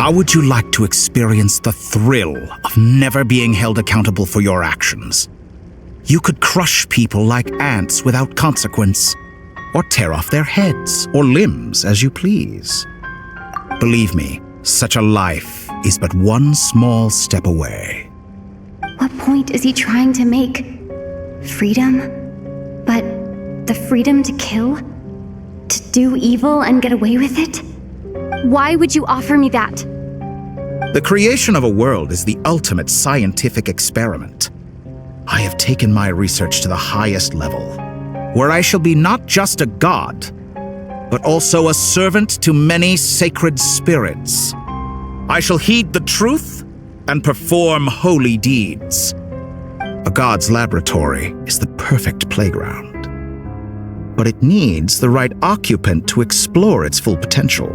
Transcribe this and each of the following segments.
How would you like to experience the thrill of never being held accountable for your actions? You could crush people like ants without consequence, or tear off their heads or limbs as you please. Believe me, such a life is but one small step away. What point is he trying to make? Freedom? But the freedom to kill? To do evil and get away with it? Why would you offer me that? The creation of a world is the ultimate scientific experiment. I have taken my research to the highest level, where I shall be not just a god, but also a servant to many sacred spirits. I shall heed the truth and perform holy deeds. A god's laboratory is the perfect playground, but it needs the right occupant to explore its full potential.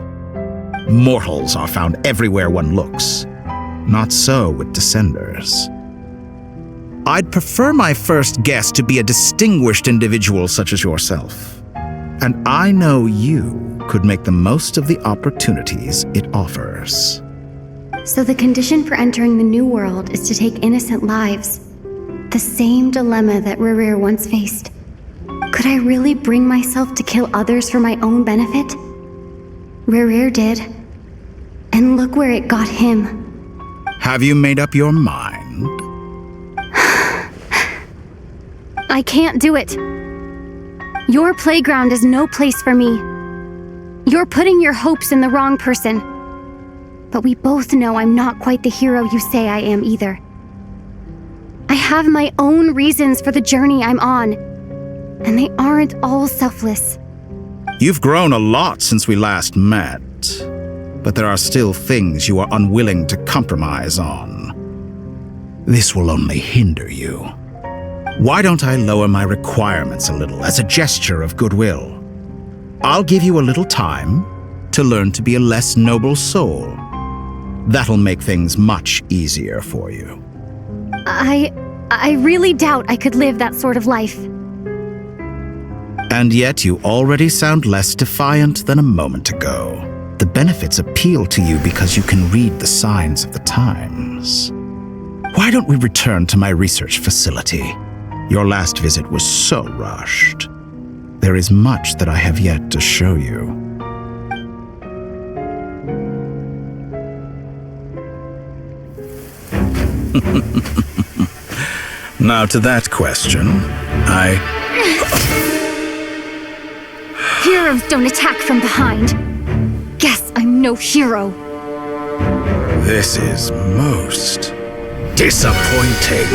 Mortals are found everywhere one looks. Not so with Descenders. I'd prefer my first guest to be a distinguished individual such as yourself. And I know you could make the most of the opportunities it offers. So the condition for entering the new world is to take innocent lives. The same dilemma that Rerir once faced. Could I really bring myself to kill others for my own benefit? Rerir did. And look where it got him. Have you made up your mind? I can't do it. Your playground is no place for me. You're putting your hopes in the wrong person. But we both know I'm not quite the hero you say I am either. I have my own reasons for the journey I'm on, and they aren't all selfless. You've grown a lot since we last met, but there are still things you are unwilling to compromise on. This will only hinder you. Why don't I lower my requirements a little as a gesture of goodwill? I'll give you a little time to learn to be a less noble soul. That'll make things much easier for you. I really doubt I could live that sort of life. And yet you already sound less defiant than a moment ago. The benefits appeal to you because you can read the signs of the times. Why don't we return to my research facility? Your last visit was so rushed. There is much that I have yet to show you. Now to that question, Heroes don't attack from behind. Guess I'm no hero. This is most disappointing.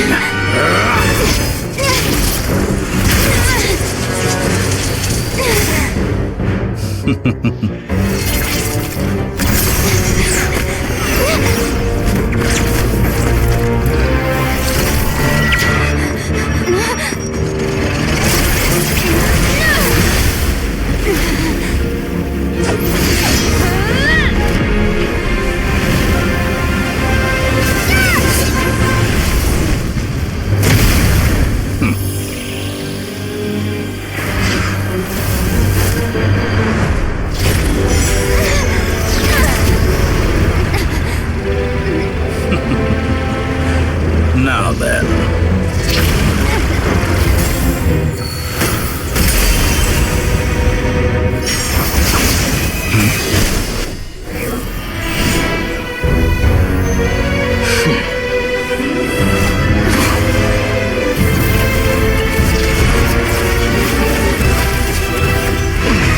Now then.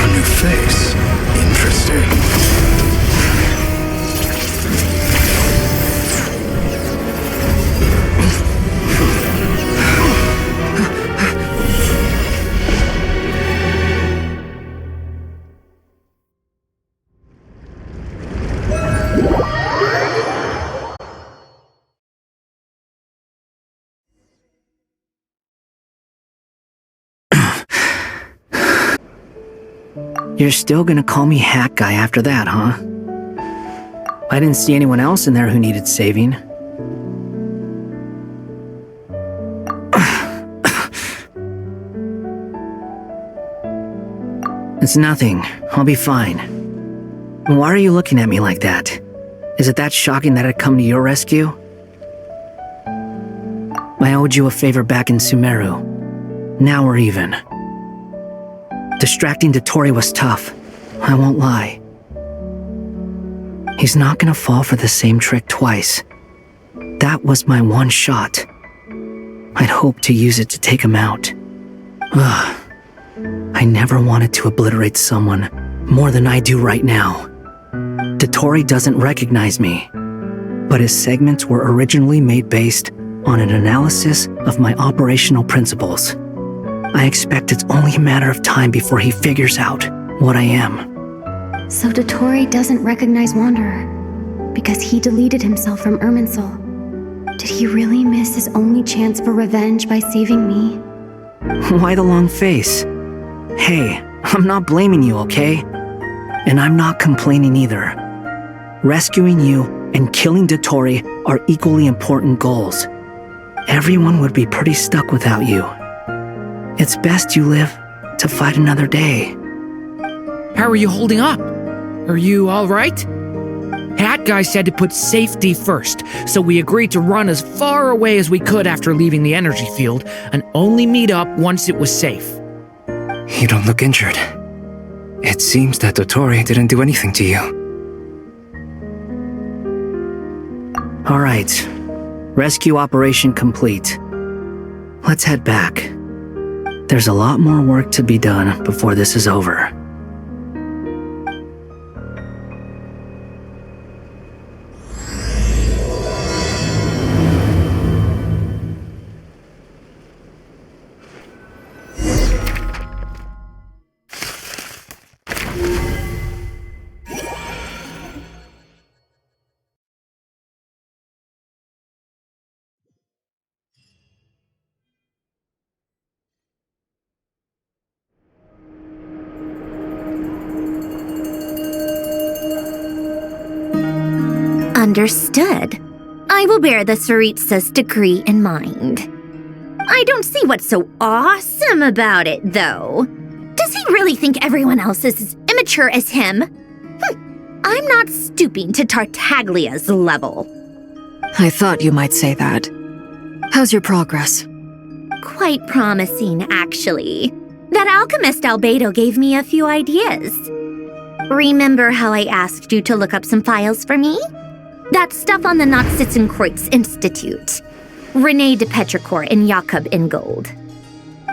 A new face. Interesting. You're still gonna call me Hack Guy after that, huh? I didn't see anyone else in there who needed saving. It's nothing. I'll be fine. Why are you looking at me like that? Is it that shocking that I'd come to your rescue? I owed you a favor back in Sumeru. Now we're even. Distracting Dotori was tough, I won't lie. He's not gonna fall for the same trick twice. That was my one shot. I'd hoped to use it to take him out. Ugh. I never wanted to obliterate someone more than I do right now. Dotori doesn't recognize me, but his segments were originally made based on an analysis of my operational principles. I expect it's only a matter of time before he figures out what I am. So Dotori doesn't recognize Wanderer because he deleted himself from Irminsul. Did he really miss his only chance for revenge by saving me? Why the long face? Hey, I'm not blaming you, okay? And I'm not complaining either. Rescuing you and killing Dotori are equally important goals. Everyone would be pretty stuck without you. It's best you live to fight another day. How are you holding up? Are you all right? Hat Guy said to put safety first, so we agreed to run as far away as we could after leaving the energy field and only meet up once it was safe. You don't look injured. It seems that Dotori didn't do anything to you. All right. Rescue operation complete. Let's head back. There's a lot more work to be done before this is over. Understood. I will bear the Tsaritsa's decree in mind. I don't see what's so awesome about it, though. Does he really think everyone else is as immature as him? I'm not stooping to Tartaglia's level. I thought you might say that. How's your progress? Quite promising, actually. That alchemist Albedo gave me a few ideas. Remember how I asked you to look up some files for me? That stuff on the Nachtschitzenkreuz Institute. René de Petrichor and Jakob Ingold.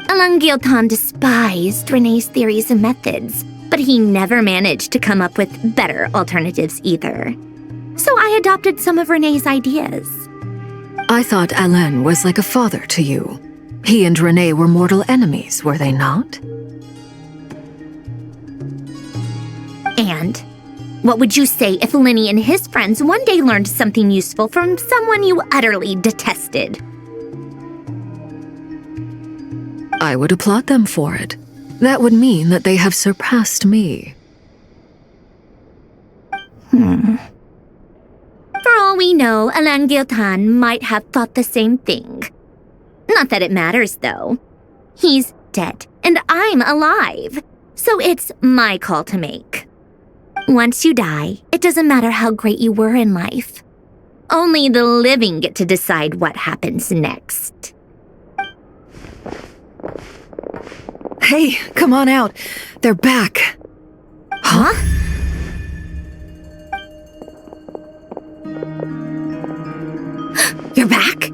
Alain Guillotin despised René's theories and methods, but he never managed to come up with better alternatives either. So I adopted some of René's ideas. I thought Alain was like a father to you. He and René were mortal enemies, were they not? And what would you say if Lenny and his friends one day learned something useful from someone you utterly detested? I would applaud them for it. That would mean that they have surpassed me. For all we know, Alain Guillotin might have thought the same thing. Not that it matters, though. He's dead, and I'm alive. So it's my call to make. Once you die, it doesn't matter how great you were in life. Only the living get to decide what happens next. Hey, come on out. They're back. Huh? You're back?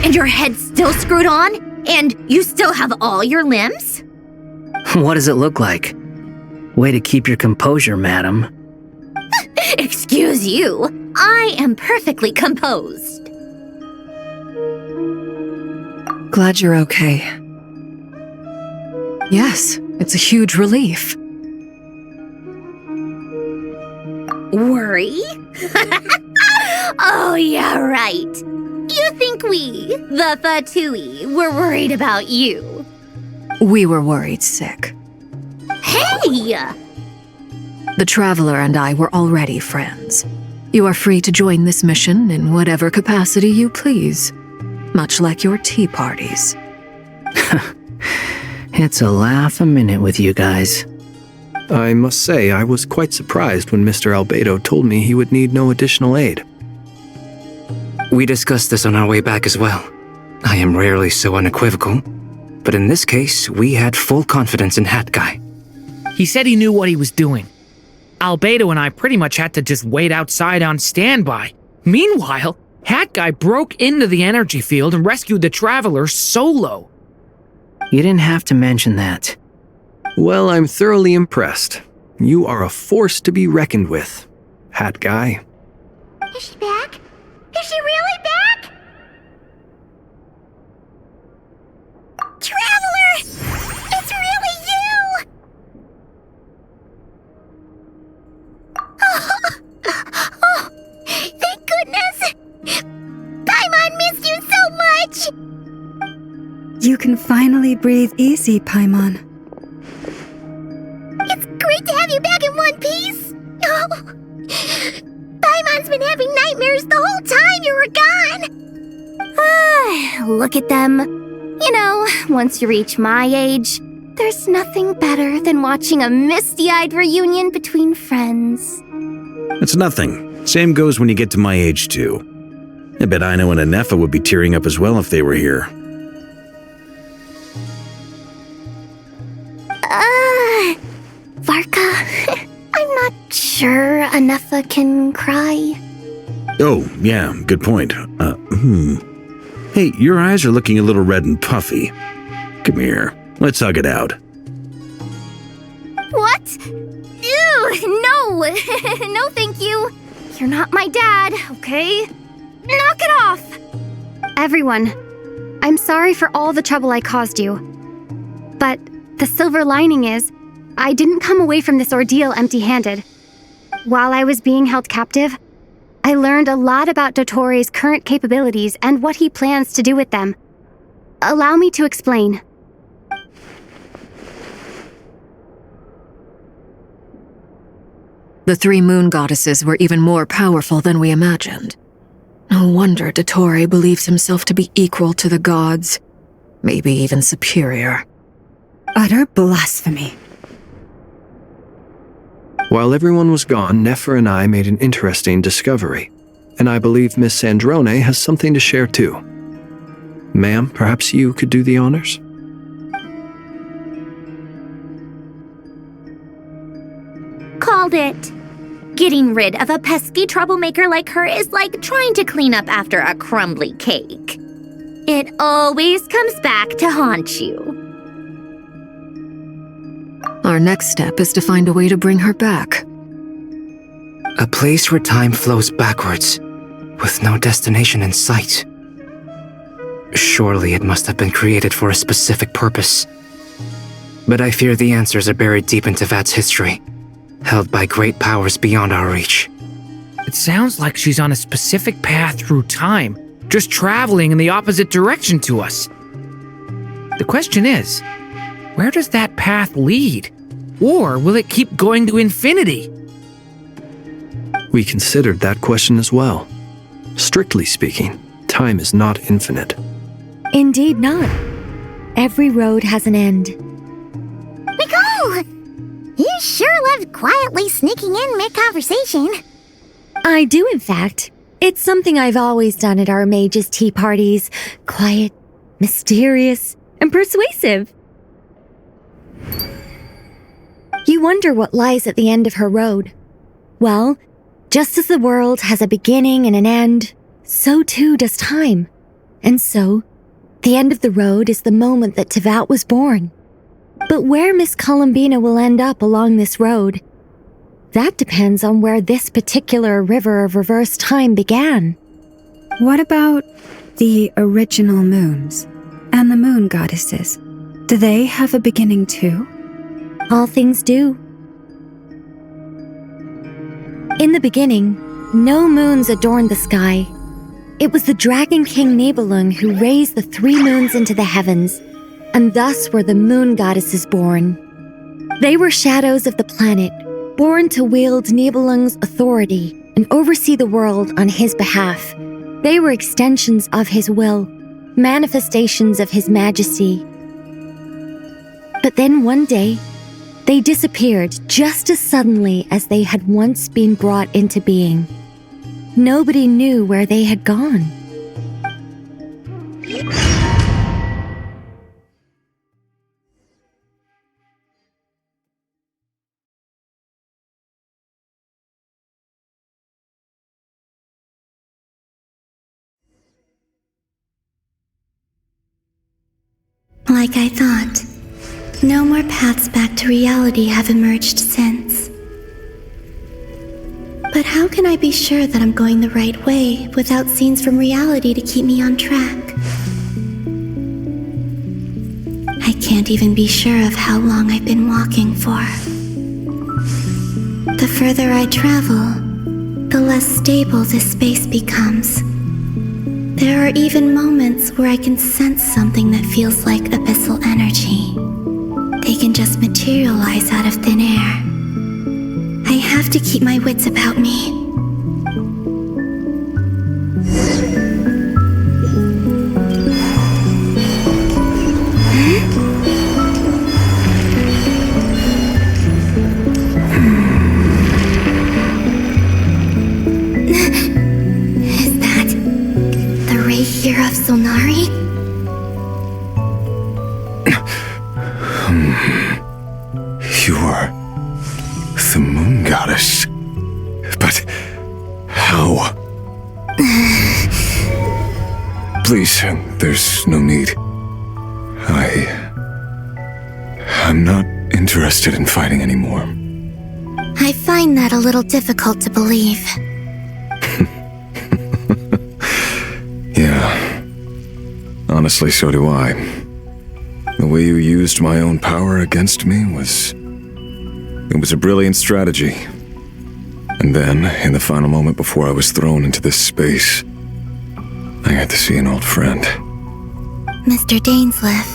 And your head's still screwed on? And you still have all your limbs? What does it look like? Way to keep your composure, madam. Excuse you. I am perfectly composed. Glad you're okay. Yes, it's a huge relief. Worry? Oh, yeah, right. You think we, the Fatui, were worried about you? We were worried sick. Hey! The Traveler and I were already friends. You are free to join this mission in whatever capacity you please, much like your tea parties. It's a laugh a minute with you guys. I must say I was quite surprised when Mr. Albedo told me he would need no additional aid. We discussed this on our way back as well. I am rarely so unequivocal, but in this case, we had full confidence in Hat Guy. He said he knew what he was doing. Albedo and I pretty much had to just wait outside on standby. Meanwhile, Hat Guy broke into the energy field and rescued the Traveler solo. You didn't have to mention that. Well, I'm thoroughly impressed. You are a force to be reckoned with, Hat Guy. Is she back? Is she really back? Traveler! It's really you! Oh, thank goodness! Paimon missed you so much! You can finally breathe easy, Paimon. It's great to have you back in one piece! Oh, Paimon's been having nightmares the whole time you were gone! Look at them. You know, once you reach my age, there's nothing better than watching a misty-eyed reunion between friends. It's nothing. Same goes when you get to my age, too. I bet Ino and Anefa would be tearing up as well if they were here. Varka, I'm not sure Anefa can cry. Oh, yeah, good point. Hey, your eyes are looking a little red and puffy. Come here, let's hug it out. What? Ew, no! No, thank you. You're not my dad, okay? Knock it off! Everyone, I'm sorry for all the trouble I caused you. But the silver lining is, I didn't come away from this ordeal empty-handed. While I was being held captive, I learned a lot about Dottoro's current capabilities and what he plans to do with them. Allow me to explain. The three moon goddesses were even more powerful than we imagined. No wonder Dottore believes himself to be equal to the gods, maybe even superior. Utter blasphemy. While everyone was gone, Nefer and I made an interesting discovery, and I believe Miss Sandrone has something to share too. Ma'am, perhaps you could do the honors? Called it. Getting rid of a pesky troublemaker like her is like trying to clean up after a crumbly cake. It always comes back to haunt you. Our next step is to find a way to bring her back. A place where time flows backwards, with no destination in sight. Surely it must have been created for a specific purpose. But I fear the answers are buried deep into Vat's history, held by great powers beyond our reach. It sounds like she's on a specific path through time, just traveling in the opposite direction to us. The question is, where does that path lead? Or will it keep going to infinity? We considered that question as well. Strictly speaking, time is not infinite. Indeed not. Every road has an end. Nicole! You sure loved quietly sneaking in mid-conversation. I do, in fact. It's something I've always done at our mages' tea parties. Quiet, mysterious, and persuasive. You wonder what lies at the end of her road. Well, just as the world has a beginning and an end, so too does time. And so, the end of the road is the moment that Teyvat was born. But where Miss Columbina will end up along this road, that depends on where this particular river of reverse time began. What about the original moons and the moon goddesses? Do they have a beginning too? All things do. In the beginning, no moons adorned the sky. It was the Dragon King Nibelung who raised the three moons into the heavens, and thus were the moon goddesses born. They were shadows of the planet, born to wield Nibelung's authority and oversee the world on his behalf. They were extensions of his will, manifestations of his majesty. But then one day, They disappeared just as suddenly as they had once been brought into being. Nobody knew where they had gone. Like I thought, no more paths back to reality have emerged since. But how can I be sure that I'm going the right way without scenes from reality to keep me on track? I can't even be sure of how long I've been walking for. The further I travel, the less stable this space becomes. There are even moments where I can sense something that feels like abyssal energy. They can just materialize out of thin air. I have to keep my wits about me. Is that the ray here of Solnari? You are the moon goddess. But how? Please, there's no need. I'm not interested in fighting anymore. I find that a little difficult to believe. Yeah. Honestly, so do I. The way you used my own power against me was a brilliant strategy. And then, in the final moment before I was thrown into this space, I got to see an old friend. Mr. Dainsleif.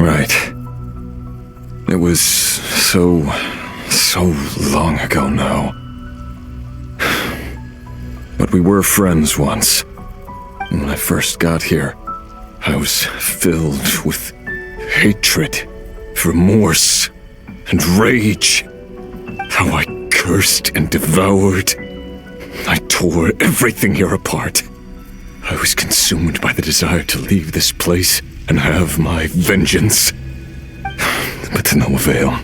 Right. It was so long ago now. But we were friends once. When I first got here, I was filled with hatred, remorse, and rage. How I cursed and devoured. I tore everything here apart. I was consumed by the desire to leave this place and have my vengeance. But to no avail.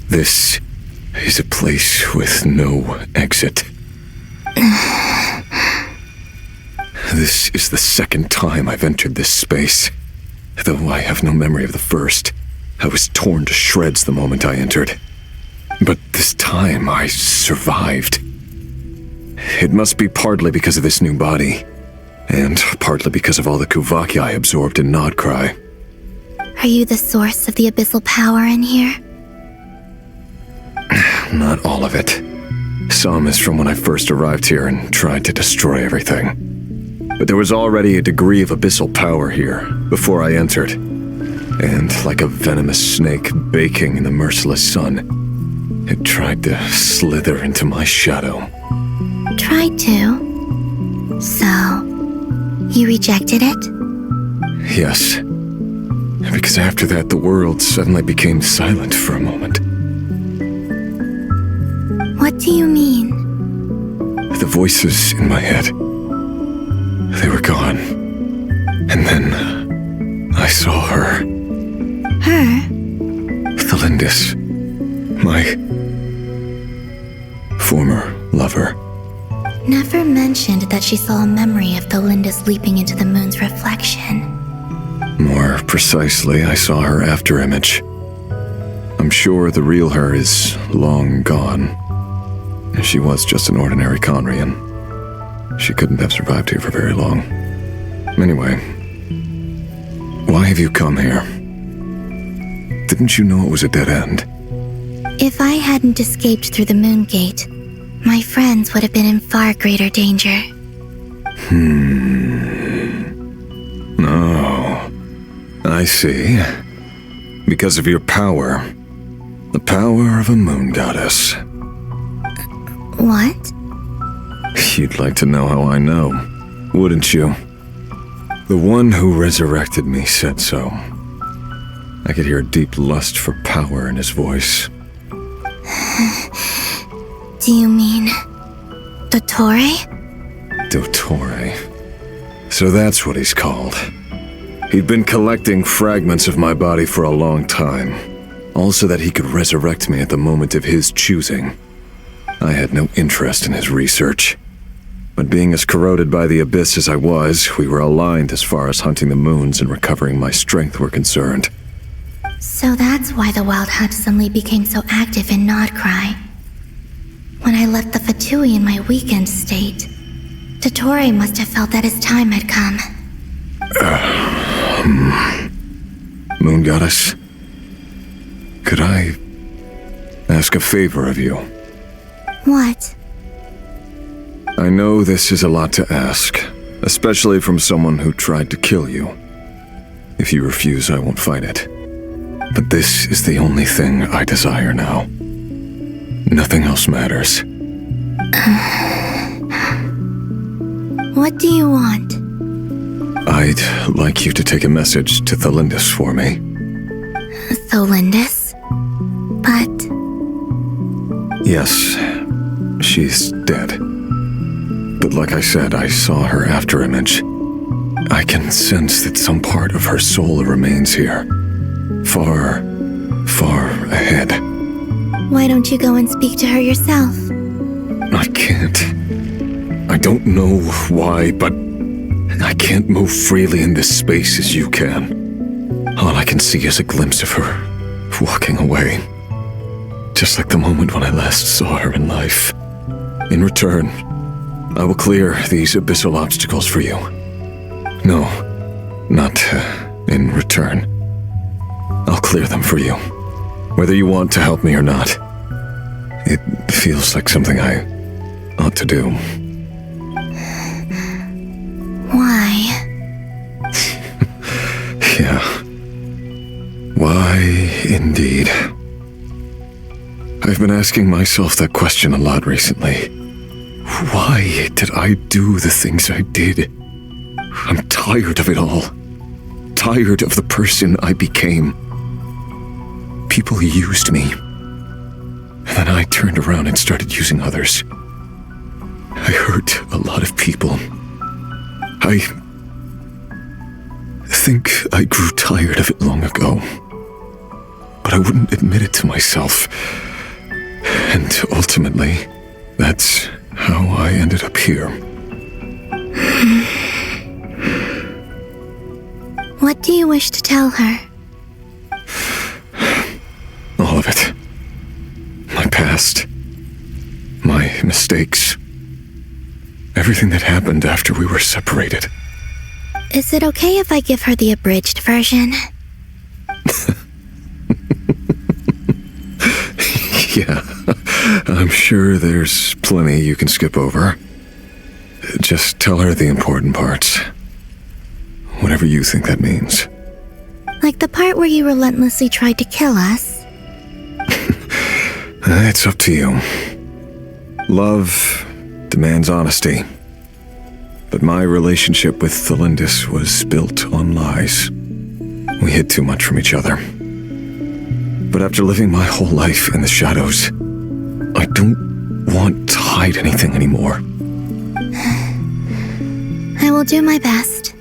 This is a place with no exit. This is the second time I've entered this space. Though I have no memory of the first. I was torn to shreds the moment I entered. But this time I survived. It must be partly because of this new body, and partly because of all the Kuvaki I absorbed in Nodcry. Are you the source of the abyssal power in here? Not all of it. Some is from when I first arrived here and tried to destroy everything. But there was already a degree of abyssal power here before I entered. And like a venomous snake baking in the merciless sun, it tried to slither into my shadow. Tried to? So, you rejected it? Yes. Because after that, the world suddenly became silent for a moment. What do you mean? The voices in my head, they were gone. And then I saw her. Her? The Lindis. My former lover. Never mentioned that she saw a memory of the Lindis leaping into the moon's reflection. More precisely, I saw her afterimage. I'm sure the real her is long gone. She was just an ordinary Conrian. She couldn't have survived here for very long. Anyway, why have you come here? Didn't you know it was a dead end? If I hadn't escaped through the moon gate, my friends would have been in far greater danger. Oh, I see. Because of your power. The power of a moon goddess. What? You'd like to know how I know, wouldn't you? The one who resurrected me said so. I could hear a deep lust for power in his voice. Do you mean Dottore? Dottore. So that's what he's called. He'd been collecting fragments of my body for a long time, all so that he could resurrect me at the moment of his choosing. I had no interest in his research. But being as corroded by the abyss as I was, we were aligned as far as hunting the moons and recovering my strength were concerned. So that's why the Wild Hunt suddenly became so active in Nodcry. When I left the Fatui in my weakened state, Dottore must have felt that his time had come. Moon Goddess, could I ask a favor of you? What? I know this is a lot to ask, especially from someone who tried to kill you. If you refuse, I won't fight it. But this is the only thing I desire now. Nothing else matters. What do you want? I'd like you to take a message to Thelindis for me. Thelindis? But... Yes, she's dead. But like I said, I saw her afterimage. I can sense that some part of her soul remains here. Far, far ahead. Why don't you go and speak to her yourself? I can't. I don't know why, but I can't move freely in this space as you can. All I can see is a glimpse of her walking away. Just like the moment when I last saw her in life. In return, I will clear these abyssal obstacles for you. No, not in return. I'll clear them for you, whether you want to help me or not. It feels like something I ought to do. Why? Yeah. Why, indeed. I've been asking myself that question a lot recently. Why did I do the things I did? I'm tired of it all. Tired of the person I became. People used me. And then I turned around and started using others. I hurt a lot of people. I think I grew tired of it long ago. But I wouldn't admit it to myself. And ultimately, that's how I ended up here. What do you wish to tell her? All of it. My past. My mistakes. Everything that happened after we were separated. Is it okay if I give her the abridged version? Yeah, I'm sure there's plenty you can skip over. Just tell her the important parts. Whatever you think that means. Like the part where you relentlessly tried to kill us? It's up to you. Love demands honesty. But my relationship with Thelindis was built on lies. We hid too much from each other. But after living my whole life in the shadows, I don't want to hide anything anymore. I will do my best.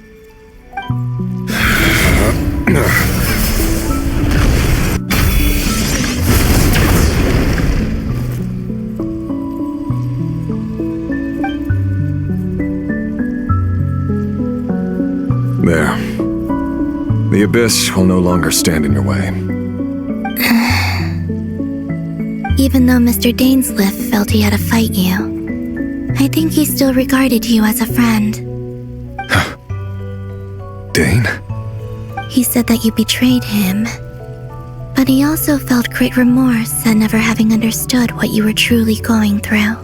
There. The abyss will no longer stand in your way. Even though Mr. Dainsliff felt he had to fight you, I think he still regarded you as a friend. Dane? He said that you betrayed him, but he also felt great remorse at never having understood what you were truly going through.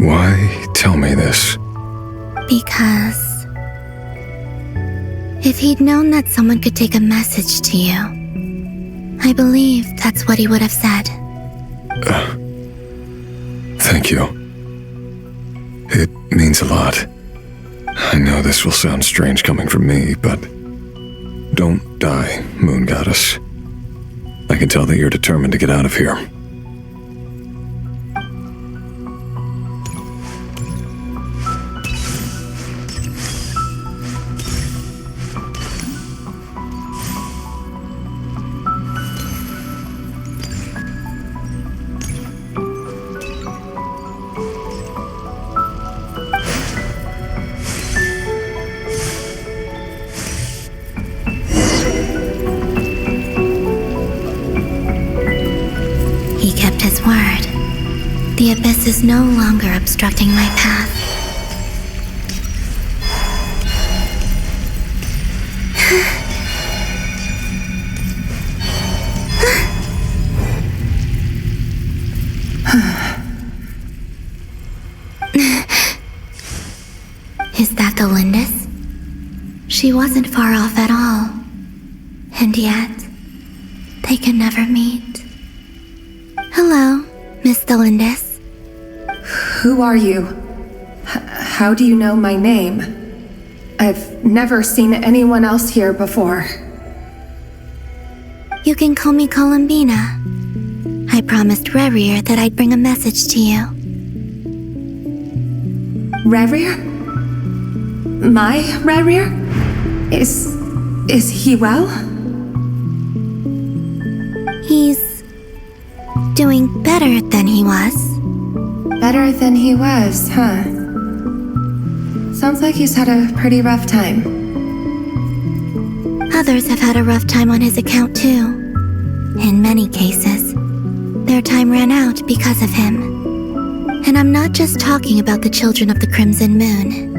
Why tell me this? Because if he'd known that someone could take a message to you, I believe that's what he would have said. Thank you. It means a lot. I know this will sound strange coming from me, but don't die, Moon Goddess. I can tell that you're determined to get out of here. He kept his word. The abyss is no longer obstructing my path. Is that the Lindis? She wasn't far off at all. And yet, they can never meet. Hello, Miss Lindis. Who are you? How do you know my name? I've never seen anyone else here before. You can call me Columbina. I promised Rerir that I'd bring a message to you. Rerir? My Rerir? Is he well? He's doing better than he was. Better than he was, huh? Sounds like he's had a pretty rough time. Others have had a rough time on his account too. In many cases, their time ran out because of him. And I'm not just talking about the children of the Crimson Moon.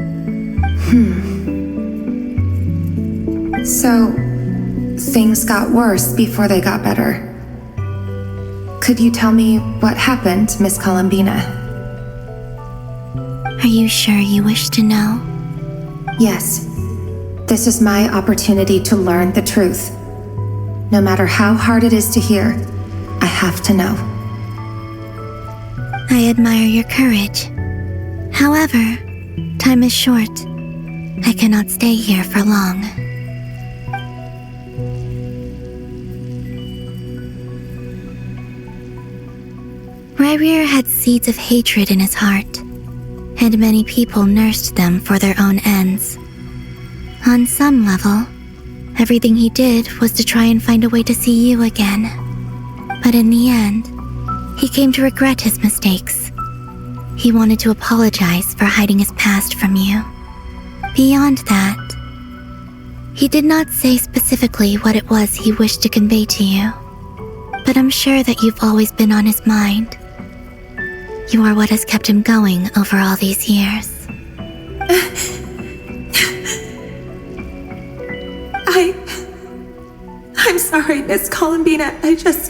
So, things got worse before they got better. Could you tell me what happened, Miss Columbina? Are you sure you wish to know? Yes. This is my opportunity to learn the truth. No matter how hard it is to hear, I have to know. I admire your courage. However, time is short. I cannot stay here for long. Rerir had seeds of hatred in his heart, and many people nursed them for their own ends. On some level, everything he did was to try and find a way to see you again. But in the end, he came to regret his mistakes. He wanted to apologize for hiding his past from you. Beyond that, he did not say specifically what it was he wished to convey to you, but I'm sure that you've always been on his mind. You are what has kept him going over all these years. I'm sorry, Miss Columbina. This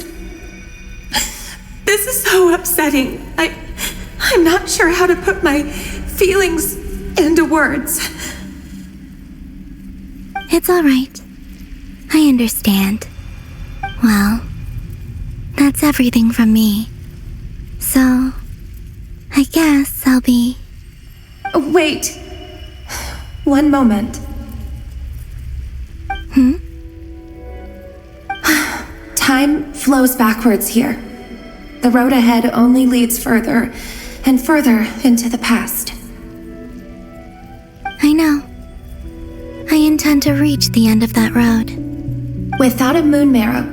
is so upsetting. I'm not sure how to put my feelings into words. It's all right. I understand. Well, that's everything from me. So, I guess I'll be... Wait. One moment. Time flows backwards here. The road ahead only leads further and further into the past. I know. I intend to reach the end of that road. Without a moon marrow,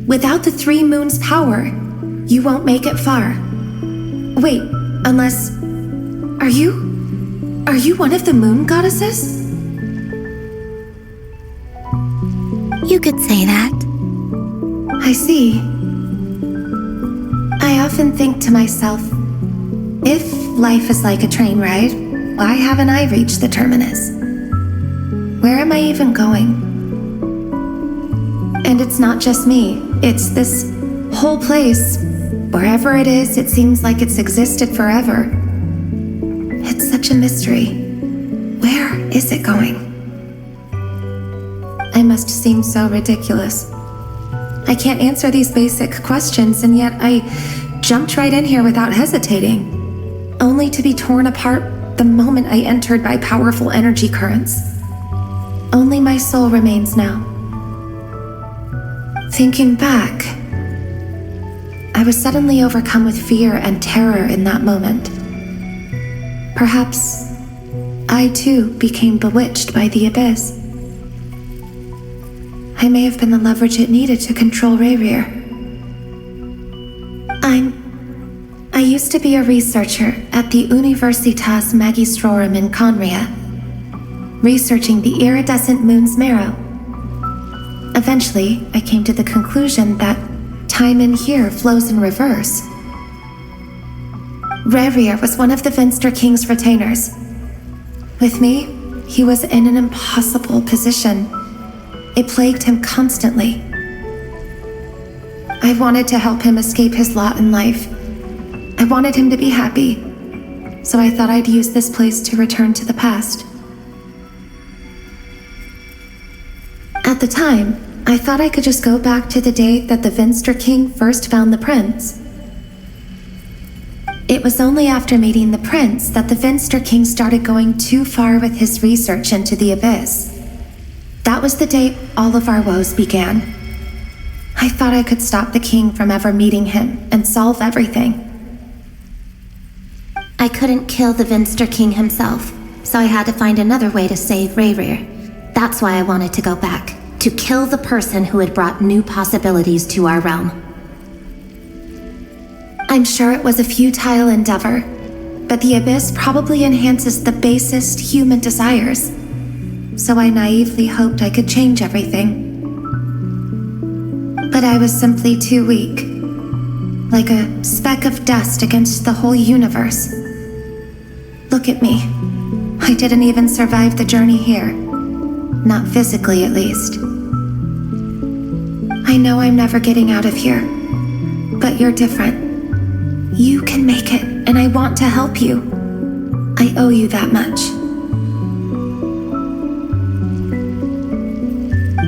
without the 3 moons' power, you won't make it far. Wait, unless... Are you one of the moon goddesses? You could say that. I see. I often think to myself, if life is like a train ride, why haven't I reached the terminus? Where am I even going? And it's not just me, it's this whole place. Wherever it is, it seems like it's existed forever. It's such a mystery. Where is it going? I must seem so ridiculous. I can't answer these basic questions, and yet I jumped right in here without hesitating, only to be torn apart the moment I entered by powerful energy currents. Only my soul remains now. Thinking back, I was suddenly overcome with fear and terror in that moment. Perhaps I too became bewitched by the abyss. I may have been the leverage it needed to control Rayrir. I used to be a researcher at the Universitas Magistrorum in Conria, researching the iridescent moon's marrow. Eventually, I came to the conclusion that time in here flows in reverse. Rayrir was one of the Vinster King's retainers. With me, he was in an impossible position. It plagued him constantly. I wanted to help him escape his lot in life. I wanted him to be happy, so I thought I'd use this place to return to the past. At the time, I thought I could just go back to the day that the Vinster King first found the prince. It was only after meeting the prince that the Vinster King started going too far with his research into the abyss. That was the day all of our woes began. I thought I could stop the king from ever meeting him and solve everything. I couldn't kill the Vinster King himself, so I had to find another way to save Rayrir. That's why I wanted to go back, to kill the person who had brought new possibilities to our realm. I'm sure it was a futile endeavor, but the abyss probably enhances the basest human desires. So I naively hoped I could change everything. But I was simply too weak, like a speck of dust against the whole universe. Look at me. I didn't even survive the journey here. Not physically, at least. I know I'm never getting out of here, but you're different. You can make it, and I want to help you. I owe you that much.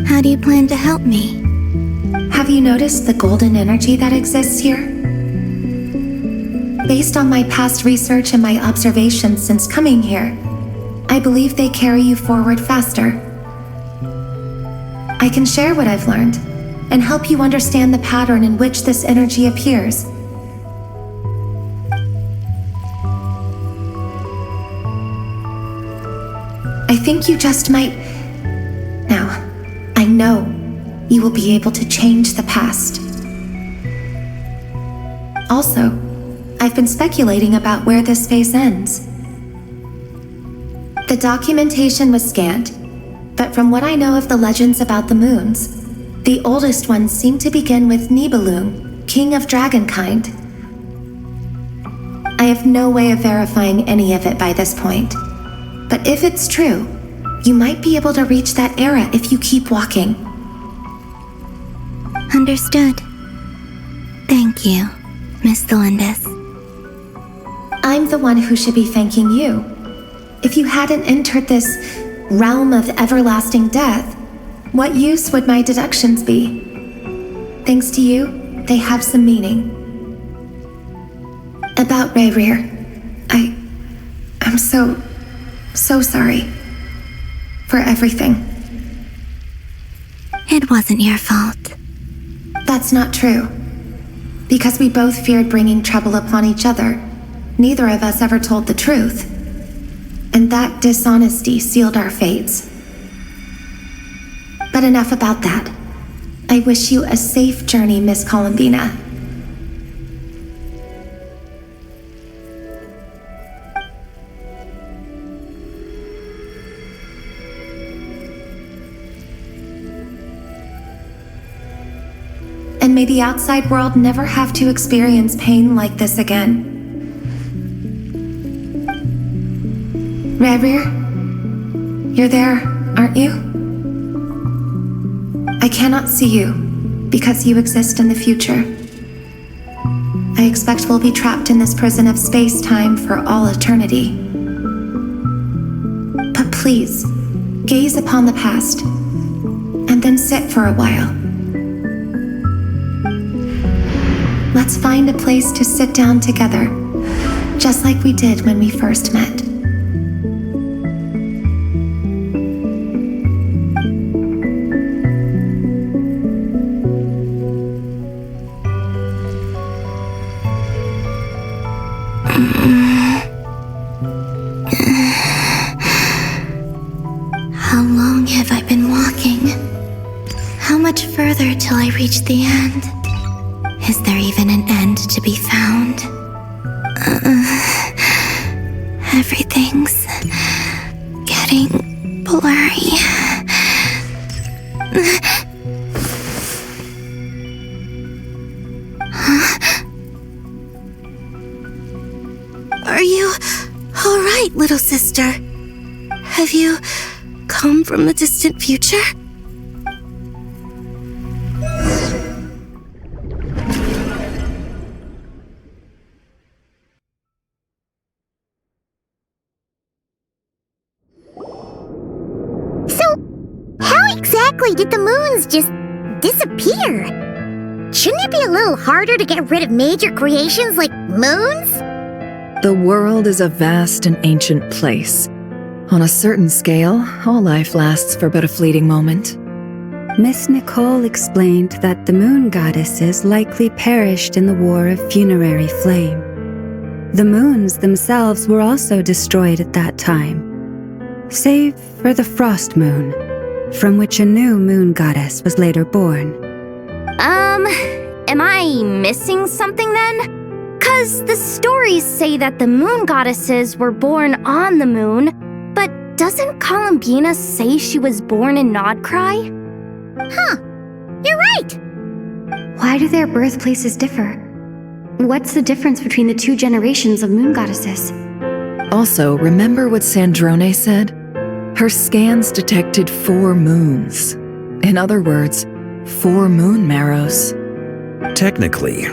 How do you plan to help me? Have you noticed the golden energy that exists here? Based on my past research and my observations since coming here, I believe they carry you forward faster. I can share what I've learned and help you understand the pattern in which this energy appears. I think you just might... Now, I know you will be able to change the past. Also, I've been speculating about where this phase ends. The documentation was scant, but from what I know of the legends about the moons, the oldest ones seem to begin with Nibelung, king of dragonkind. I have no way of verifying any of it by this point, but if it's true, you might be able to reach that era if you keep walking. Understood. Thank you, Miss Thelindis. I'm the one who should be thanking you. If you hadn't entered this realm of everlasting death, what use would my deductions be? Thanks to you, they have some meaning. About Rayrir, I'm so sorry. For everything. It wasn't your fault. That's not true. Because we both feared bringing trouble upon each other, neither of us ever told the truth. And that dishonesty sealed our fates. But enough about that. I wish you a safe journey, Miss Columbina. And may the outside world never have to experience pain like this again. Rayrir, you're there, aren't you? I cannot see you, because you exist in the future. I expect we'll be trapped in this prison of space-time for all eternity. But please, gaze upon the past, and then sit for a while. Let's find a place to sit down together, just like we did when we first met. been walking. How much further till I reach the end? Is there even an end to be found? Everything's getting blurry. Are you all right, little sister? Have you come from the distant future? How exactly did the moons just disappear? Shouldn't it be a little harder to get rid of major creations like moons? The world is a vast and ancient place. On a certain scale, all life lasts for but a fleeting moment. Miss Nicole explained that the moon goddesses likely perished in the war of funerary flame. The moons themselves were also destroyed at that time, save for the frost moon, from which a new moon goddess was later born. Am I missing something then? 'Cause the stories say that the moon goddesses were born on the moon, but doesn't Columbina say she was born in Nodcry? Huh, you're right. Why do their birthplaces differ? What's the difference between the two generations of moon goddesses? Also, remember what Sandrone said? Her scans detected 4 moons. In other words, 4 moon marrows. Technically,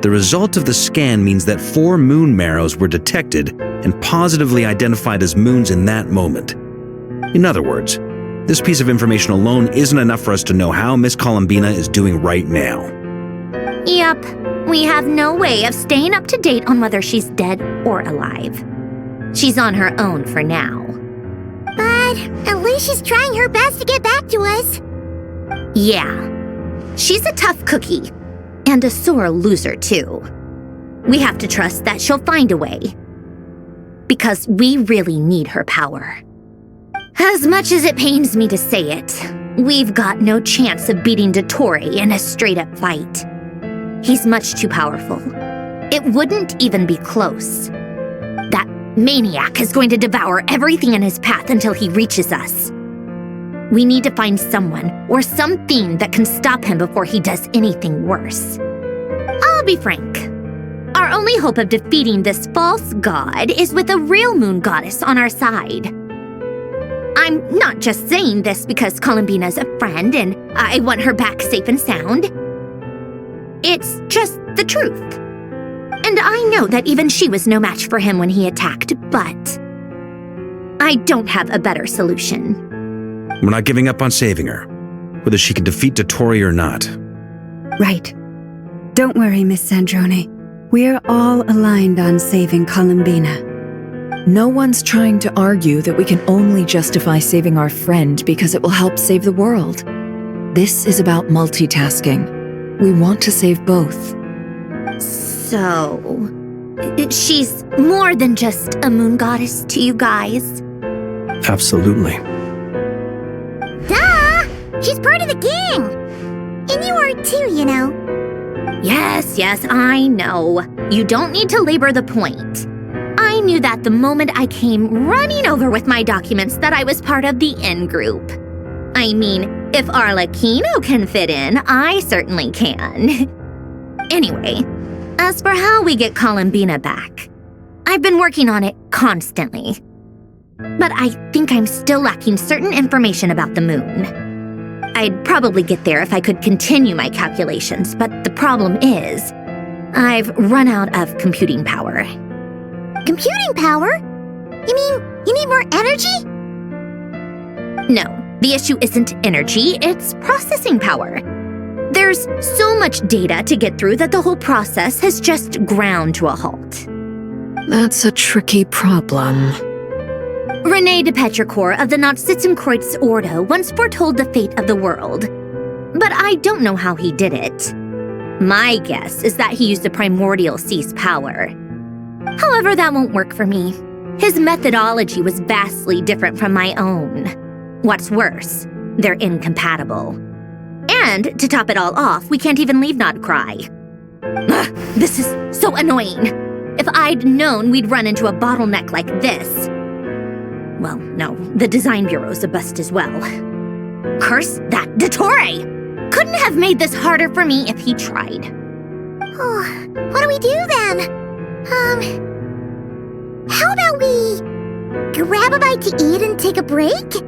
the result of the scan means that 4 moon marrows were detected and positively identified as moons in that moment. In other words, this piece of information alone isn't enough for us to know how Miss Columbina is doing right now. Yep, we have no way of staying up to date on whether she's dead or alive. She's on her own for now. But at least she's trying her best to get back to us. Yeah, she's a tough cookie. And a sore loser, too. We have to trust that she'll find a way. Because we really need her power. As much as it pains me to say it, we've got no chance of beating Dottore in a straight-up fight. He's much too powerful. It wouldn't even be close. That maniac is going to devour everything in his path until he reaches us. We need to find someone or something that can stop him before he does anything worse. I'll be frank. Our only hope of defeating this false god is with a real moon goddess on our side. I'm not just saying this because Columbina's a friend and I want her back safe and sound. It's just the truth. And I know that even she was no match for him when he attacked, but I don't have a better solution. We're not giving up on saving her, whether she can defeat Dottore or not. Right. Don't worry, Miss Sandrone. We are all aligned on saving Columbina. No one's trying to argue that we can only justify saving our friend because it will help save the world. This is about multitasking. We want to save both. So, she's more than just a moon goddess to you guys? Absolutely. Duh! She's part of the gang! And you are too, you know. Yes, I know. You don't need to labor the point. I knew that the moment I came running over with my documents that I was part of the in-group. I mean, if Arlecchino can fit in, I certainly can. Anyway, as for how we get Columbina back, I've been working on it constantly. But I think I'm still lacking certain information about the moon. I'd probably get there if I could continue my calculations, but the problem is, I've run out of computing power. Computing power? You mean you need more energy? No, the issue isn't energy, it's processing power. There's so much data to get through that the whole process has just ground to a halt. That's a tricky problem. René de Petrichor of the Nautitzenkreuz Ordo once foretold the fate of the world. But I don't know how he did it. My guess is that he used the primordial sea's power. However, that won't work for me. His methodology was vastly different from my own. What's worse, they're incompatible. And to top it all off, we can't even leave Nodcry. Ugh, this is so annoying. If I'd known we'd run into a bottleneck like this. Well, no, the design bureau's a bust as well. Curse that Dottore! Couldn't have made this harder for me if he tried. Oh, what do we do then? How about we grab a bite to eat and take a break?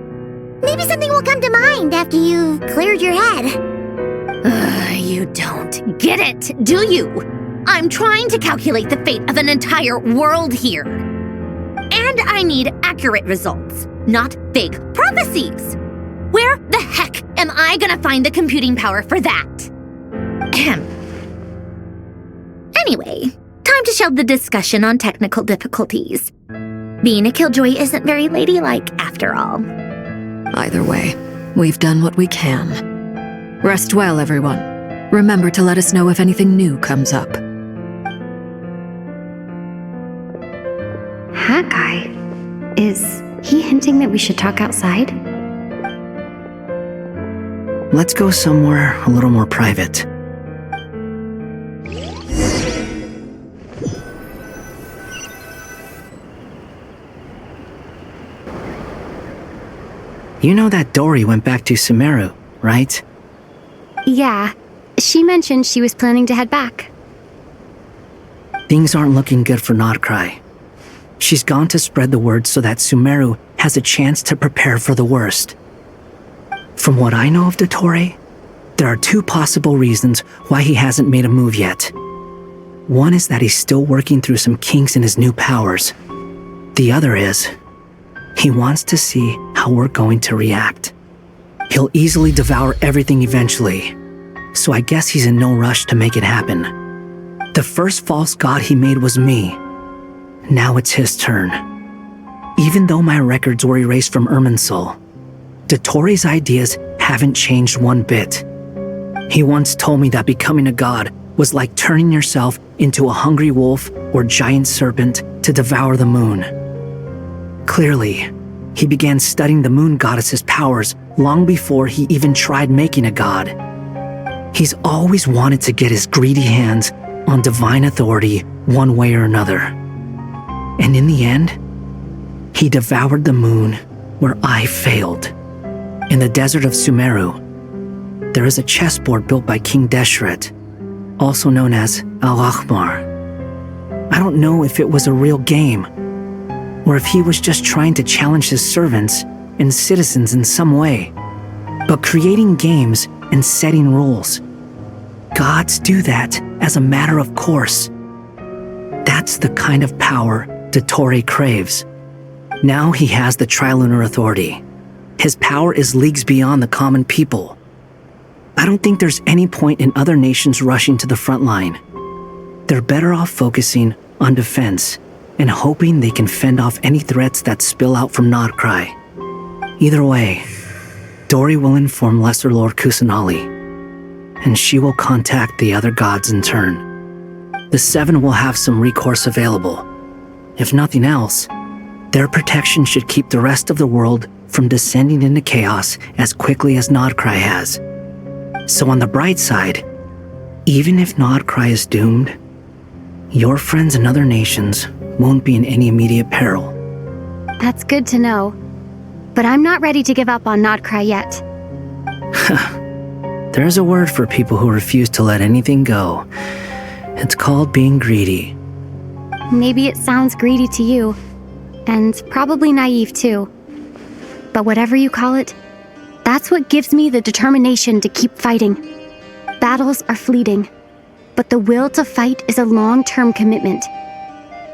Maybe something will come to mind after you've cleared your head. You don't get it, do you? I'm trying to calculate the fate of an entire world here. And I need accurate results, not vague prophecies. Where the heck am I gonna find the computing power for that? Ahem. Anyway, time to shelve the discussion on technical difficulties. Being a killjoy isn't very ladylike, after all. Either way, we've done what we can. Rest well, everyone. Remember to let us know if anything new comes up. Hat guy? Is he hinting that we should talk outside? Let's go somewhere a little more private. You know that Dory went back to Sumeru, right? Yeah, she mentioned she was planning to head back. Things aren't looking good for Nodcry. She's gone to spread the word so that Sumeru has a chance to prepare for the worst. From what I know of Dottore, there are two possible reasons why he hasn't made a move yet. One is that he's still working through some kinks in his new powers. The other is, he wants to see how we're going to react. He'll easily devour everything eventually, so I guess he's in no rush to make it happen. The first false god he made was me. Now it's his turn. Even though my records were erased from Irminsul, Dottore's ideas haven't changed one bit. He once told me that becoming a god was like turning yourself into a hungry wolf or giant serpent to devour the moon. Clearly, he began studying the moon goddess's powers long before he even tried making a god. He's always wanted to get his greedy hands on divine authority one way or another. And in the end, he devoured the moon where I failed. In the desert of Sumeru, there is a chessboard built by King Deshret, also known as Al-Akhmar. I don't know if it was a real game, or if he was just trying to challenge his servants and citizens in some way. But creating games and setting rules, gods do that as a matter of course. That's the kind of power Dottore craves. Now he has the Trilunar Authority. His power is leagues beyond the common people. I don't think there's any point in other nations rushing to the front line. They're better off focusing on defense and hoping they can fend off any threats that spill out from Nodcry. Either way, Dory will inform Lesser Lord Kusanali, and she will contact the other gods in turn. The Seven will have some recourse available. If nothing else, their protection should keep the rest of the world from descending into chaos as quickly as Nodcry has. So on the bright side, even if Nodcry is doomed, your friends in other nations won't be in any immediate peril. That's good to know. But I'm not ready to give up on Nodcry yet. There's a word for people who refuse to let anything go. It's called being greedy. Maybe it sounds greedy to you, and probably naive too. But whatever you call it, that's what gives me the determination to keep fighting. Battles are fleeting, but the will to fight is a long-term commitment.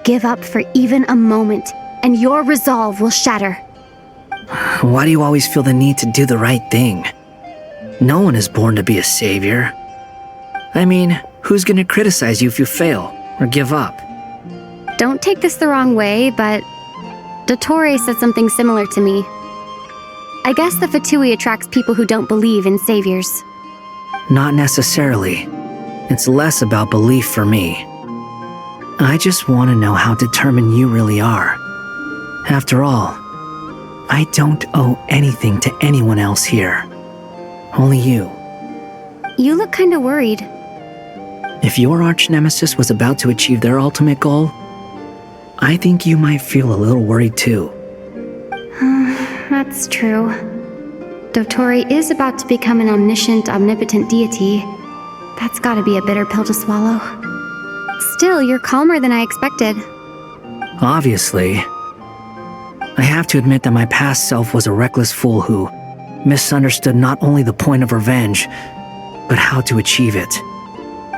Give up for even a moment, and your resolve will shatter. Why do you always feel the need to do the right thing? No one is born to be a savior. I mean, who's gonna criticize you if you fail or give up? Don't take this the wrong way, but Dottore said something similar to me. I guess the Fatui attracts people who don't believe in saviors. Not necessarily. It's less about belief for me. I just want to know how determined you really are. After all, I don't owe anything to anyone else here. Only you. You look kinda worried. If your arch-nemesis was about to achieve their ultimate goal, I think you might feel a little worried too. That's true. Dotori is about to become an omniscient, omnipotent deity. That's gotta be a bitter pill to swallow. Still, you're calmer than I expected. Obviously. I have to admit that my past self was a reckless fool who misunderstood not only the point of revenge, but how to achieve it.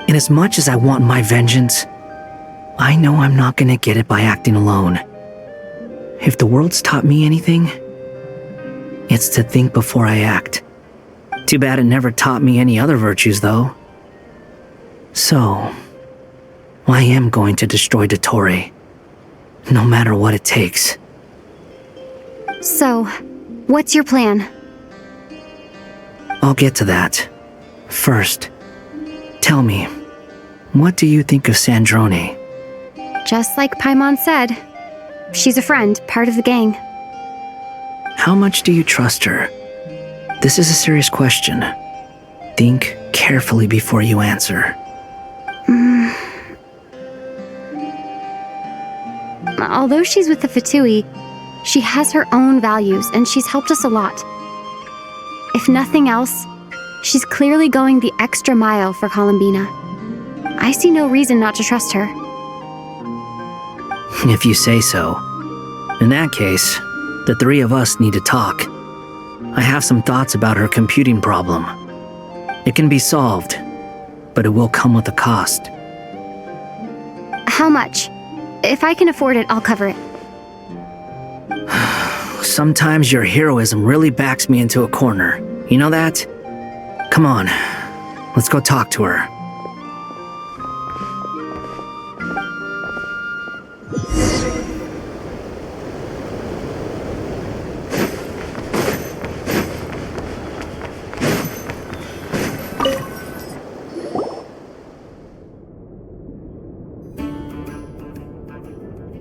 And as much as I want my vengeance, I know I'm not gonna get it by acting alone. If the world's taught me anything, it's to think before I act. Too bad it never taught me any other virtues, though. So, I am going to destroy Dotori, no matter what it takes. So, what's your plan? I'll get to that. First, tell me, what do you think of Sandrone? Just like Paimon said, she's a friend, part of the gang. How much do you trust her? This is a serious question. Think carefully before you answer. Although she's with the Fatui, she has her own values and she's helped us a lot. If nothing else, she's clearly going the extra mile for Columbina. I see no reason not to trust her. If you say so. In that case, the three of us need to talk. I have some thoughts about her computing problem. It can be solved, but it will come with a cost. How much? If I can afford it, I'll cover it. Sometimes your heroism really backs me into a corner. You know that? Come on, let's go talk to her.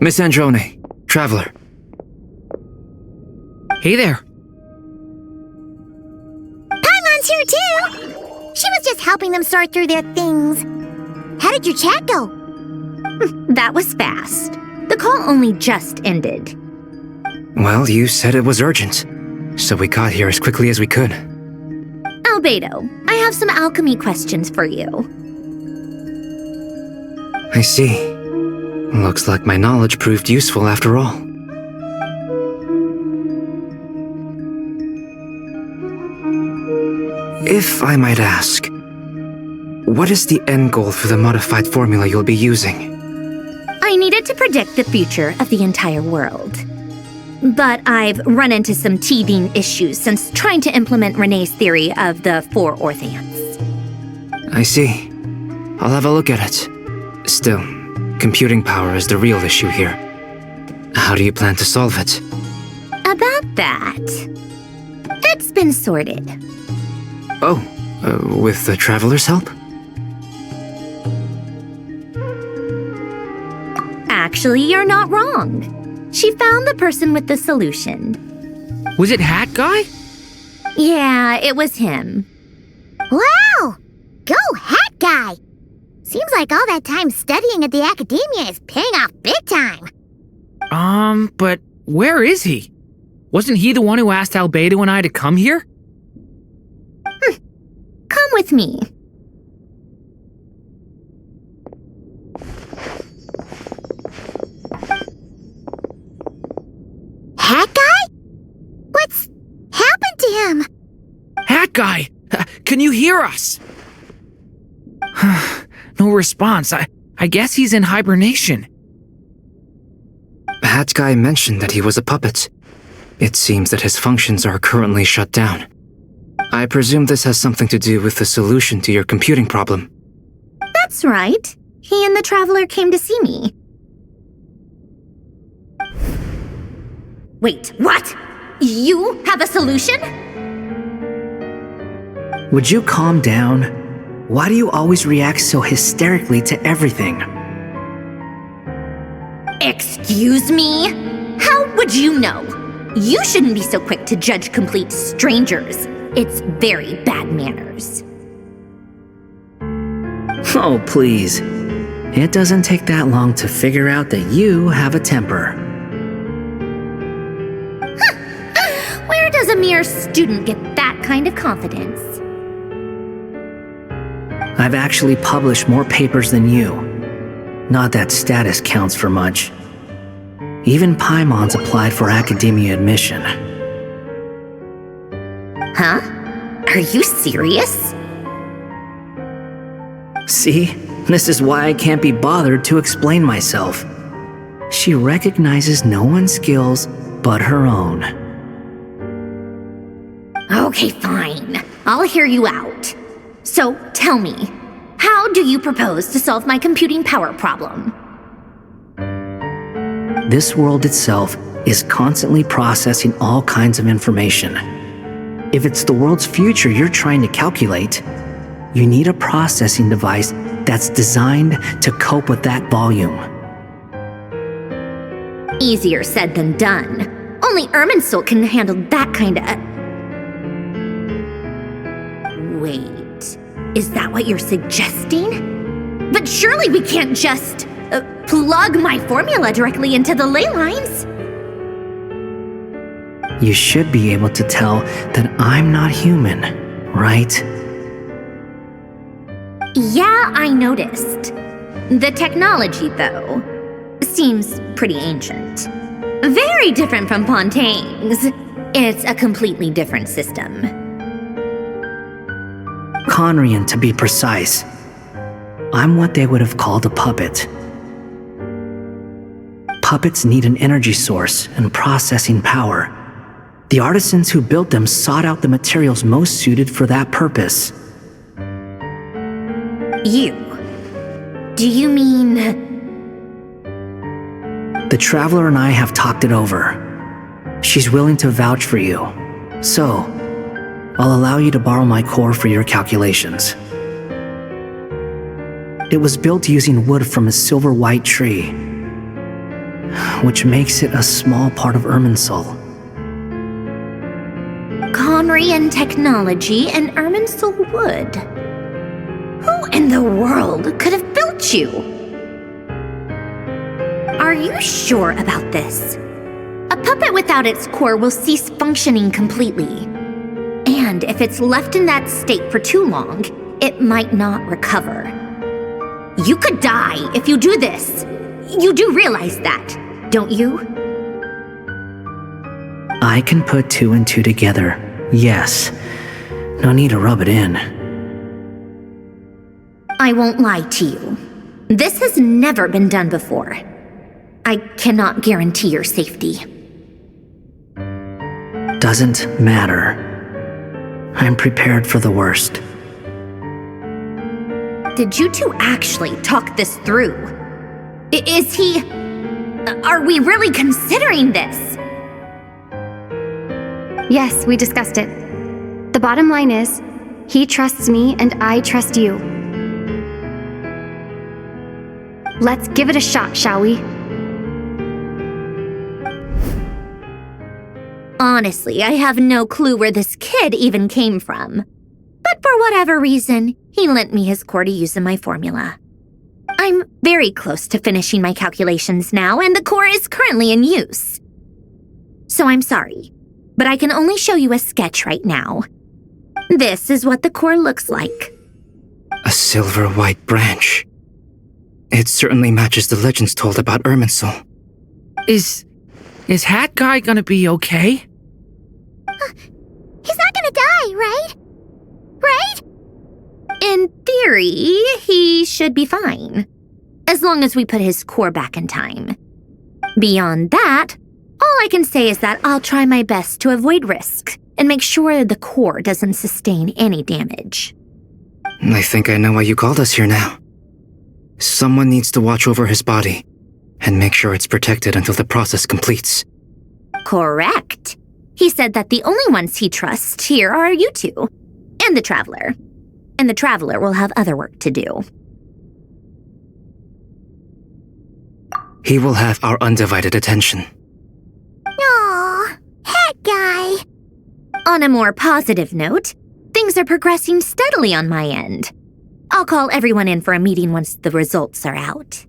Miss Androne, Traveler. Hey there. Paimon's here too! She was just helping them sort through their things. How did your chat go? That was fast. The call only just ended. Well, you said it was urgent, so we got here as quickly as we could. Albedo, I have some alchemy questions for you. I see. Looks like my knowledge proved useful after all. If I might ask, what is the end goal for the modified formula you'll be using? I needed to predict the future of the entire world. But I've run into some teething issues since trying to implement Renee's theory of the 4 Orthants. I see. I'll have a look at it. Still, computing power is the real issue here. How do you plan to solve it? About that, it's been sorted. Oh, with the Traveler's help? Actually, you're not wrong. She found the person with the solution. Was it Hat Guy? Yeah, it was him. Wow! Go Hat Guy! Seems like all that time studying at the academia is paying off big time. But where is he? Wasn't he the one who asked Albedo and I to come here? Come with me. Hat Guy? What's happened to him? Hat Guy! Can you hear us? No response. I guess he's in hibernation. Hat Guy mentioned that he was a puppet. It seems that his functions are currently shut down. I presume this has something to do with the solution to your computing problem. That's right. He and the Traveler came to see me. Wait, what? You have a solution? Would you calm down? Why do you always react so hysterically to everything? Excuse me? How would you know? You shouldn't be so quick to judge complete strangers. It's very bad manners. Oh, please. It doesn't take that long to figure out that you have a temper. Where does a mere student get that kind of confidence? I've actually published more papers than you. Not that status counts for much. Even Paimon's applied for academia admission. Huh? Are you serious? See? This is why I can't be bothered to explain myself. She recognizes no one's skills but her own. Okay, fine. I'll hear you out. So, tell me, how do you propose to solve my computing power problem? This world itself is constantly processing all kinds of information. If it's the world's future you're trying to calculate, you need a processing device that's designed to cope with that volume. Easier said than done. Only Irminsul can handle that kind of... Wait, is that what you're suggesting? But surely we can't just plug my formula directly into the ley lines. You should be able to tell that I'm not human, right? Yeah, I noticed. The technology, though, seems pretty ancient. Very different from Fontaine's. It's a completely different system. Conrian, to be precise. I'm what they would have called a puppet. Puppets need an energy source and processing power. The artisans who built them sought out the materials most suited for that purpose. You? Do you mean... The Traveler and I have talked it over. She's willing to vouch for you. So, I'll allow you to borrow my core for your calculations. It was built using wood from a silver-white tree, which makes it a small part of Irminsul. Conrian technology and Irminsul wood. Who in the world could have built you? Are you sure about this? A puppet without its core will cease functioning completely. And if it's left in that state for too long, it might not recover. You could die if you do this. You do realize that, don't you? I can put two and two together, yes. No need to rub it in. I won't lie to you. This has never been done before. I cannot guarantee your safety. Doesn't matter. I'm prepared for the worst. Did you two actually talk this through? Is he... Are we really considering this? Yes, we discussed it. The bottom line is, he trusts me and I trust you. Let's give it a shot, shall we? Honestly, I have no clue where this kid even came from. But for whatever reason, he lent me his core to use in my formula. I'm very close to finishing my calculations now, and the core is currently in use. So I'm sorry, but I can only show you a sketch right now. This is what the core looks like. A silver-white branch. It certainly matches the legends told about Irminsul. Is Hat Guy gonna be okay? He's not gonna die, right? Right? In theory, he should be fine. As long as we put his core back in time. Beyond that, all I can say is that I'll try my best to avoid risk and make sure the core doesn't sustain any damage. I think I know why you called us here now. Someone needs to watch over his body and make sure it's protected until the process completes. Correct. He said that the only ones he trusts here are you two, and the Traveler. And the Traveler will have other work to do. He will have our undivided attention. Aww. On a more positive note, things are progressing steadily on my end. I'll call everyone in for a meeting once the results are out.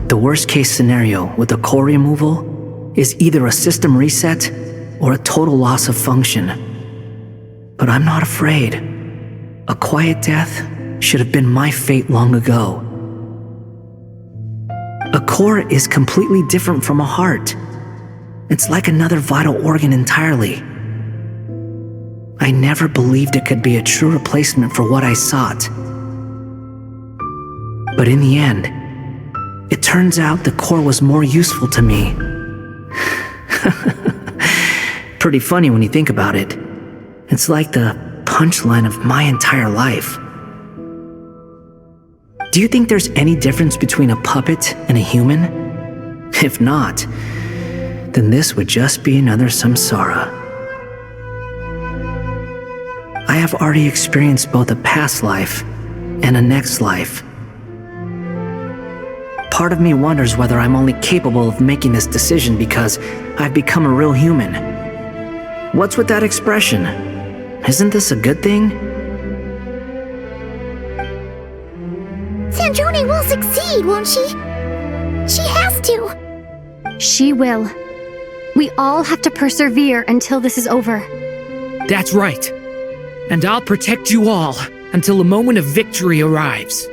The worst case scenario with the core removal is either a system reset or a total loss of function. But I'm not afraid. A quiet death should have been my fate long ago. A core is completely different from a heart. It's like another vital organ entirely. I never believed it could be a true replacement for what I sought. But in the end, it turns out the core was more useful to me. Pretty funny when you think about it. It's like the punchline of my entire life. Do you think there's any difference between a puppet and a human? If not, then this would just be another samsara. I have already experienced both a past life and a next life. Part of me wonders whether I'm only capable of making this decision because I've become a real human. What's with that expression? Isn't this a good thing? Sandrone will succeed, won't she? She has to. She will. We all have to persevere until this is over. That's right. And I'll protect you all until a moment of victory arrives.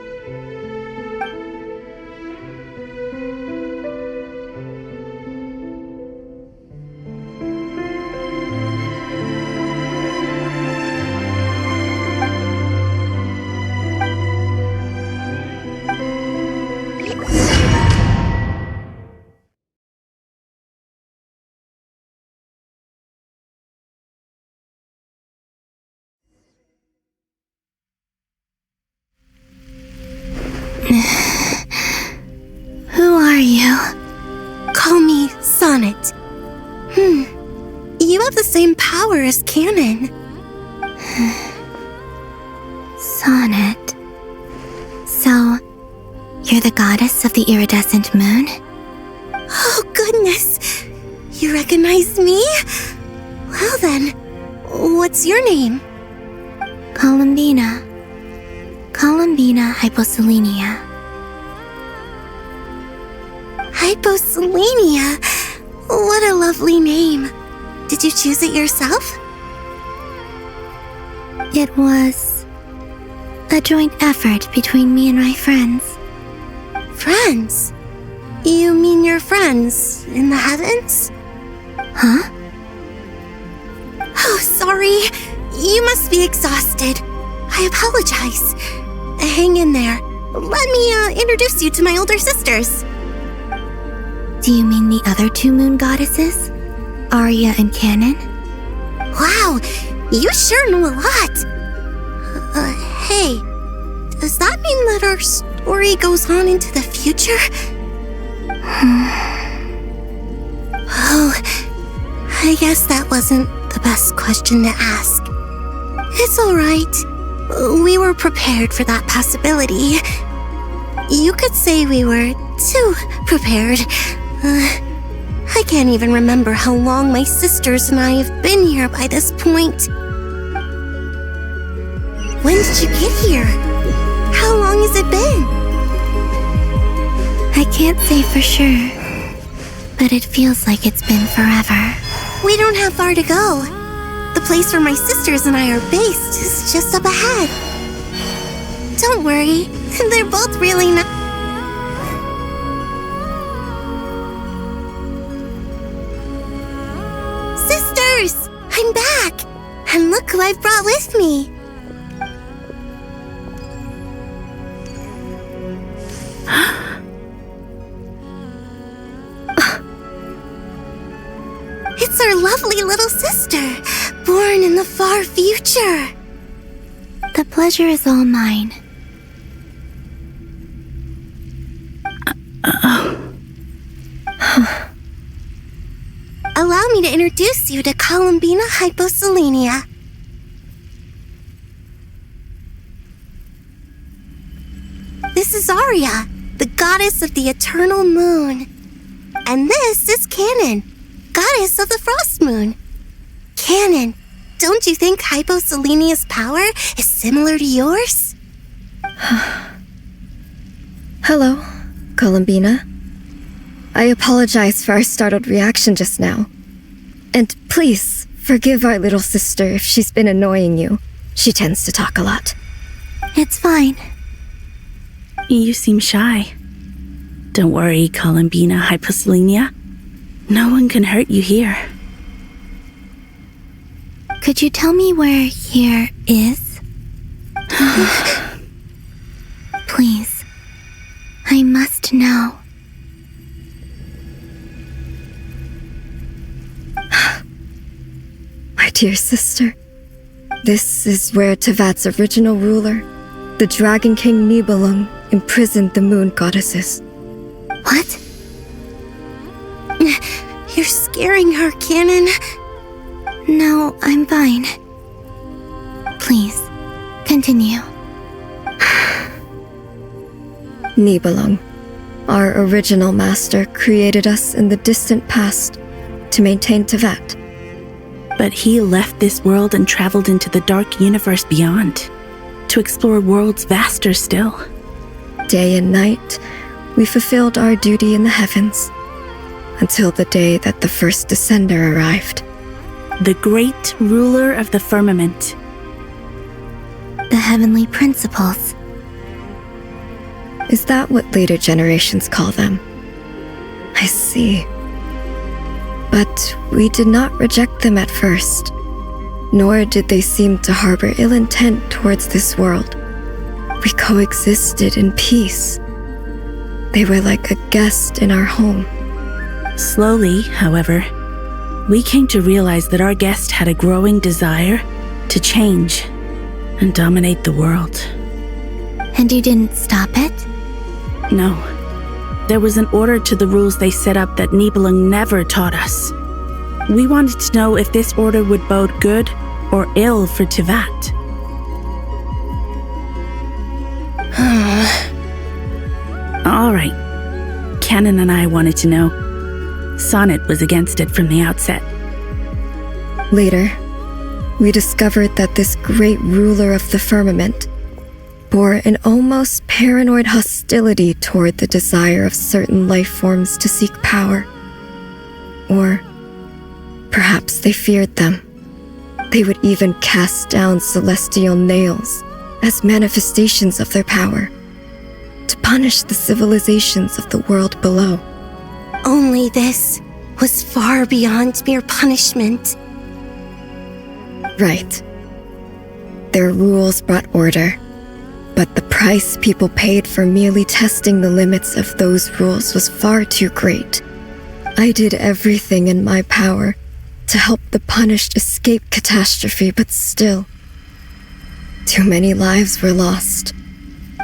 Who are you? Call me Sonnet. You have the same power as Canon. Sonnet. So, you're the goddess of the iridescent moon? Oh, goodness. You recognize me? Well then, what's your name? Columbina. Columbina Hyposelenia. Hyposelenia? What a lovely name. Did you choose it yourself? It was a joint effort between me and my friends. Friends? You mean your friends in the heavens? Huh? Oh, sorry. You must be exhausted. I apologize. Hang in there. Let me introduce you to my older sisters. Do you mean the other two moon goddesses? Arya and Canon? Wow, you sure know a lot. Hey, does that mean that our story goes on into the future? Oh, I guess that wasn't the best question to ask. It's alright. We were prepared for that possibility. You could say we were too prepared. I can't even remember how long my sisters and I have been here by this point. When did you get here? How long has it been? I can't say for sure, but it feels like it's been forever. We don't have far to go. The place where my sisters and I are based is just up ahead. Don't worry, they're both really nice. Sisters! I'm back! And look who I've brought with me! It's our lovely little sister, born in the far future. The pleasure is all mine. Allow me to introduce you to Columbina Hyposelenia. this is Arya, the goddess of the eternal moon. And this is Canon, goddess of the frost moon. Canon, don't you think Hyposelenia's power is similar to yours? Hello, Columbina. I apologize for our startled reaction just now. And please, forgive our little sister if she's been annoying you. She tends to talk a lot. It's fine. You seem shy. Don't worry, Columbina Hyposelenia. No one can hurt you here. Could you tell me where here is? Please. I must know. My dear sister, this is where Tevat's original ruler, the Dragon King Nibelung, imprisoned the moon goddesses. What? You're scaring her, Canon. No, I'm fine. Please, continue. Nibelung, our original master, created us in the distant past to maintain Tevat. But he left this world and traveled into the dark universe beyond, to explore worlds vaster still. Day and night, we fulfilled our duty in the heavens, until the day that the first descender arrived. The great ruler of the firmament. The heavenly principles. Is that what later generations call them? I see. But we did not reject them at first, nor did they seem to harbor ill intent towards this world. We coexisted in peace. They were like a guest in our home. Slowly, however, we came to realize that our guest had a growing desire to change and dominate the world. And you didn't stop it? No. There was an order to the rules they set up that Nibelung never taught us. We wanted to know if this order would bode good or ill for Tevat. All right. Canon and I wanted to know. Sonnet was against it from the outset. Later, we discovered that this great ruler of the firmament bore an almost paranoid hostility toward the desire of certain life forms to seek power. Or perhaps they feared them. They would even cast down celestial nails as manifestations of their power, to punish the civilizations of the world below. Only this was far beyond mere punishment. Right. Their rules brought order, but the price people paid for merely testing the limits of those rules was far too great. I did everything in my power to help the punished escape catastrophe, but still, too many lives were lost.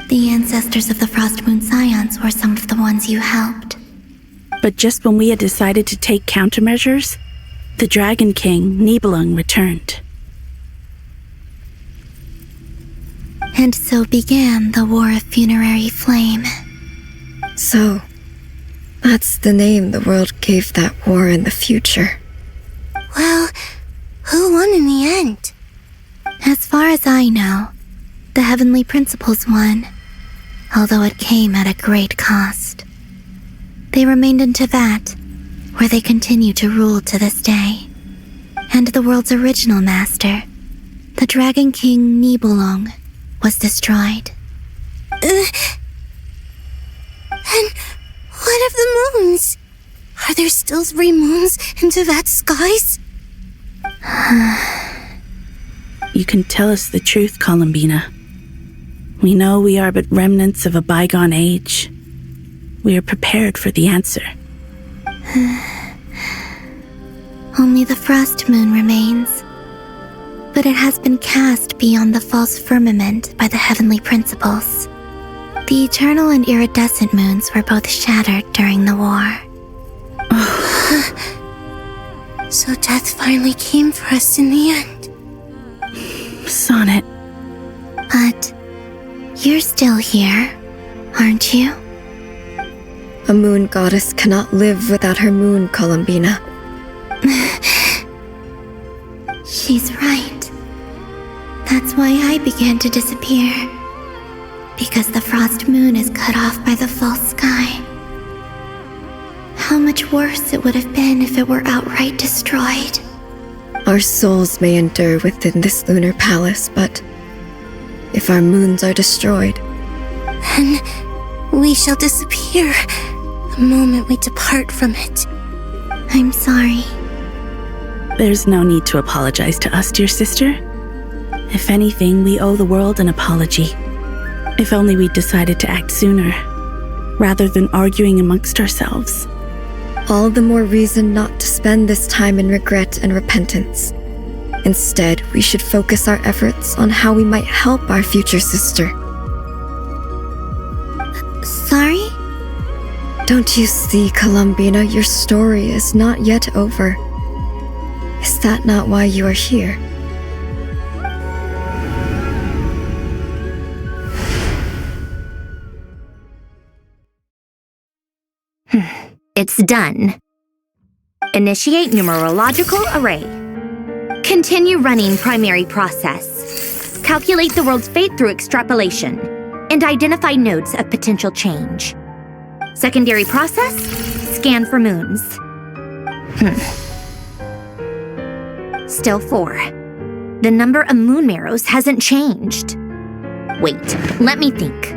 The ancestors of the Frost Moon Scions were some of the ones you helped. But just when we had decided to take countermeasures, the Dragon King, Nibelung, returned. And so began the War of Funerary Flame. So, that's the name the world gave that war in the future. Well, who won in the end? As far as I know, the Heavenly Principles won, although it came at a great cost. They remained in Tevat, where they continue to rule to this day. And the world's original master, the Dragon King Nibelung, was destroyed. And what of the moons? Are there still 3 moons in Tevat's skies? You can tell us the truth, Columbina. We know we are but remnants of a bygone age. We are prepared for the answer. Only the Frost Moon remains. But it has been cast beyond the false firmament by the Heavenly Principles. The eternal and iridescent moons were both shattered during the war. So death finally came for us in the end. Sonnet. But you're still here, aren't you? A moon goddess cannot live without her moon, Columbina. She's right. That's why I began to disappear. Because the frost moon is cut off by the false sky. How much worse it would have been if it were outright destroyed. Our souls may endure within this lunar palace, but if our moons are destroyed, then we shall disappear the moment we depart from it. I'm sorry. There's no need to apologize to us, dear sister. If anything, we owe the world an apology. If only we'd decided to act sooner, rather than arguing amongst ourselves. all the more reason not to spend this time in regret and repentance. Instead, we should focus our efforts on how we might help our future sister. Sorry? Don't you see, Columbina, your story is not yet over. Is that not why you are here? It's done. Initiate numerological array. Continue running primary process. Calculate the world's fate through extrapolation. And identify nodes of potential change. Secondary process, scan for moons. Still 4. The number of moon marrows hasn't changed. Wait, let me think.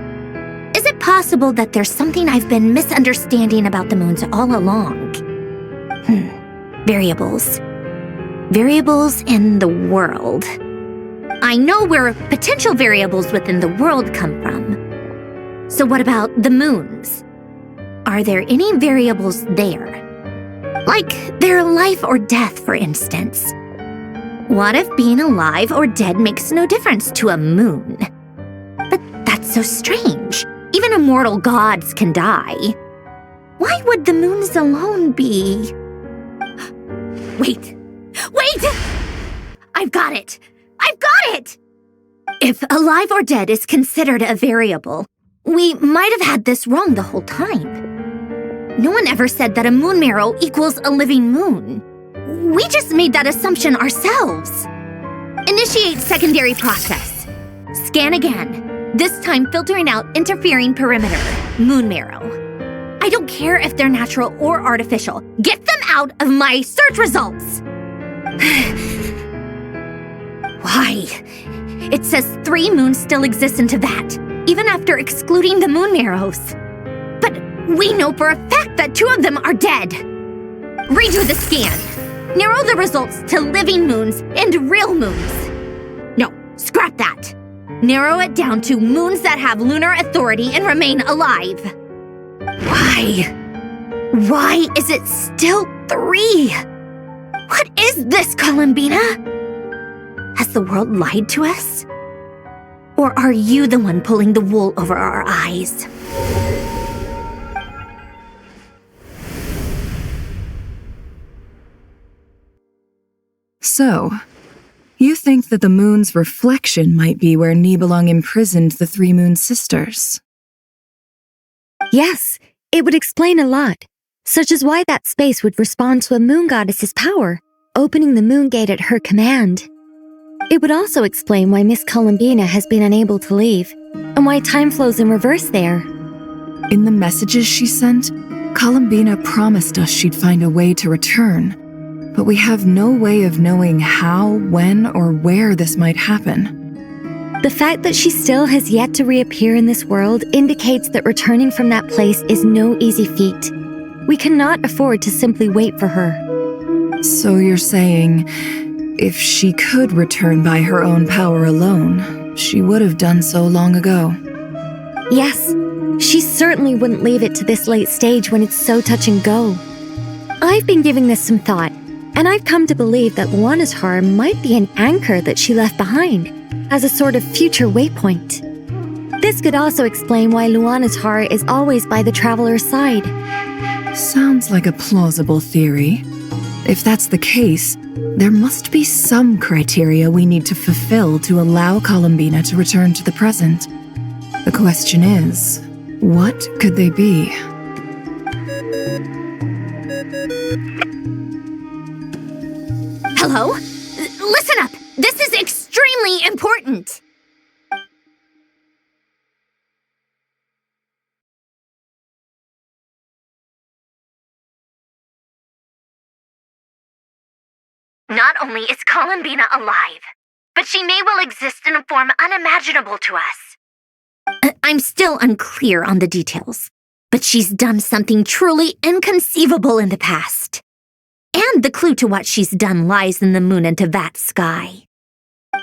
Is it possible that there's something I've been misunderstanding about the moons all along? Variables. Variables in the world. I know where potential variables within the world come from. So what about the moons? Are there any variables there? Like their life or death, for instance. What if being alive or dead makes no difference to a moon? But that's so strange. Even immortal gods can die. Why would the moons alone be? Wait! I've got it! If alive or dead is considered a variable, we might have had this wrong the whole time. No one ever said that a moon marrow equals a living moon. We just made that assumption ourselves. Initiate secondary process. Scan again. This time filtering out interfering perimeter, moon marrow. I don't care if they're natural or artificial. Get them out of my search results! Why? It says 3 moons still exist into that, even after excluding the moon marrows. But we know for a fact that 2 of them are dead. Redo the scan. Narrow the results to living moons and real moons. No, scrap that. Narrow it down to moons that have lunar authority and remain alive. Why? Why is it still 3? What is this, Columbina? Has the world lied to us? Or are you the one pulling the wool over our eyes? So, you think that the moon's reflection might be where Nibelung imprisoned the 3 moon sisters? Yes, it would explain a lot, such as why that space would respond to a moon goddess's power, opening the moon gate at her command. It would also explain why Miss Columbina has been unable to leave, and why time flows in reverse there. In the messages she sent, Columbina promised us she'd find a way to return, but we have no way of knowing how, when, or where this might happen. The fact that she still has yet to reappear in this world indicates that returning from that place is no easy feat. We cannot afford to simply wait for her. So you're saying, if she could return by her own power alone, she would have done so long ago? Yes, she certainly wouldn't leave it to this late stage when it's so touch and go. I've been giving this some thought, and I've come to believe that Luanatar might be an anchor that she left behind, as a sort of future waypoint. This could also explain why Luanatar is always by the traveler's side. Sounds like a plausible theory. If that's the case, there must be some criteria we need to fulfill to allow Columbina to return to the present. The question is, What could they be? Hello? Listen up! This is extremely important! Not only is Columbina alive, but she may well exist in a form unimaginable to us. I'm still unclear on the details, but she's done something truly inconceivable in the past. And the clue to what she's done lies in the moon and Tevat sky.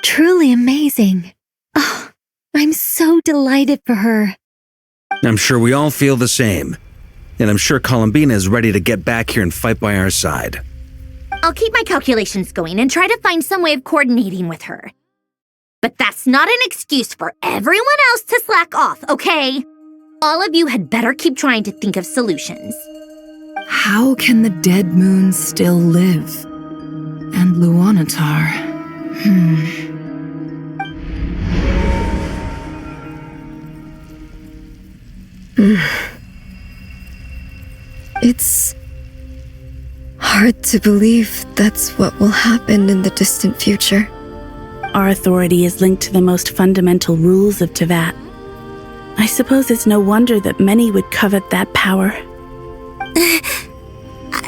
Truly amazing. Oh, I'm so delighted for her. I'm sure we all feel the same. And I'm sure Columbina is ready to get back here and fight by our side. I'll keep my calculations going and try to find some way of coordinating with her. But that's not an excuse for everyone else to slack off, okay? All of you had better keep trying to think of solutions. How can the dead moon still live? And Luanatar... It's hard to believe that's what will happen in the distant future. Our authority is linked to the most fundamental rules of Tevat. I suppose it's no wonder that many would covet that power.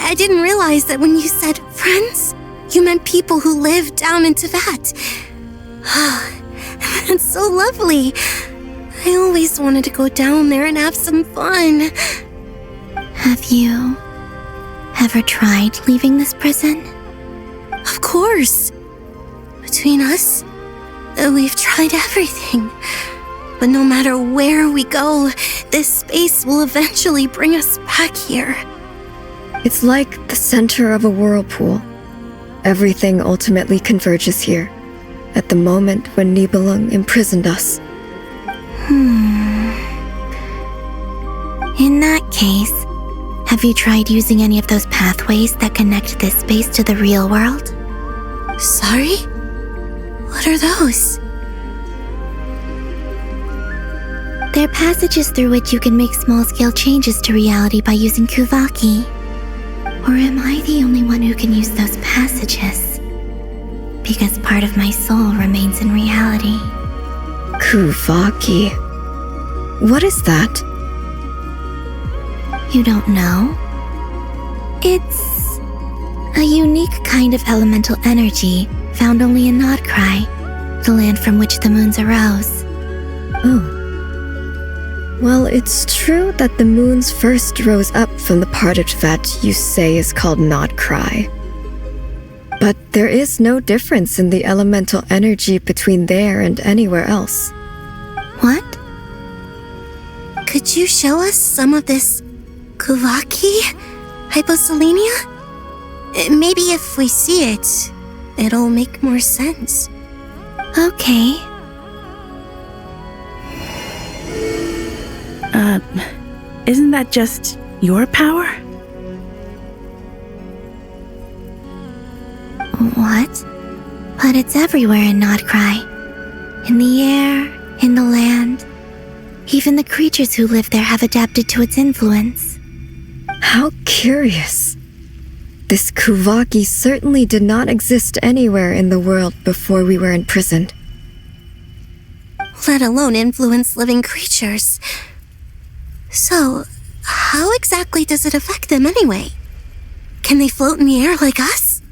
I didn't realize that when you said friends, you meant people who live down in Tevat. That's so lovely. I always wanted to go down there and have some fun. Have you ever tried leaving this prison? Of course. Between us, we've tried everything. But no matter where we go, this space will eventually bring us back here. It's like the center of a whirlpool. Everything ultimately converges here, at the moment when Nibelung imprisoned us. In that case, have you tried using any of those pathways that connect this space to the real world? Sorry? What are those? They're passages through which you can make small-scale changes to reality by using Kuvaki. Or am I the only one who can use those passages? Because part of my soul remains in reality. Kuvaki. What is that? You don't know? It's a unique kind of elemental energy found only in Nodcry, the land from which the moons arose. Oh. Well, it's true that the moons first rose up from the part of Tevat you say is called Nodcry. But there is no difference in the elemental energy between there and anywhere else. What? Could you show us some of this Kuvaki hyposelenia? Maybe if we see it, it'll make more sense. Okay. Isn't that just your power? What? But it's everywhere in Nodcry. In the air, in the land. Even the creatures who live there have adapted to its influence. How curious. This Kuvaki certainly did not exist anywhere in the world before we were imprisoned. Let alone influence living creatures. So, how exactly does it affect them anyway? Can they float in the air like us?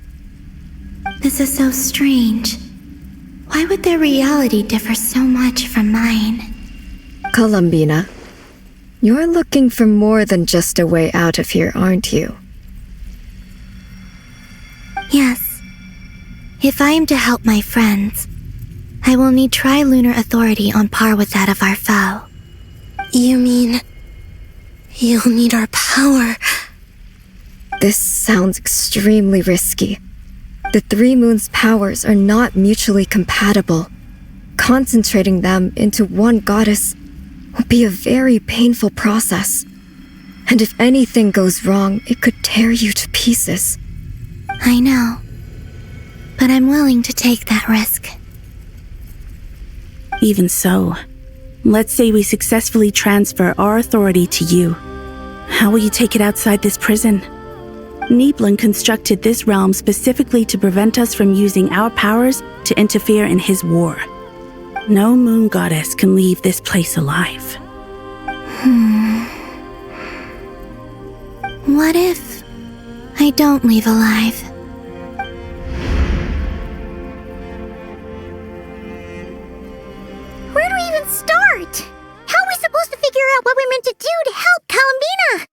This is so strange. Why would their reality differ so much from mine? Columbina, you're looking for more than just a way out of here, aren't you? Yes. If I am to help my friends, I will need tri-lunar authority on par with that of our foe. You mean... you'll need our power? This sounds extremely risky. The three moons' powers are not mutually compatible. Concentrating them into one goddess will be a very painful process. And if anything goes wrong, it could tear you to pieces. I know. But I'm willing to take that risk. Even so, Let's say we successfully transfer our authority to you. How will you take it outside this prison? Niblin constructed this realm specifically to prevent us from using our powers to interfere in his war. No moon goddess can leave this place alive. What if I don't leave alive? Where do we even start? How are we supposed to figure out what we're meant to do to help Columbina?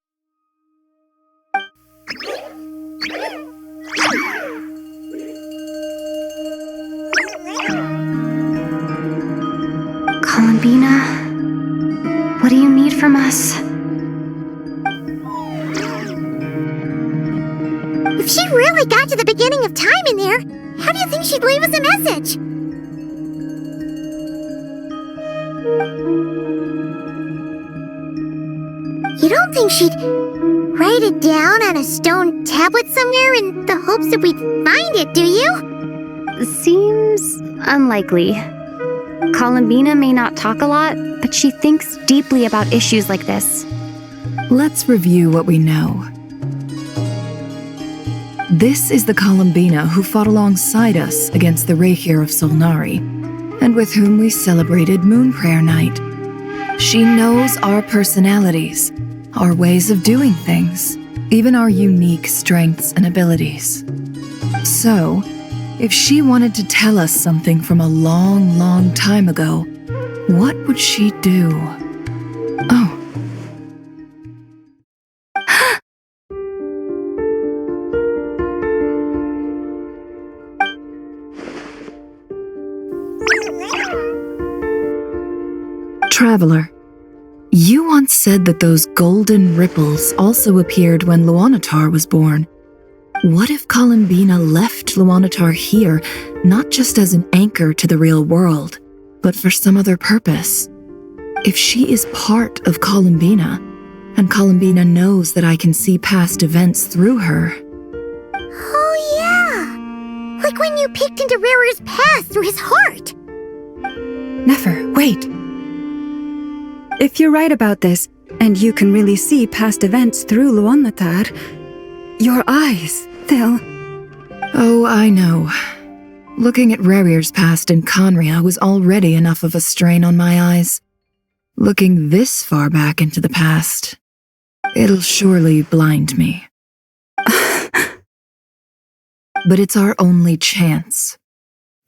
Columbina, what do you need from us? If she really got to the beginning of time in there, how do you think she'd leave us a message? You don't think she'd write it down on a stone tablet somewhere in the hopes that we'd find it, do you? Seems unlikely. Columbina may not talk a lot, but she thinks deeply about issues like this. Let's review what we know. This is the Columbina who fought alongside us against the Reikir of Solnari, and with whom we celebrated Moon Prayer Night. She knows our personalities, our ways of doing things, even our unique strengths and abilities. So, if she wanted to tell us something from a long, long time ago, what would she do? Oh. Traveler, you once said that those golden ripples also appeared when Luanatar was born. What if Columbina left Luanatar here, not just as an anchor to the real world, but for some other purpose? If she is part of Columbina, and Columbina knows that I can see past events through her. Oh yeah! Like when you peeked into Rarer's path through his heart! Nefer, wait! If you're right about this, and you can really see past events through Luanatar, your eyes, they'll... Oh, I know. Looking at Rerir's past in Conria was already enough of a strain on my eyes. Looking this far back into the past, it'll surely blind me. But it's our only chance.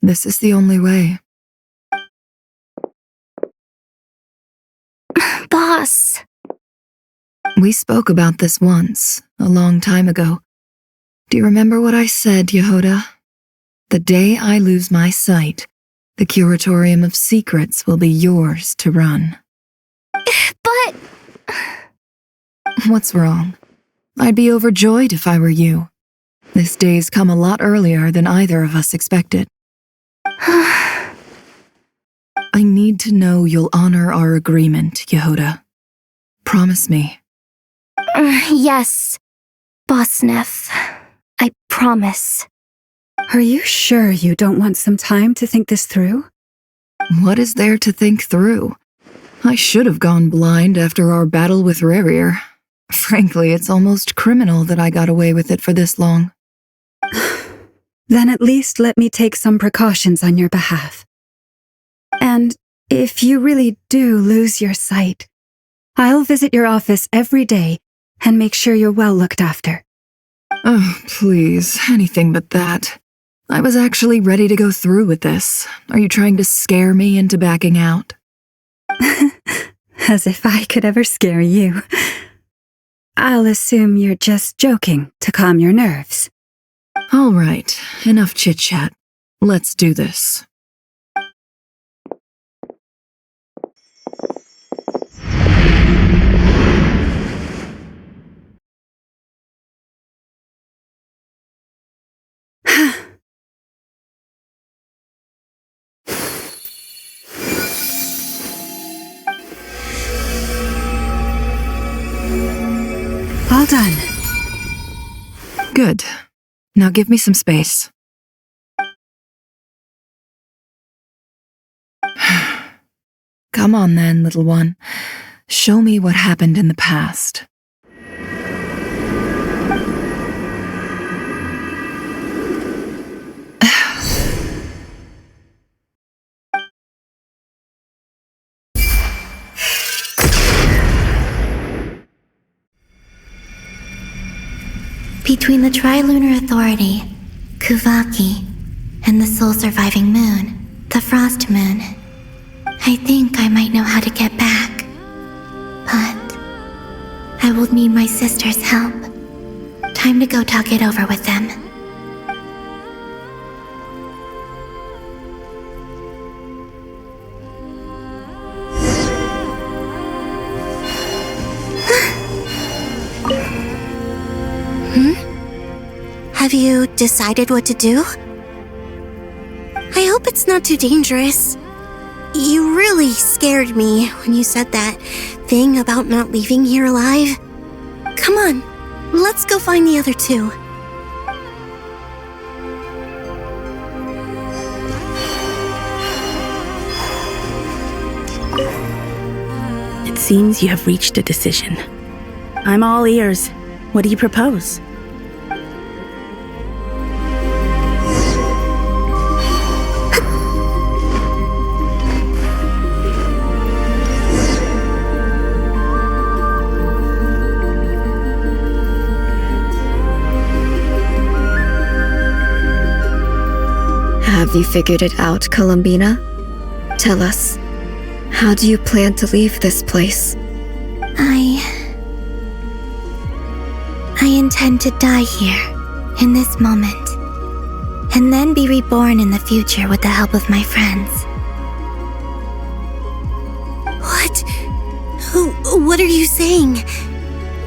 This is the only way. Boss! We spoke about this once, a long time ago. Do you remember what I said, Yehoda? The day I lose my sight, the Curatorium of Secrets will be yours to run. But... What's wrong? I'd be overjoyed if I were you. This day's come a lot earlier than either of us expected. I need to know you'll honor our agreement, Yehoda. Promise me. Yes, Boss Neff. I promise. Are you sure you don't want some time to think this through? What is there to think through? I should have gone blind after our battle with Rerir. Frankly, it's almost criminal that I got away with it for this long. Then at least let me take some precautions on your behalf. And if you really do lose your sight, I'll visit your office every day and make sure you're well looked after. Oh, please, anything but that. I was actually ready to go through with this. Are you trying to scare me into backing out? As if I could ever scare you. I'll assume you're just joking to calm your nerves. All right, enough chit-chat. Let's do this. All done. Good. Now give me some space. Come on then, little one. Show me what happened in the past. Between the Trilunar Authority, Kuvaki, and the soul-surviving moon, the Frost Moon, I think I might know how to get back. But I will need my sister's help. Time to go talk it over with them. Have you decided what to do? I hope it's not too dangerous. You really scared me when you said that thing about not leaving here alive. Come on, let's go find the other two. It seems you have reached a decision. I'm all ears. What do you propose? Have you figured it out, Columbina? Tell us, how do you plan to leave this place? I intend to die here, in this moment, and then be reborn in the future with the help of my friends. What are you saying?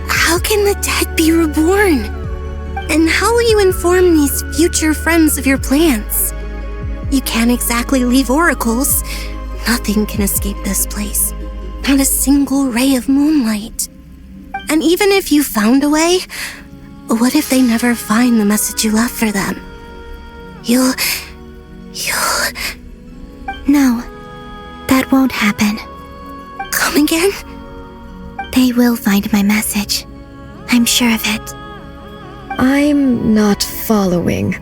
How can the dead be reborn? And how will you inform these future friends of your plans? You can't exactly leave oracles. Nothing can escape this place. Not a single ray of moonlight. And even if you found a way, what if they never find the message you left for them? You'll... No, that won't happen. Come again? They will find my message. I'm sure of it. I'm not following.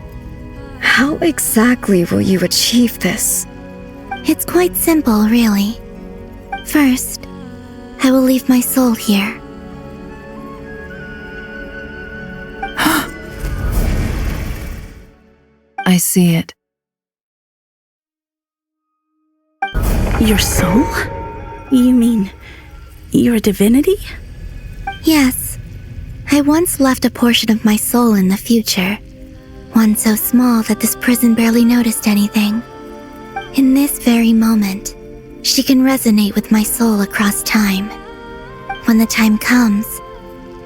How exactly will you achieve this? It's quite simple, really. First, I will leave my soul here. I see it. Your soul? You mean you're a divinity? Yes. I once left a portion of my soul in the future. One so small that this prison barely noticed anything. In this very moment, she can resonate with my soul across time. When the time comes,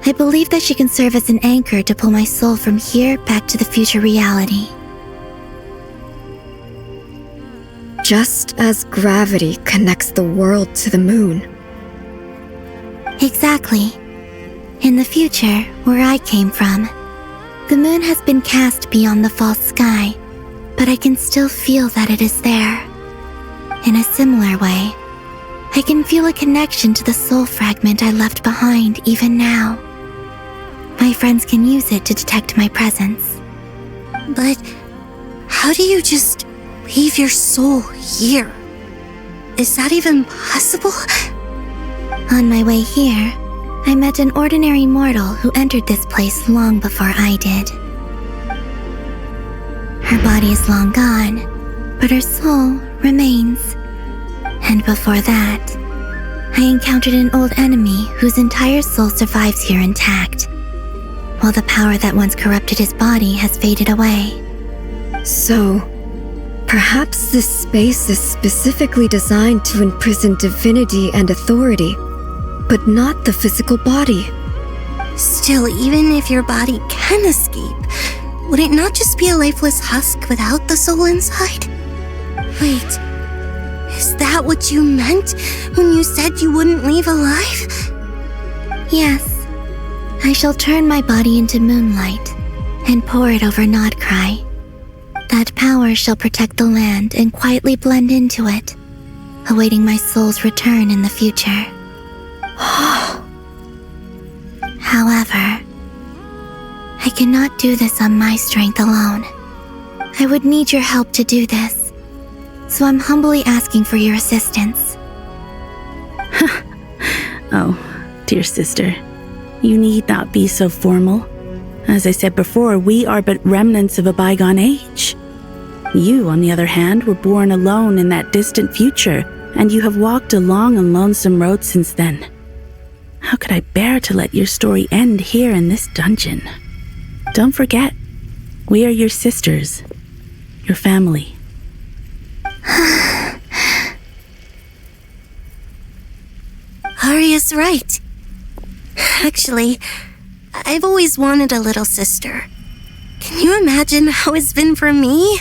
I believe that she can serve as an anchor to pull my soul from here back to the future reality. Just as gravity connects the world to the moon. Exactly. In the future, where I came from, the moon has been cast beyond the false sky, but I can still feel that it is there. In a similar way, I can feel a connection to the soul fragment I left behind even now. My friends can use it to detect my presence. But how do you just leave your soul here? Is that even possible? On my way here, I met an ordinary mortal who entered this place long before I did. Her body is long gone, but her soul remains. And before that, I encountered an old enemy whose entire soul survives here intact, while the power that once corrupted his body has faded away. So, perhaps this space is specifically designed to imprison divinity and authority, but not the physical body. Still, even if your body can escape, would it not just be a lifeless husk without the soul inside? Wait, is that what you meant when you said you wouldn't leave alive? Yes, I shall turn my body into moonlight and pour it over Nodcry. That power shall protect the land and quietly blend into it. awaiting my soul's return in the future. However, I cannot do this on my strength alone. I would need your help to do this, so I'm humbly asking for your assistance. Oh, dear sister, you need not be so formal. As I said before, we are but remnants of a bygone age. You, on the other hand, were born alone in that distant future, and you have walked a long and lonesome road since then. How could I bear to let your story end here in this dungeon? Don't forget, we are your sisters, your family. Arya's right. Actually, I've always wanted a little sister. Can you imagine how it's been for me?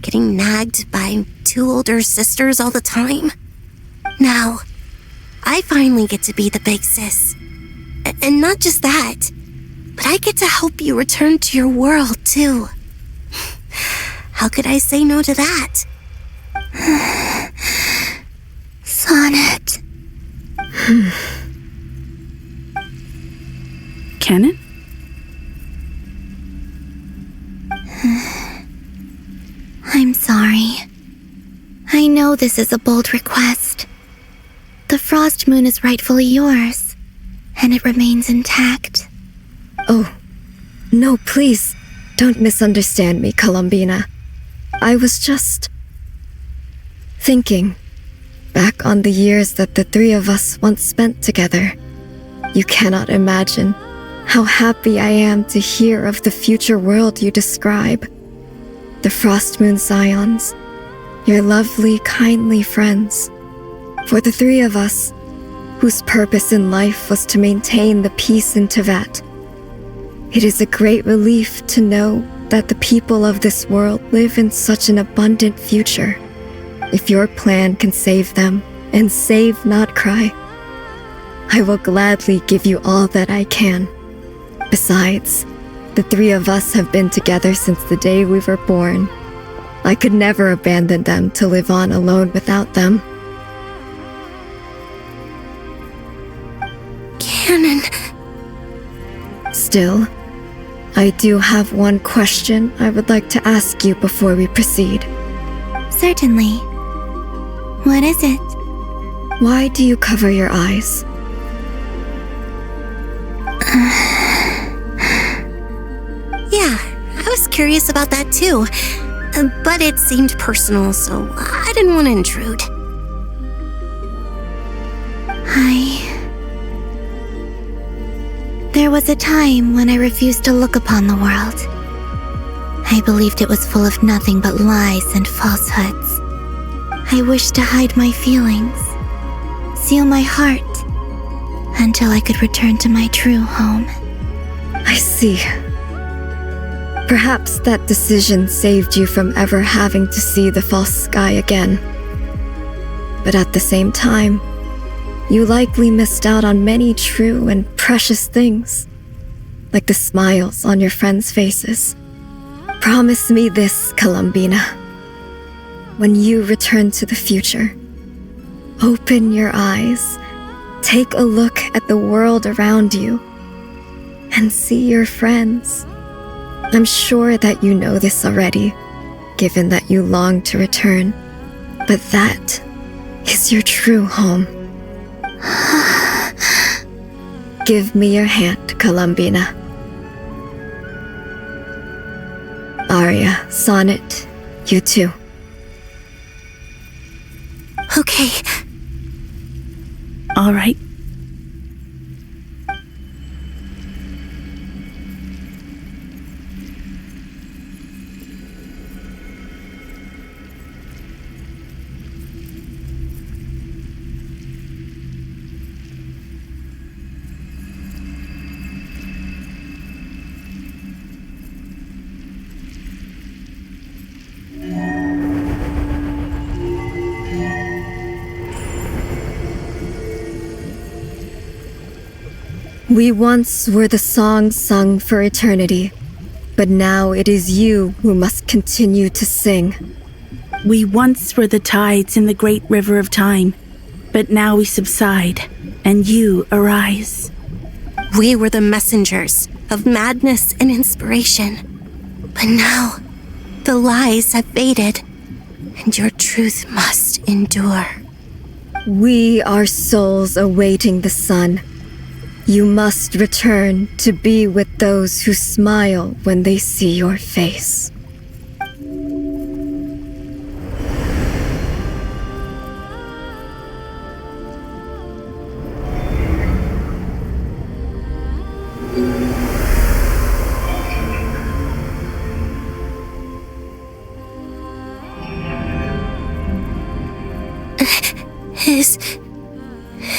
Getting nagged by 2 older sisters all the time. Now, I finally get to be the big sis. And not just that, but I get to help you return to your world, too. How could I say no to that? Sonnet. Canon? I'm sorry. I know this is a bold request. The Frost Moon is rightfully yours, and it remains intact. Oh, no, please, don't misunderstand me, Columbina. I was just thinking back on the years that the 3 of us once spent together. You cannot imagine how happy I am to hear of the future world you describe. The Frost Moon Scions, your lovely, kindly friends. For the 3 of us, whose purpose in life was to maintain the peace in Tevat, it is a great relief to know that the people of this world live in such an abundant future. If your plan can save them, and save not cry, I will gladly give you all that I can. Besides, the 3 of us have been together since the day we were born. I could never abandon them to live on alone without them. Canon. Still, I do have one question I would like to ask you before we proceed. Certainly. What is it? Why do you cover your eyes? Yeah, I was curious about that too. But it seemed personal, so I didn't want to intrude. There was a time when I refused to look upon the world. I believed it was full of nothing but lies and falsehoods. I wished to hide my feelings, seal my heart, until I could return to my true home. I see. Perhaps that decision saved you from ever having to see the false sky again. But at the same time, you likely missed out on many true and precious things, like the smiles on your friends' faces. Promise me this, Columbina. When you return to the future, open your eyes, take a look at the world around you, and see your friends. I'm sure that you know this already, given that you long to return, but that is your true home. Give me your hand, Columbina. Arya, Sonnet, you too. Okay. All right. We once were the song sung for eternity, but now it is you who must continue to sing. We once were the tides in the great river of time, but now we subside, and you arise. We were the messengers of madness and inspiration. But now, the lies have faded, and your truth must endure. We are souls awaiting the sun. You must return to be with those who smile when they see your face.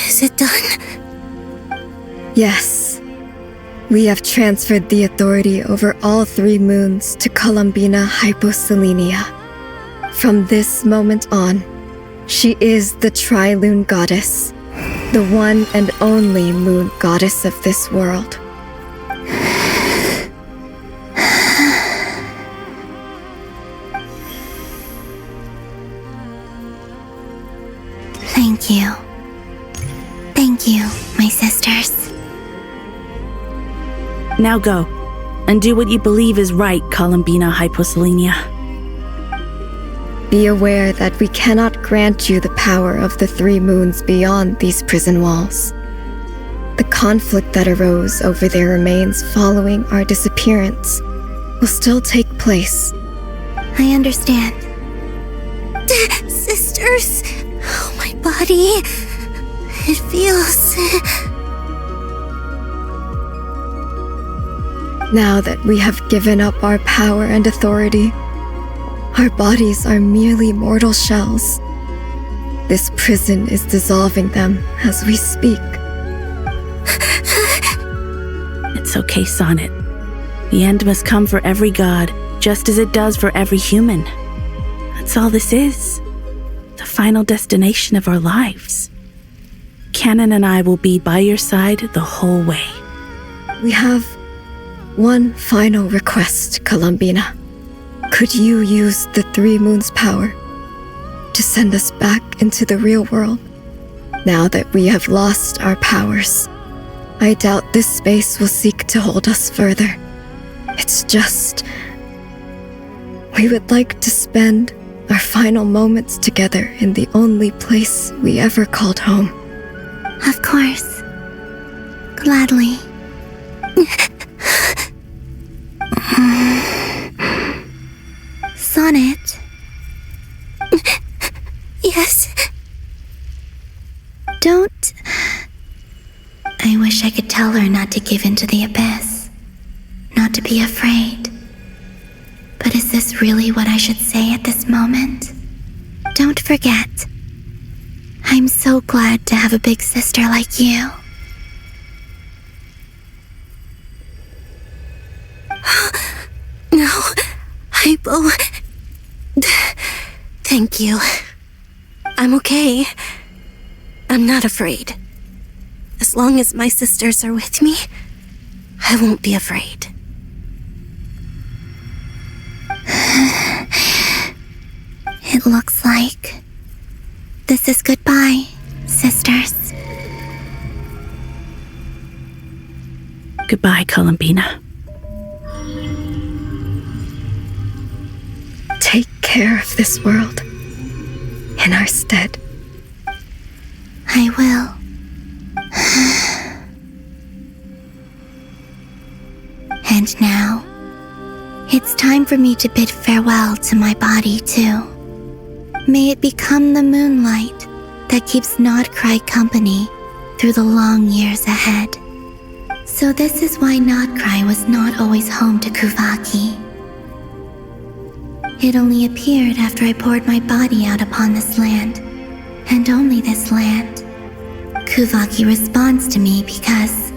Is it done? Yes. We have transferred the authority over all 3 moons to Columbina Hyposelenia. From this moment on, she is the Tri-Lune Goddess, the one and only moon goddess of this world. Thank you. Thank you, my sisters. Now go, and do what you believe is right, Columbina Hyposelenia. Be aware that we cannot grant you the power of the 3 moons beyond these prison walls. The conflict that arose over their remains following our disappearance will still take place. I understand. Sisters, oh, my body. It feels... Now that we have given up our power and authority, our bodies are merely mortal shells. This prison is dissolving them as we speak. It's okay, Sonnet. The end must come for every god, just as it does for every human. That's all this is. The final destination of our lives. Canon and I will be by your side the whole way. We have one final request, Columbina. Could you use the 3 moons' power to send us back into the real world? Now that we have lost our powers, I doubt this space will seek to hold us further. It's just... we would like to spend our final moments together in the only place we ever called home. Of course. Gladly. Sonnet. Yes. Don't... I wish I could tell her not to give in to the abyss. Not to be afraid. But is this really what I should say at this moment? Don't forget. I'm so glad to have a big sister like you. No, Hypo. Thank you. I'm okay. I'm not afraid. As long as my sisters are with me, I won't be afraid. It looks like this is goodbye, sisters. Goodbye, Columbina. Take care of this world in our stead. I will. And now, it's time for me to bid farewell to my body too. May it become the moonlight that keeps Nodcry company through the long years ahead. So this is why Nodcry was not always home to Kuvaki. It only appeared after I poured my body out upon this land, and only this land. Kuvaki responds to me because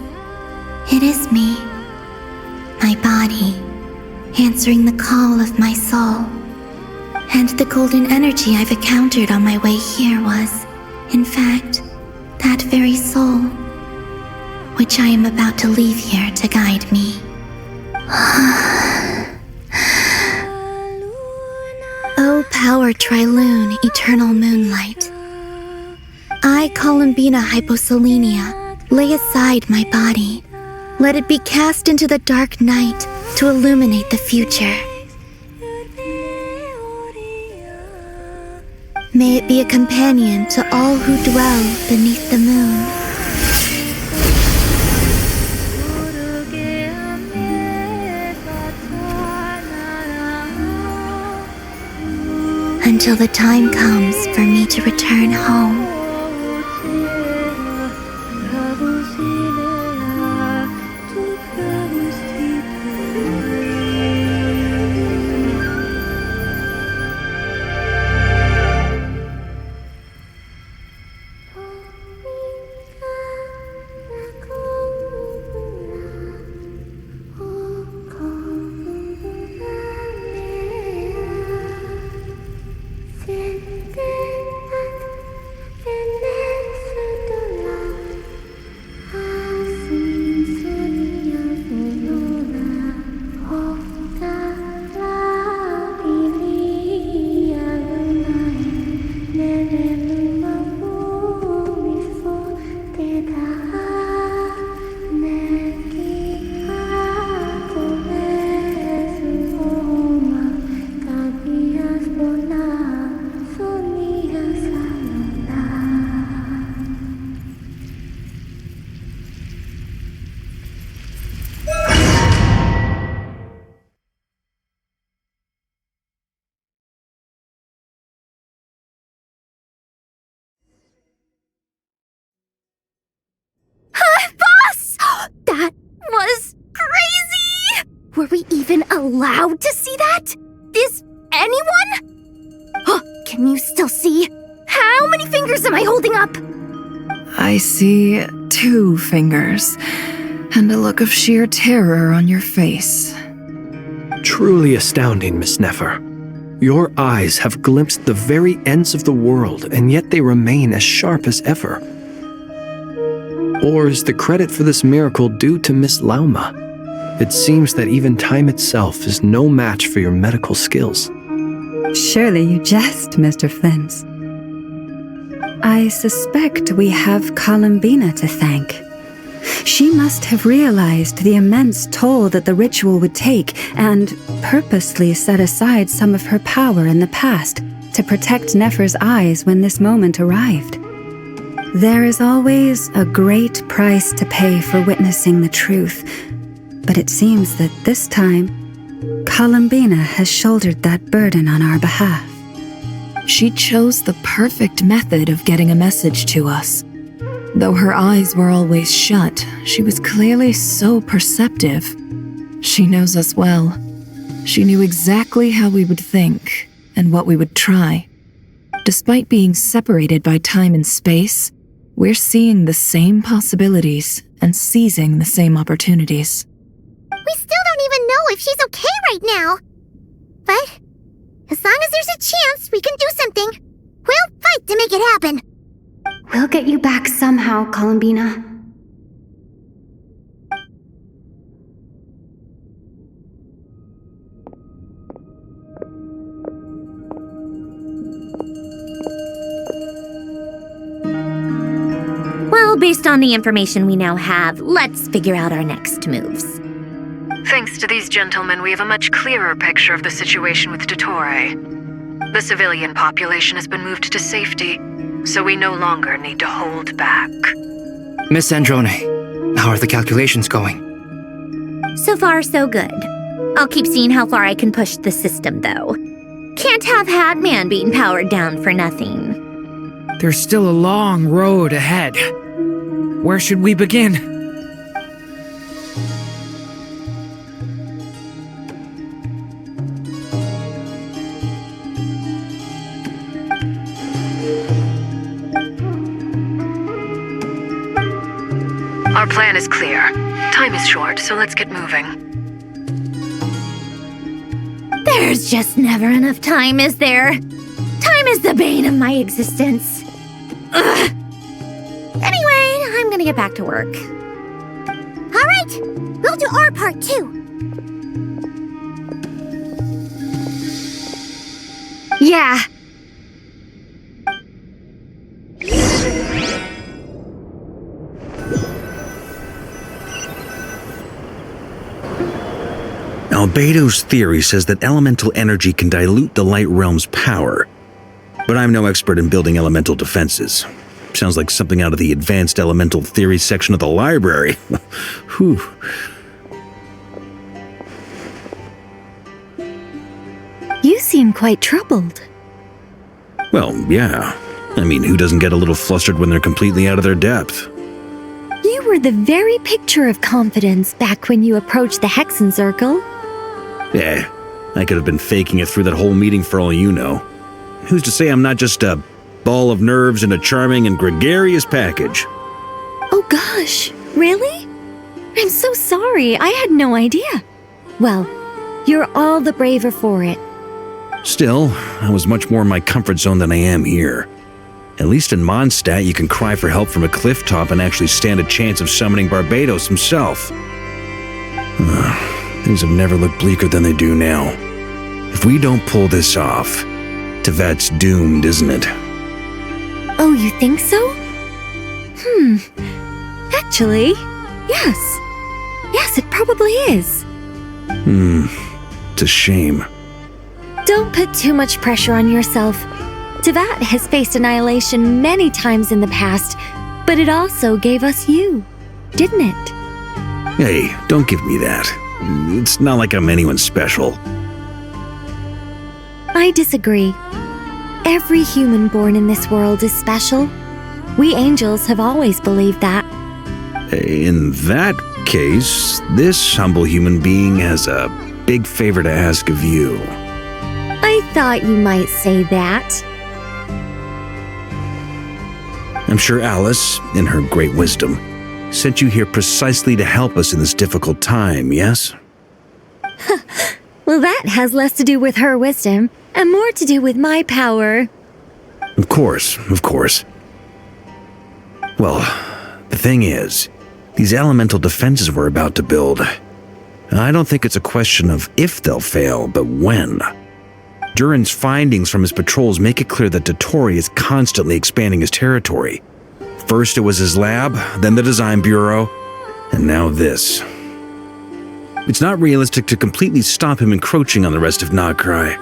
it is me, my body, answering the call of my soul. And the golden energy I've encountered on my way here was, in fact, that very soul, which I am about to leave here to guide me. O power Trilune, eternal moonlight. I, Columbina Hyposelenia, lay aside my body. Let it be cast into the dark night to illuminate the future. May it be a companion to all who dwell beneath the moon. Until the time comes for me to return home. That was crazy! Were we even allowed to see that? Is anyone? Can you still see? How many fingers am I holding up? I see 2 fingers, and a look of sheer terror on your face. Truly astounding, Miss Nefer. Your eyes have glimpsed the very ends of the world, and yet they remain as sharp as ever. Or is the credit for this miracle due to Miss Lauma? It seems that even time itself is no match for your medical skills. Surely you jest, Mr. Flins. I suspect we have Columbina to thank. She must have realized the immense toll that the ritual would take and purposely set aside some of her power in the past to protect Nefer's eyes when this moment arrived. There is always a great price to pay for witnessing the truth, but it seems that this time, Columbina has shouldered that burden on our behalf. She chose the perfect method of getting a message to us. Though her eyes were always shut, she was clearly so perceptive. She knows us well. She knew exactly how we would think and what we would try. Despite being separated by time and space, we're seeing the same possibilities and seizing the same opportunities. We still don't even know if she's okay right now. But as long as there's a chance we can do something, we'll fight to make it happen. We'll get you back somehow, Columbina. Well, based on the information we now have, let's figure out our next moves. Thanks to these gentlemen, we have a much clearer picture of the situation with Dottore. The civilian population has been moved to safety, so we no longer need to hold back. Miss Androne, how are the calculations going? So far, so good. I'll keep seeing how far I can push the system, though. Can't have Hatman being powered down for nothing. There's still a long road ahead. Where should we begin? Our plan is clear. Time is short, so let's get moving. There's just never enough time, is there? Time is the bane of my existence. Ugh. Anyway, I'm gonna get back to work. All right, we'll do our part too. Yeah. Albedo's theory says that elemental energy can dilute the light realm's power, but I'm no expert in building elemental defenses. Sounds like something out of the advanced elemental theory section of the library. Whew. You seem quite troubled. Well, yeah. I mean, who doesn't get a little flustered when they're completely out of their depth? You were the very picture of confidence back when you approached the Hexen Circle. Eh, I could have been faking it through that whole meeting for all you know. Who's to say I'm not just a ball of nerves in a charming and gregarious package? Oh gosh, really? I'm so sorry, I had no idea. Well, you're all the braver for it. Still, I was much more in my comfort zone than I am here. At least in Mondstadt, you can cry for help from a cliff top and actually stand a chance of summoning Barbados himself. Things have never looked bleaker than they do now. If we don't pull this off, Tevat's doomed, isn't it? Oh, you think so? Actually, yes. Yes, it probably is. It's a shame. Don't put too much pressure on yourself. Tevat has faced annihilation many times in the past, but it also gave us you, didn't it? Hey, don't give me that. It's not like I'm anyone special. I disagree. Every human born in this world is special. We angels have always believed that. In that case, this humble human being has a big favor to ask of you. I thought you might say that. I'm sure Alice, in her great wisdom, sent you here precisely to help us in this difficult time, yes? Well, that has less to do with her wisdom and more to do with my power. Of course, of course. Well, the thing is, these elemental defenses we're about to build, I don't think it's a question of if they'll fail, but when. Durin's findings from his patrols make it clear that Dottore is constantly expanding his territory. First it was his lab, then the design bureau, and now this. It's not realistic to completely stop him encroaching on the rest of Nagrai.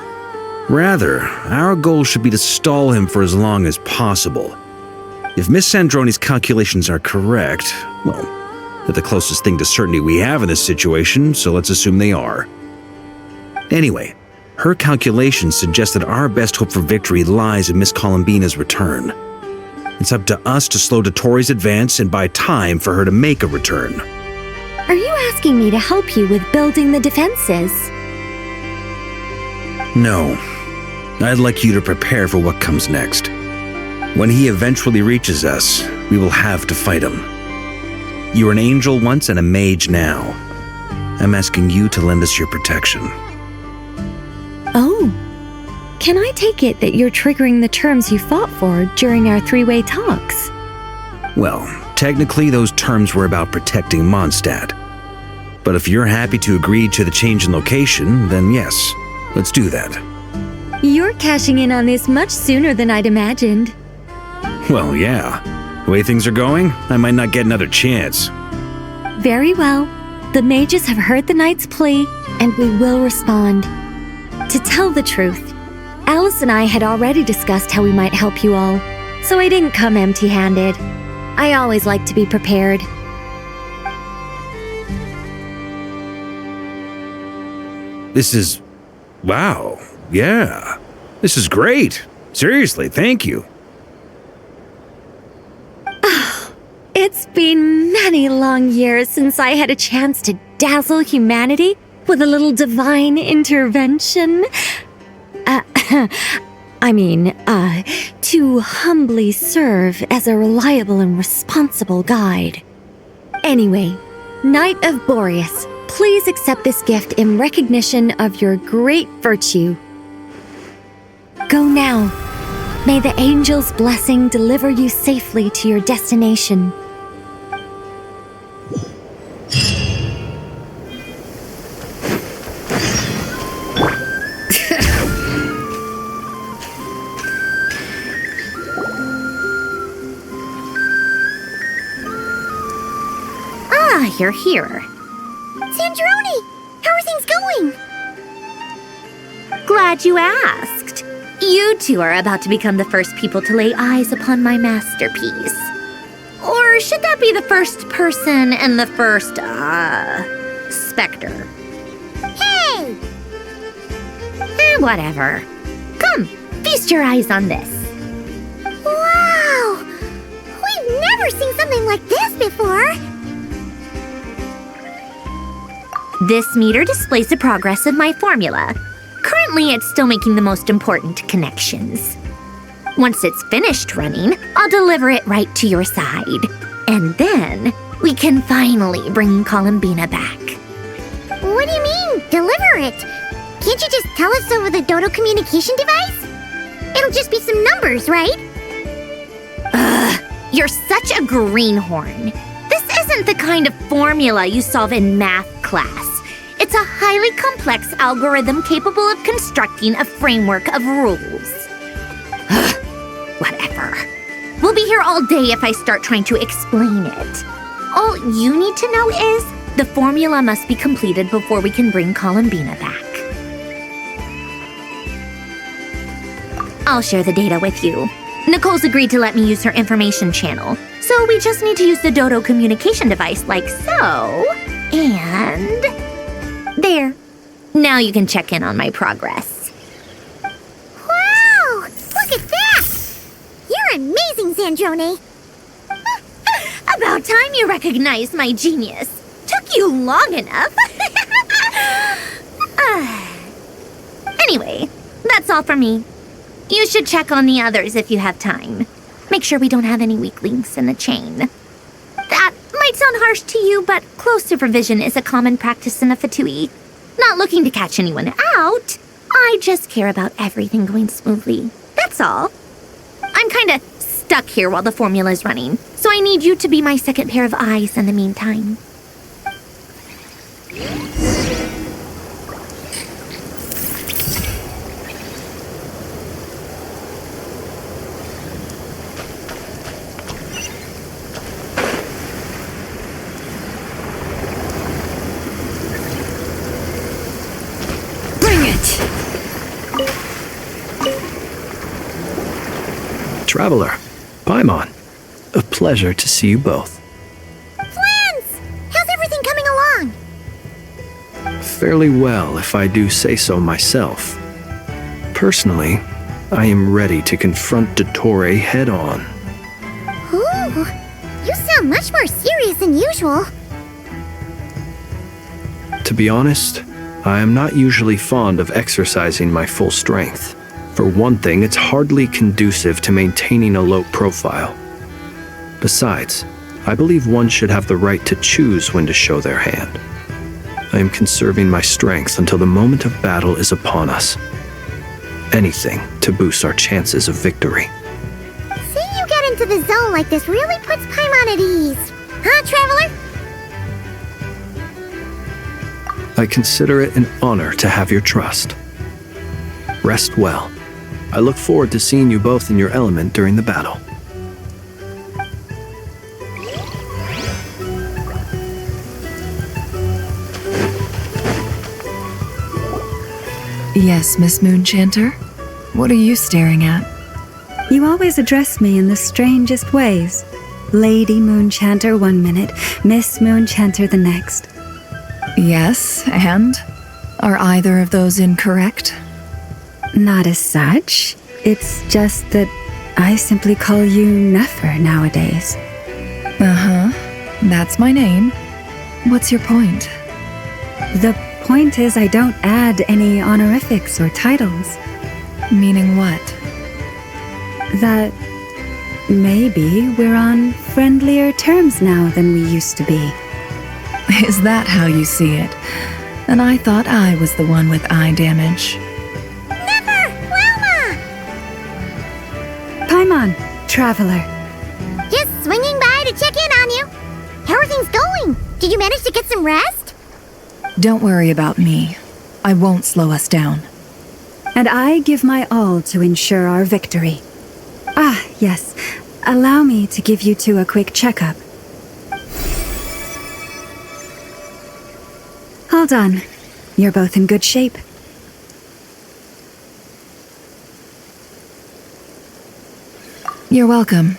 Rather, our goal should be to stall him for as long as possible. If Miss Sandroni's calculations are correct, well, they're the closest thing to certainty we have in this situation, so let's assume they are. Anyway, her calculations suggest that our best hope for victory lies in Miss Columbina's return. It's up to us to slow Dottore's advance and buy time for her to make a return. Are you asking me to help you with building the defenses? No. I'd like you to prepare for what comes next. When he eventually reaches us, we will have to fight him. You were an angel once and a mage now. I'm asking you to lend us your protection. Oh. Can I take it that you're triggering the terms you fought for during our three-way talks? Well, technically those terms were about protecting Mondstadt. But if you're happy to agree to the change in location, then yes, let's do that. You're cashing in on this much sooner than I'd imagined. Well, yeah. The way things are going, I might not get another chance. Very well. The mages have heard the knight's plea, and we will respond. To tell the truth, Alice and I had already discussed how we might help you all, so I didn't come empty-handed. I always like to be prepared. This is... wow. Yeah. This is great. Seriously, thank you. It's been many long years since I had a chance to dazzle humanity with a little divine intervention. To humbly serve as a reliable and responsible guide. Anyway, Knight of Boreas, please accept this gift in recognition of your great virtue. Go now. May the angel's blessing deliver you safely to your destination. You're here. Sandrone, how are things going? Glad you asked. You two are about to become the first people to lay eyes upon my masterpiece. Or should that be the first person and the first, specter? Hey! Whatever. Come, feast your eyes on this. Wow! We've never seen something like this before! This meter displays the progress of my formula. Currently, it's still making the most important connections. Once it's finished running, I'll deliver it right to your side. And then, we can finally bring Columbina back. What do you mean, deliver it? Can't you just tell us over the Dodo communication device? It'll just be some numbers, right? You're such a greenhorn. This isn't the kind of formula you solve in math class. It's a highly complex algorithm capable of constructing a framework of rules. Whatever. We'll be here all day if I start trying to explain it. All you need to know is the formula must be completed before we can bring Columbina back. I'll share the data with you. Nicole's agreed to let me use her information channel, so we just need to use the Dodo communication device like so. And... there. Now you can check in on my progress. Wow! Look at that! You're amazing, Sandrone! About time you recognized my genius. Took you long enough. Anyway, that's all for me. You should check on the others if you have time. Make sure we don't have any weak links in the chain. That might sound harsh to you, but close supervision is a common practice in a Fatui. Not looking to catch anyone out. I just care about everything going smoothly. That's all. I'm kinda stuck here while the formula's running, so I need you to be my second pair of eyes in the meantime. Traveler, Paimon, a pleasure to see you both. Flans! How's everything coming along? Fairly well, if I do say so myself. Personally, I am ready to confront Dottore head-on. Ooh, you sound much more serious than usual. To be honest, I am not usually fond of exercising my full strength. For one thing, it's hardly conducive to maintaining a low profile. Besides, I believe one should have the right to choose when to show their hand. I am conserving my strength until the moment of battle is upon us. Anything to boost our chances of victory. Seeing you get into the zone like this really puts Paimon at ease. Huh, Traveler? I consider it an honor to have your trust. Rest well. I look forward to seeing you both in your element during the battle. Yes, Miss Moonchanter? What are you staring at? You always address me in the strangest ways. Lady Moonchanter one minute, Miss Moonchanter the next. Yes, and? Are either of those incorrect? Not as such. It's just that I simply call you Nefer nowadays. Uh-huh. That's my name. What's your point? The point is I don't add any honorifics or titles. Meaning what? That maybe we're on friendlier terms now than we used to be. Is that how you see it? And I thought I was the one with eye damage. Paimon, Traveler. Just swinging by to check in on you. How are things going? Did you manage to get some rest? Don't worry about me. I won't slow us down. And I give my all to ensure our victory. Ah, yes. Allow me to give you two a quick checkup. Well done. You're both in good shape. You're welcome.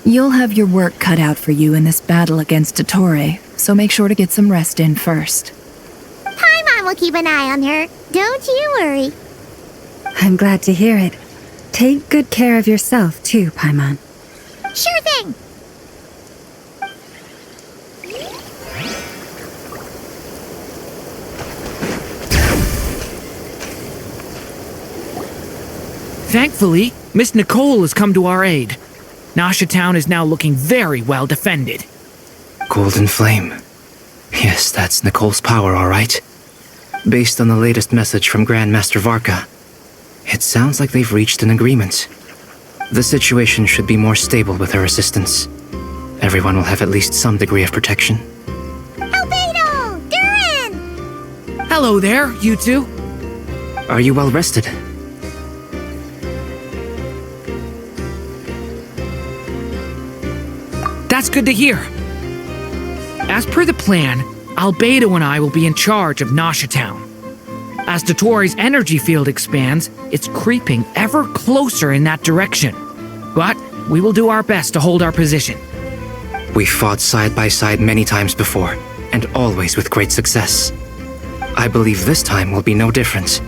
You'll have your work cut out for you in this battle against Dottore, so make sure to get some rest in first. Paimon will keep an eye on her. Don't you worry. I'm glad to hear it. Take good care of yourself, too, Paimon. Sure thing. Thankfully, Miss Nicole has come to our aid. Nasha Town is now looking very well defended. Golden Flame. Yes, that's Nicole's power, all right. Based on the latest message from Grandmaster Varka, it sounds like they've reached an agreement. The situation should be more stable with her assistance. Everyone will have at least some degree of protection. Albedo! Durin! Hello there, you two. Are you well rested? That's good to hear. As per the plan, Albedo and I will be in charge of Nasha Town. As Dottore's energy field expands, it's creeping ever closer in that direction. But we will do our best to hold our position. We fought side by side many times before, and always with great success. I believe this time will be no different.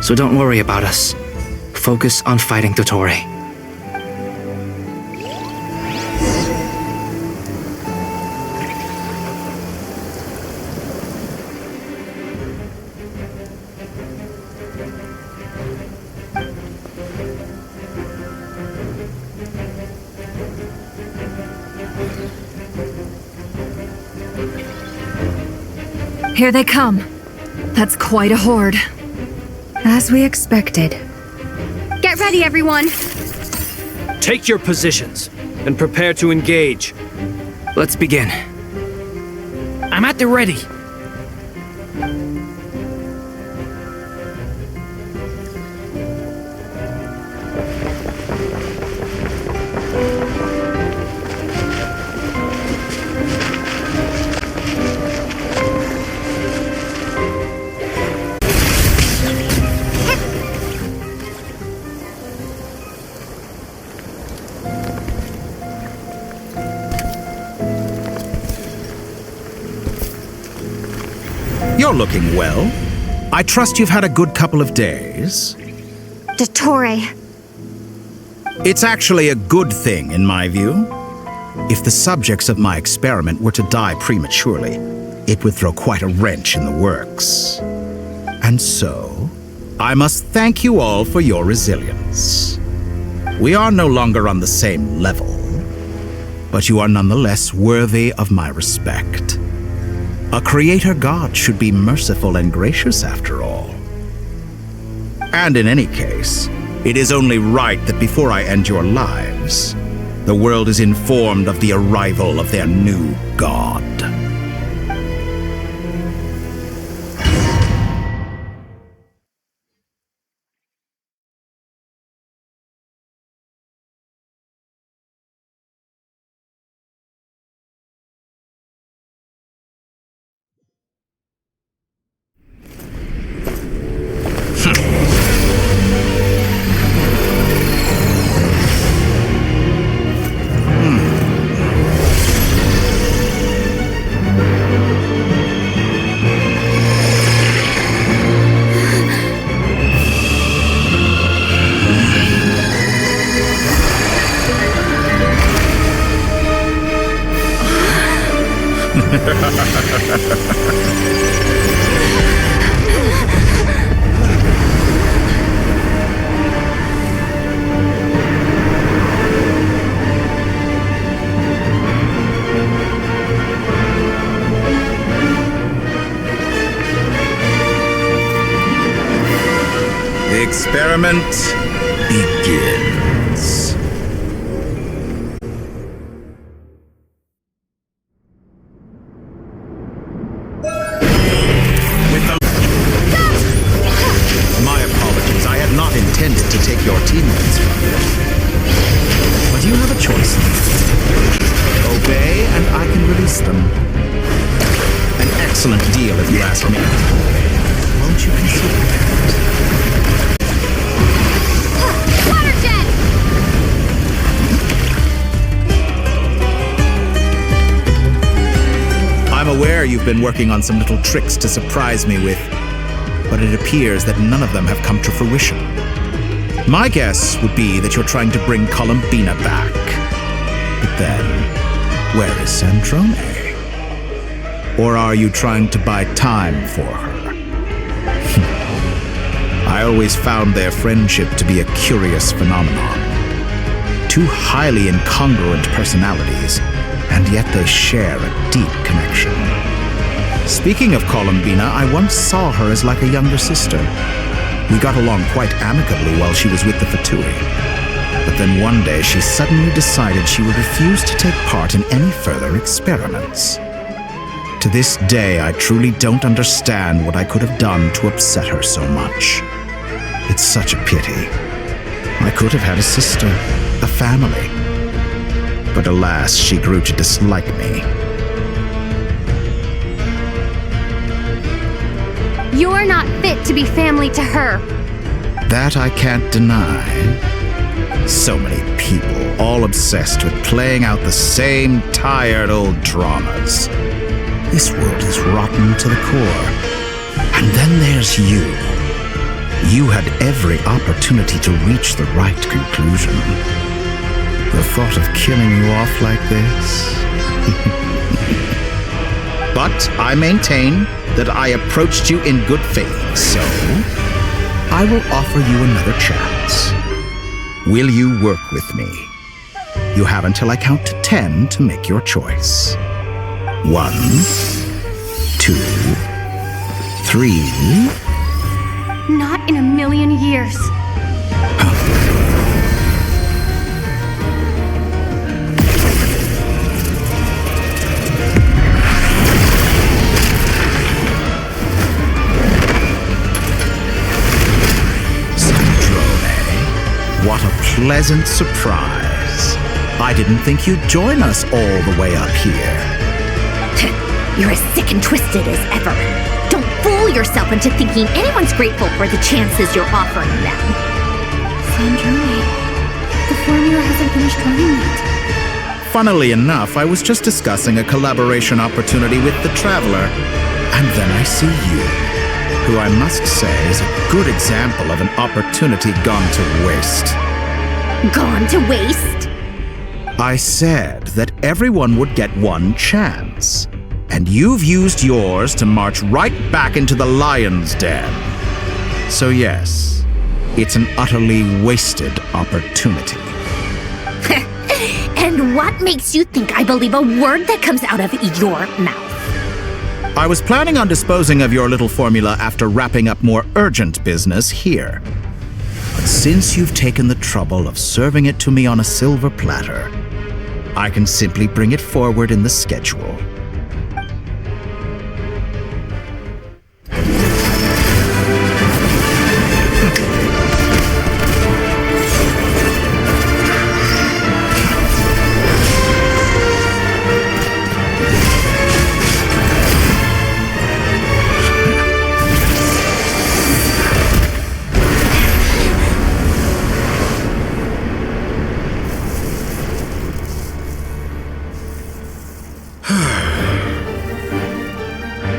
So don't worry about us. Focus on fighting Dottore. Here they come. That's quite a horde. As we expected. Get ready, everyone. Take your positions and prepare to engage. Let's begin. I'm at the ready. You're looking well. I trust you've had a good couple of days. Dottore. It's actually a good thing, in my view. If the subjects of my experiment were to die prematurely, it would throw quite a wrench in the works. And so, I must thank you all for your resilience. We are no longer on the same level, but you are nonetheless worthy of my respect. A creator god should be merciful and gracious after all. And in any case, it is only right that before I end your lives, the world is informed of the arrival of their new god. The experiment begins. My apologies, I had not intended to take your teammates from you. But you have a choice. Obey, and I can release them. An excellent deal, if you ask me. swear you've been working on some little tricks to surprise me with, but it appears that none of them have come to fruition. My guess would be that you're trying to bring Columbina back. But then, where is Sandrone? Or are you trying to buy time for her? I always found their friendship to be a curious phenomenon. Two highly incongruent personalities, and yet they share a deep connection. Speaking of Columbina, I once saw her as like a younger sister. We got along quite amicably while she was with the Fatui. But then one day she suddenly decided she would refuse to take part in any further experiments. To this day, I truly don't understand what I could have done to upset her so much. It's such a pity. I could have had a sister, a family. But alas, she grew to dislike me. You're not fit to be family to her. That I can't deny. So many people, all obsessed with playing out the same tired old dramas. This world is rotten to the core. And then there's you. You had every opportunity to reach the right conclusion. The thought of killing you off like this? But I maintain that I approached you in good faith, so I will offer you another chance. Will you work with me? You have until I count to 10 to make your choice. 1, 2, 3. Not in a million years. What a pleasant surprise. I didn't think you'd join us all the way up here. You're as sick and twisted as ever. Don't fool yourself into thinking anyone's grateful for the chances you're offering them. Sandrone, the formula hasn't finished running yet. Funnily enough, I was just discussing a collaboration opportunity with the Traveler, and then I see you, who I must say is a good example of an opportunity gone to waste. Gone to waste? I said that everyone would get one chance, and you've used yours to march right back into the lion's den. So yes, it's an utterly wasted opportunity. And what makes you think I believe a word that comes out of your mouth? I was planning on disposing of your little formula after wrapping up more urgent business here. But since you've taken the trouble of serving it to me on a silver platter, I can simply bring it forward in the schedule.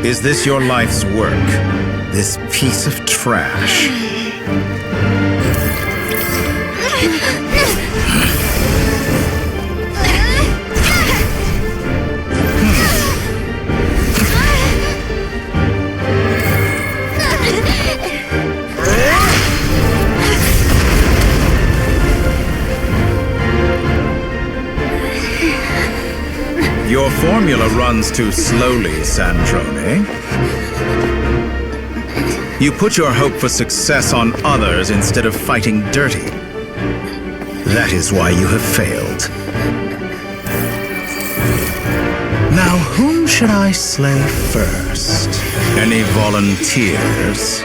Is this your life's work? This piece of trash? Your formula runs too slowly, Sandrone. You put your hope for success on others instead of fighting dirty. That is why you have failed. Now, whom should I slay first? Any volunteers?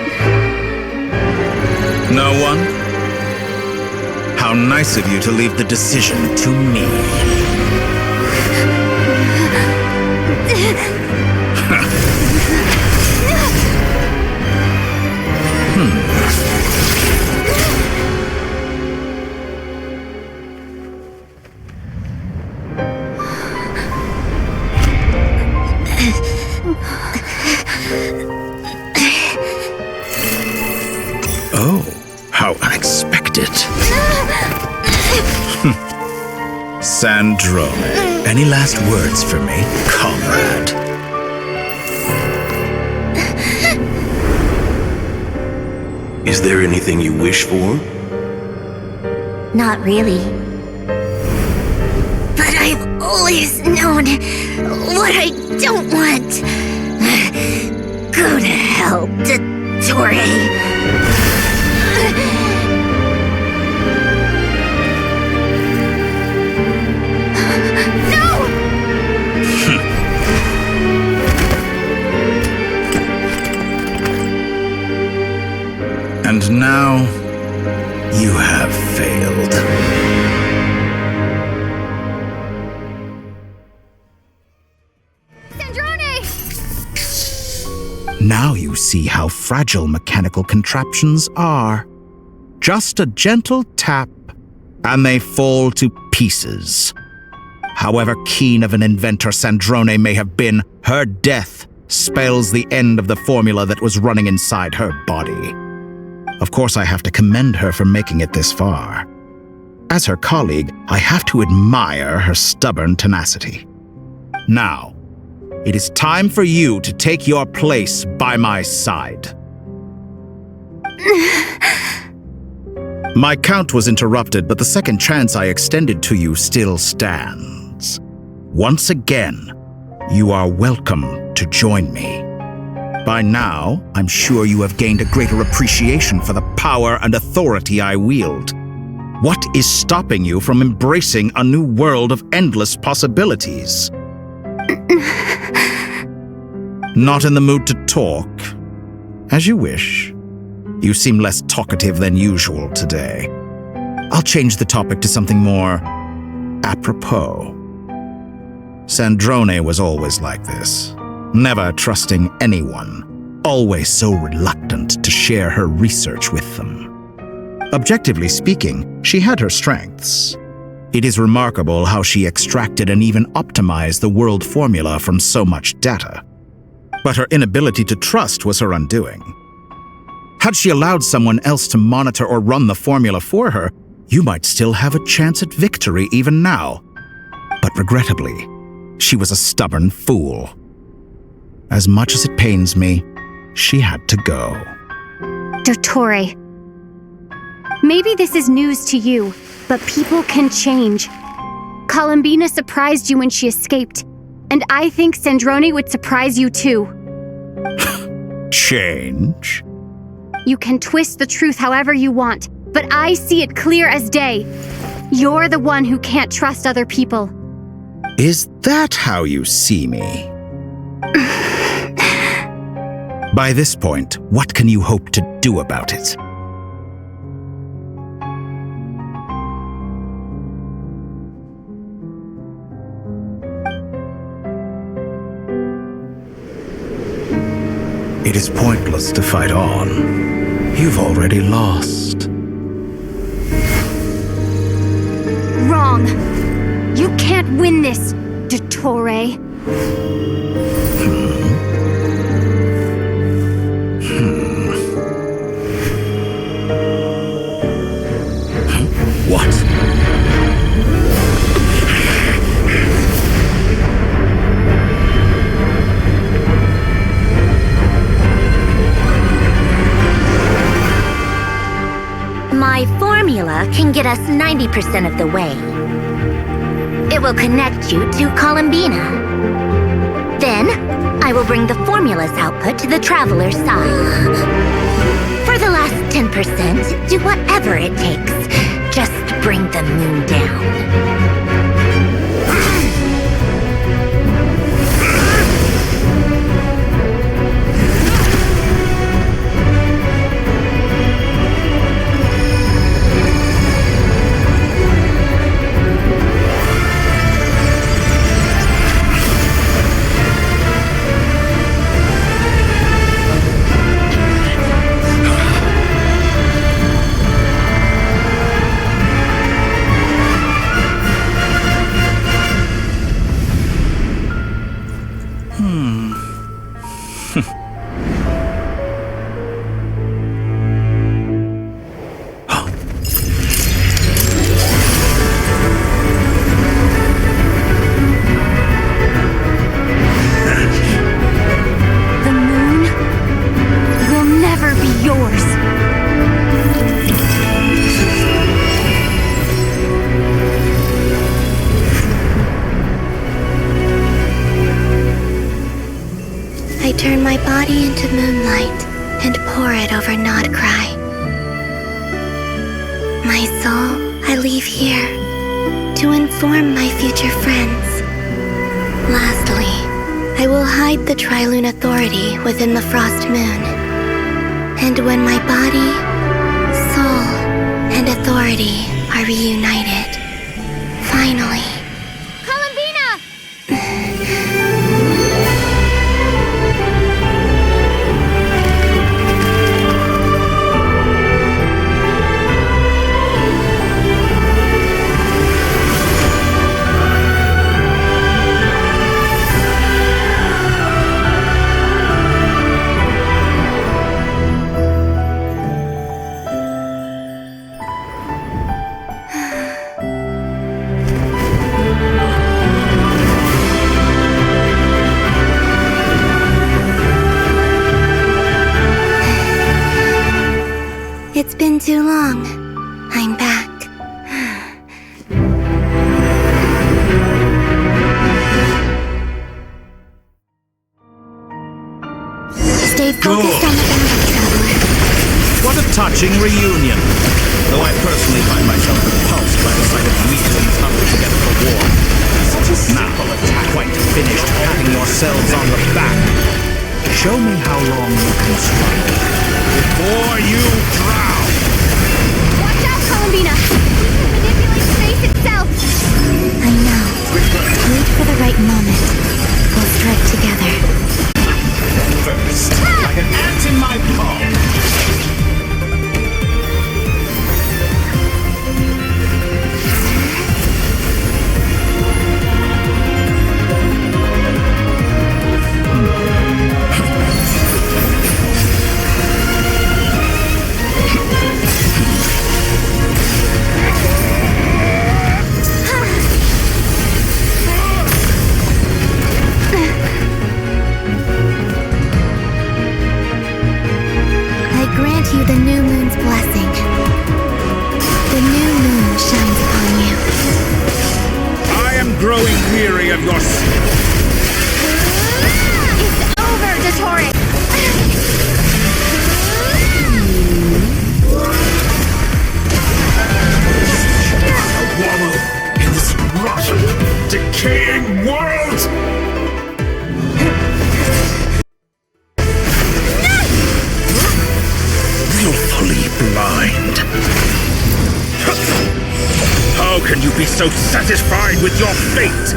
No one? How nice of you to leave the decision to me. Sandrone, any last words for me, comrade? Is there anything you wish for? Not really. But I've always known what I don't want. Go to hell, Dottore. And now, you have failed. Now you see how fragile mechanical contraptions are. Just a gentle tap, and they fall to pieces. However keen of an inventor Sandrone may have been, her death spells the end of the formula that was running inside her body. Of course, I have to commend her for making it this far. As her colleague, I have to admire her stubborn tenacity. Now, it is time for you to take your place by my side. My count was interrupted, but the second chance I extended to you still stands. Once again, you are welcome to join me. By now, I'm sure you have gained a greater appreciation for the power and authority I wield. What is stopping you from embracing a new world of endless possibilities? Not in the mood to talk? As you wish. You seem less talkative than usual today. I'll change the topic to something more apropos. Sandrone was always like this. Never trusting anyone, always so reluctant to share her research with them. Objectively speaking, she had her strengths. It is remarkable how she extracted and even optimized the world formula from so much data. But her inability to trust was her undoing. Had she allowed someone else to monitor or run the formula for her, you might still have a chance at victory even now. But regrettably, she was a stubborn fool. As much as it pains me, she had to go. Dottore. Maybe this is news to you, but people can change. Columbina surprised you when she escaped, and I think Sandrone would surprise you too. Change? You can twist the truth however you want, but I see it clear as day. You're the one who can't trust other people. Is that how you see me? By this point, what can you hope to do about it? It is pointless to fight on. You've already lost. Wrong. You can't win this, Dottore. What? My formula can get us 90% of the way. It will connect you to Columbina. Then, I will bring the formula's output to the Traveler's side. For the last 10%, do whatever it takes. Just bring the moon down. turn my body into moonlight and pour it over Nodcry. My soul, I leave here to inform my future friends. Lastly, I will hide the Trilune Authority within the Frost Moon. And when my body, soul, and authority are reunited, finally... It's been too long. I'm back. Stay focused on the battle, Traveler. What a touching reunion. Though I personally find myself repulsed by the sight of weaklings huddled together for war. Such a simple attack. Quite finished patting yourselves on the back. Show me how long you can strike before you drown. Watch out, Columbina! He can manipulate space itself! I know. Wait for the right moment. We'll strike together. First, like an ant in my palm. You the new moon's blessing. The new moon shines upon you. I am growing weary of your... It's over, Dottore! Wallow in this rotten, decaying world! Willfully blind. How can you be so satisfied with your fate?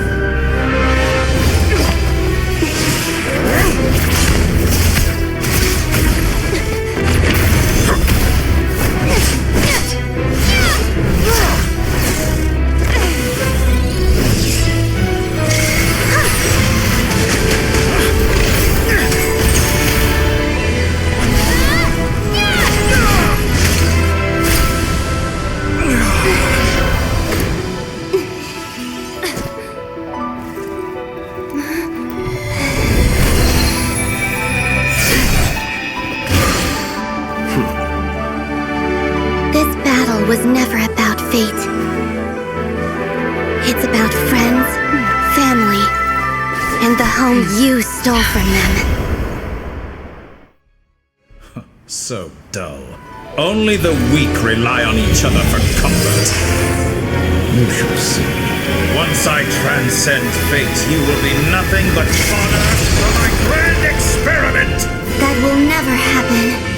Was never about fate. It's about friends, family, and the home you stole from them. So dull. Only the weak rely on each other for comfort. You shall see. Once I transcend fate, you will be nothing but fodder for my grand experiment! That will never happen.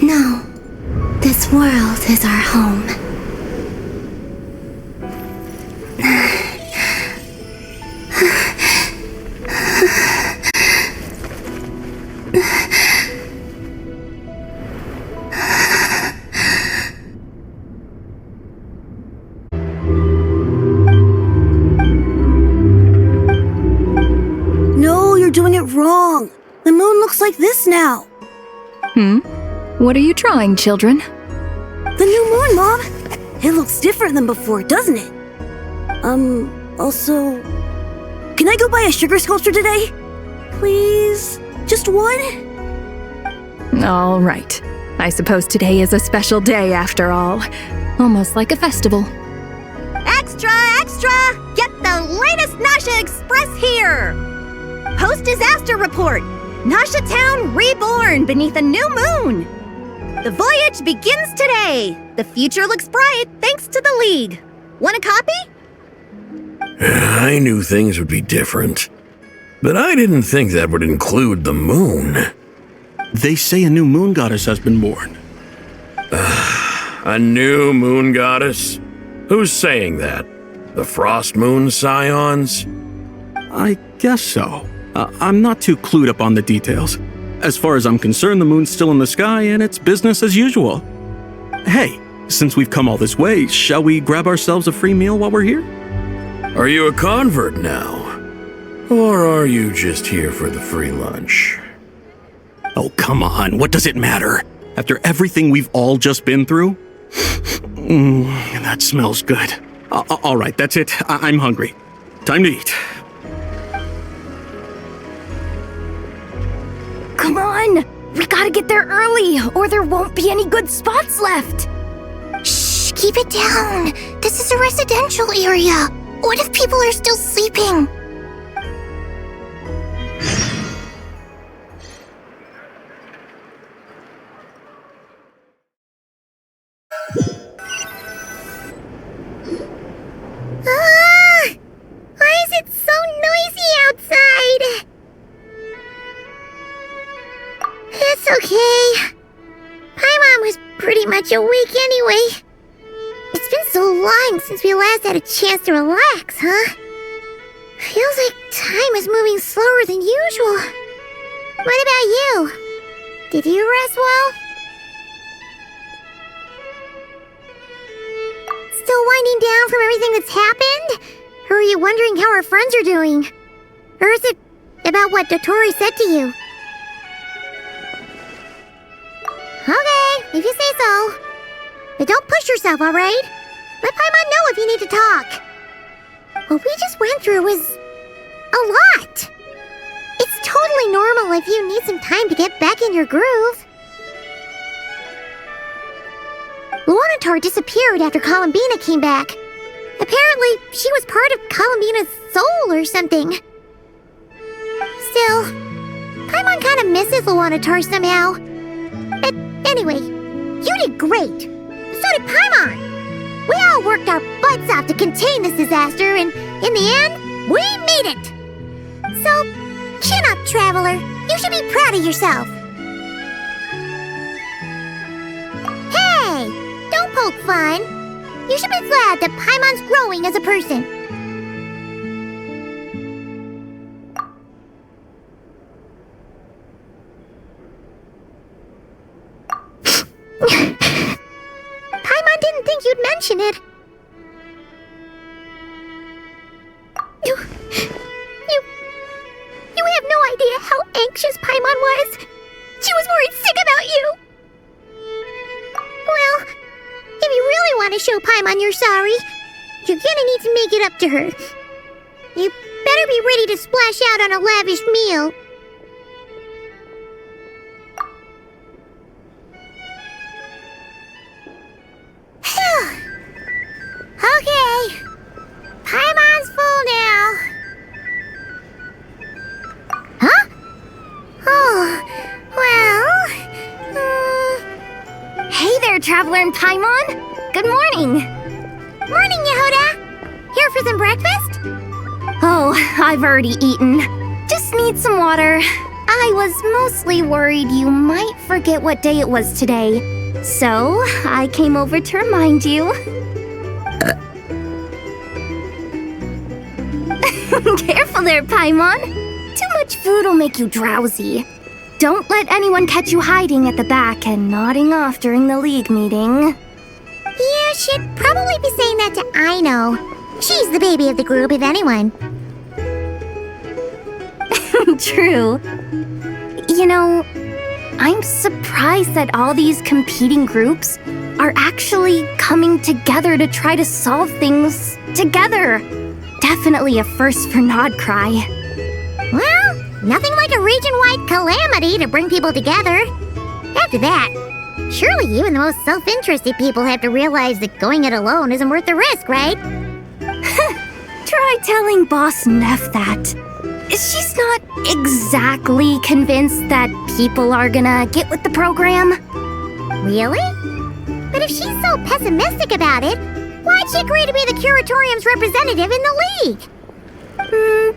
No, this world is our home. No, you're doing it wrong. The moon looks like this now. What are you trying, children? The new moon, Mom. It looks different than before, doesn't it? Also, can I go buy a sugar sculpture today? Please? Just one? All right. I suppose today is a special day after all. Almost like a festival. Extra, extra! Get the latest Nasha Express here! Post-disaster report! Nasha Town reborn beneath a new moon! The voyage begins today! The future looks bright thanks to the League. Want a copy? I knew things would be different, but I didn't think that would include the moon. They say a new moon goddess has been born. A new moon goddess? Who's saying that? The Frost Moon Scions? I guess so. I'm not too clued up on the details. As far as I'm concerned, the moon's still in the sky and it's business as usual. Hey, since we've come all this way, shall we grab ourselves a free meal while we're here? Are you a convert now? Or are you just here for the free lunch? Oh, come on. What does it matter? After everything we've all just been through? That smells good. All right, that's it. I'm hungry. Time to eat. Come on! We gotta get there early, or there won't be any good spots left! Shh, keep it down. This is a residential area. What if people are still sleeping? Why is it so noisy outside? It's okay. Paimon was pretty much awake anyway. It's been so long since we last had a chance to relax, huh? Feels like time is moving slower than usual. What about you? Did you rest well? Still winding down from everything that's happened? Or are you wondering how our friends are doing? Or is it about what Dotori said to you? Okay, if you say so. But don't push yourself, alright? Let Paimon know if you need to talk. What we just went through was a lot. It's totally normal if you need some time to get back in your groove. Luanatar disappeared after Columbina came back. Apparently, she was part of Columbina's soul or something. Still, Paimon kind of misses Luanatar somehow. But anyway, you did great. So did Paimon. We all worked our butts off to contain this disaster, and in the end, we made it. So, chin up, Traveler. You should be proud of yourself. Hey, don't poke fun. You should be glad that Paimon's growing as a person. Paimon didn't think you'd mention it. You have no idea how anxious Paimon was. She was worried sick about you. Well, if you really want to show Paimon you're sorry, you're gonna need to make it up to her. You better be ready to splash out on a lavish meal. Okay. Paimon's full now. Huh? Oh, well... Hey there, Traveler and Paimon! Good morning! Morning, Yehuda! Here for some breakfast? Oh, I've already eaten. Just just need some water. I was mostly worried you might forget what day it was today. So, I came over to remind you. Careful there, Paimon. Too much food will make you drowsy. Don't let anyone catch you hiding at the back and nodding off during the league meeting. You should probably be saying that to Aino. She's the baby of the group, if anyone. True. You know, I'm surprised that all these competing groups are actually coming together to try to solve things together. Definitely a first for Nodcry. Well, nothing like a region-wide calamity to bring people together. After that, surely even the most self-interested people have to realize that going it alone isn't worth the risk, right? Try telling Boss Neff that. She's not exactly convinced that people are gonna get with the program. Really? But if she's so pessimistic about it, why'd she agree to be the Curatorium's representative in the league?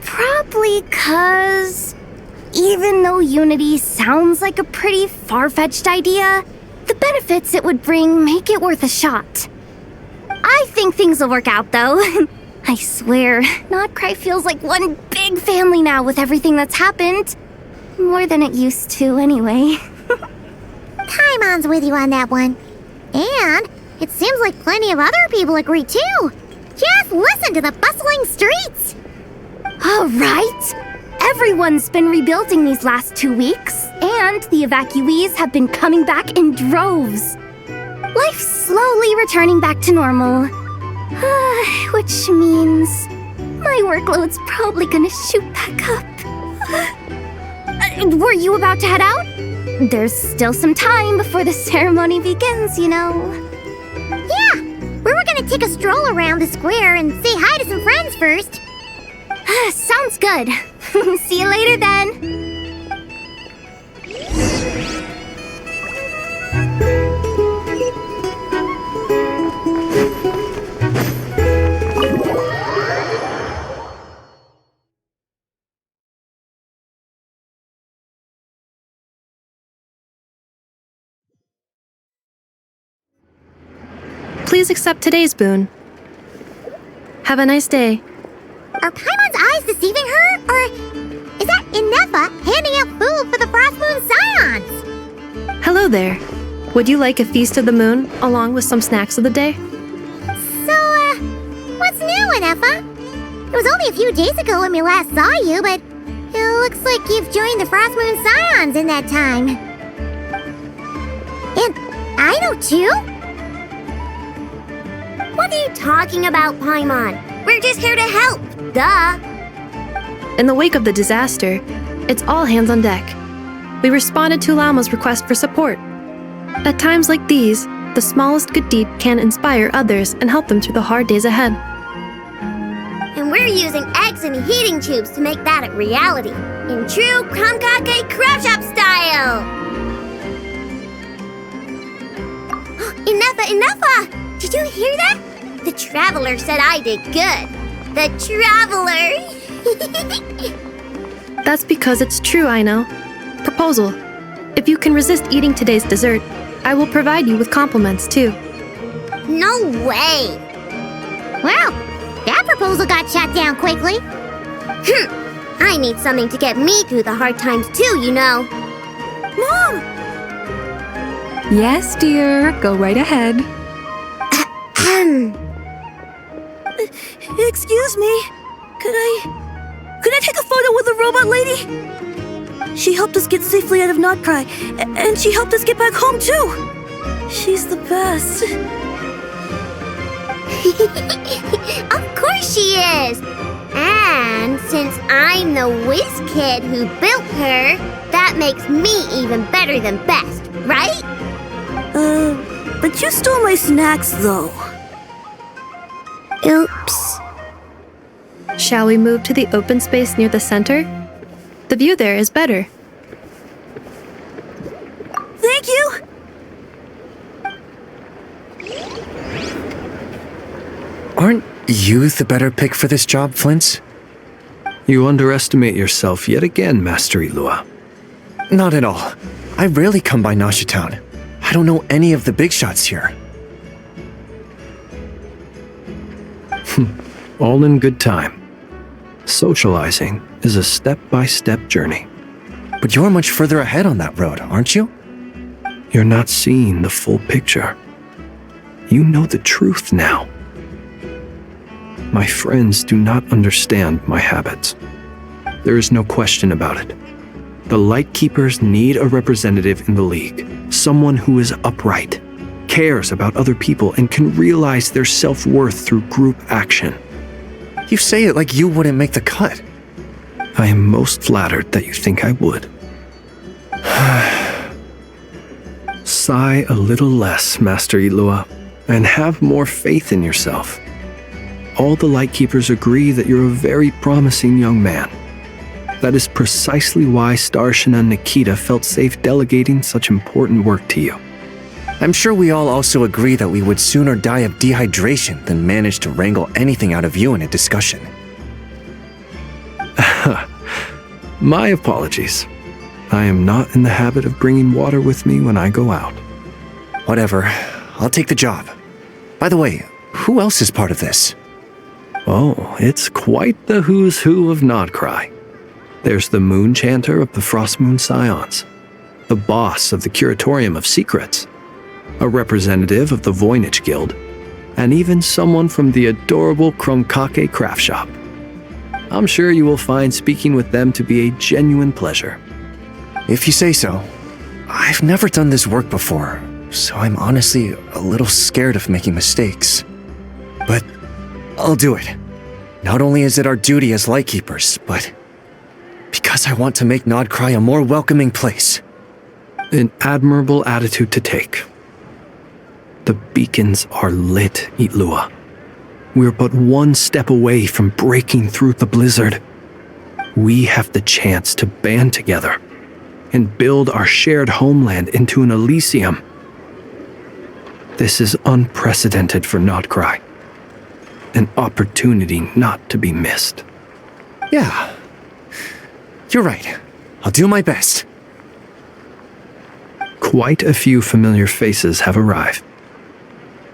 Probably 'cause even though unity sounds like a pretty far-fetched idea, the benefits it would bring make it worth a shot. I think things will work out, though. I swear, Nodcry feels like one big family now with everything that's happened. More than it used to, anyway. Paimon's with you on that one. And it seems like plenty of other people agree, too. Just listen to the bustling streets. All right. Everyone's been rebuilding these last 2 weeks, and the evacuees have been coming back in droves. Life's slowly returning back to normal. Which means my workload's probably gonna shoot back up. Were you about to head out? There's still some time before the ceremony begins, you know. Yeah, we were gonna take a stroll around the square and say hi to some friends first. Sounds good. See you later then. Please accept today's boon. Have a nice day. Are Paimon's eyes deceiving her? Or is that Inefa handing out food for the Frost Moon Scions? Hello there. Would you like a feast of the moon along with some snacks of the day? So, what's new, Inefa? It was only a few days ago when we last saw you, but it looks like you've joined the Frost Moon Scions in that time. And Aino too? What are you talking about, Paimon? We're just here to help. Duh. In the wake of the disaster, it's all hands on deck. We responded to Lama's request for support. At times like these, the smallest good deed can inspire others and help them through the hard days ahead. And we're using eggs and heating tubes to make that a reality, in true Kromkake Crab Shop style! Inefa! Did you hear that? The Traveler said I did good. The Traveler! That's because it's true, I know. Proposal. If you can resist eating today's dessert, I will provide you with compliments, too. No way! Well, that proposal got shot down quickly. I need something to get me through the hard times, too, you know. Mom! Yes, dear. Go right ahead. Excuse me. Could I take a photo with the robot lady? She helped us get safely out of Nodcry, and she helped us get back home too. She's the best. Of course she is. And since I'm the whiz kid who built her, that makes me even better than best, right? But you stole my snacks though. Oops. Shall we move to the open space near the center? The view there is better. Thank you! Aren't you the better pick for this job, Flint's? You underestimate yourself yet again, Master Ilua. Not at all. I rarely come by Nasha Town. I don't know any of the big shots here. All in good time. Socializing is a step-by-step journey. But you're much further ahead on that road, aren't you? You're not seeing the full picture. You know the truth now. My friends do not understand my habits. There is no question about it. The Lightkeepers need a representative in the League. Someone who is upright, cares about other people, and can realize their self-worth through group action. You say it like you wouldn't make the cut. I am most flattered that you think I would. Sigh a little less, Master Ilua, and have more faith in yourself. All the Lightkeepers agree that you're a very promising young man. That is precisely why Starshina Nikita felt safe delegating such important work to you. I'm sure we all also agree that we would sooner die of dehydration than manage to wrangle anything out of you in a discussion. My apologies. I am not in the habit of bringing water with me when I go out. Whatever. I'll take the job. By the way, who else is part of this? Oh, it's quite the who's who of Nodcry. There's the Moon Chanter of the Frostmoon Scions, the boss of the Curatorium of Secrets, a representative of the Voynich Guild, and even someone from the adorable Krumkake craft shop. I'm sure you will find speaking with them to be a genuine pleasure. If you say so. I've never done this work before, so I'm honestly a little scared of making mistakes. But I'll do it. Not only is it our duty as Lightkeepers, but because I want to make Nodcry a more welcoming place. An admirable attitude to take. The beacons are lit, Ilua. We're but one step away from breaking through the blizzard. We have the chance to band together and build our shared homeland into an Elysium. This is unprecedented for Nodcry. An opportunity not to be missed. Yeah. You're right. I'll do my best. Quite a few familiar faces have arrived.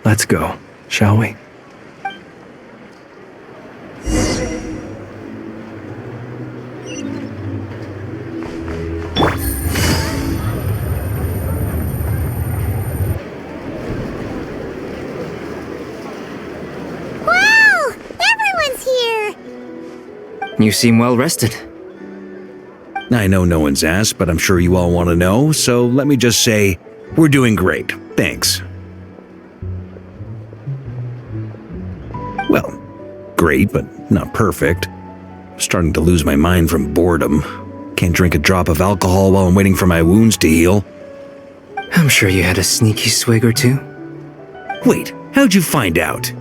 Let's go, shall we? Wow! Everyone's here! You seem well rested. I know no one's asked, but I'm sure you all want to know, so let me just say, we're doing great. Thanks. Well, great, but not perfect. I'm starting to lose my mind from boredom. Can't drink a drop of alcohol while I'm waiting for my wounds to heal. I'm sure you had a sneaky swig or two. Wait, how'd you find out?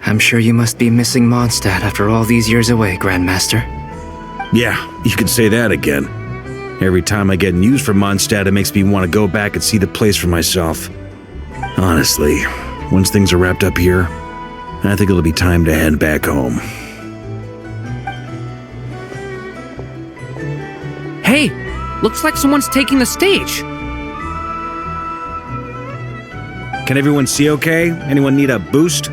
I'm sure you must be missing Mondstadt after all these years away, Grandmaster. Yeah, you could say that again. Every time I get news from Mondstadt, it makes me want to go back and see the place for myself. Honestly, once things are wrapped up here, I think it'll be time to head back home. Hey, looks like someone's taking the stage. Can everyone see okay? Anyone need a boost?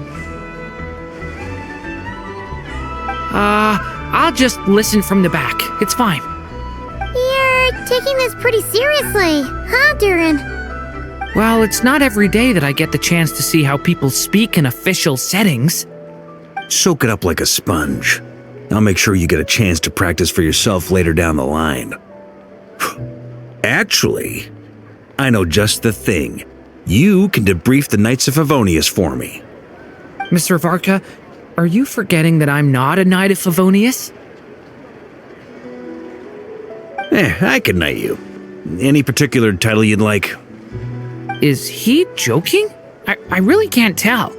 I'll just listen from the back. It's fine. You're taking this pretty seriously, huh, Durin? Well, it's not every day that I get the chance to see how people speak in official settings. Soak it up like a sponge. I'll make sure you get a chance to practice for yourself later down the line. Actually, I know just the thing. You can debrief the Knights of Favonius for me. Mr. Varka, are you forgetting that I'm not a Knight of Favonius? I can knight you. Any particular title you'd like? Is he joking? I really can't tell.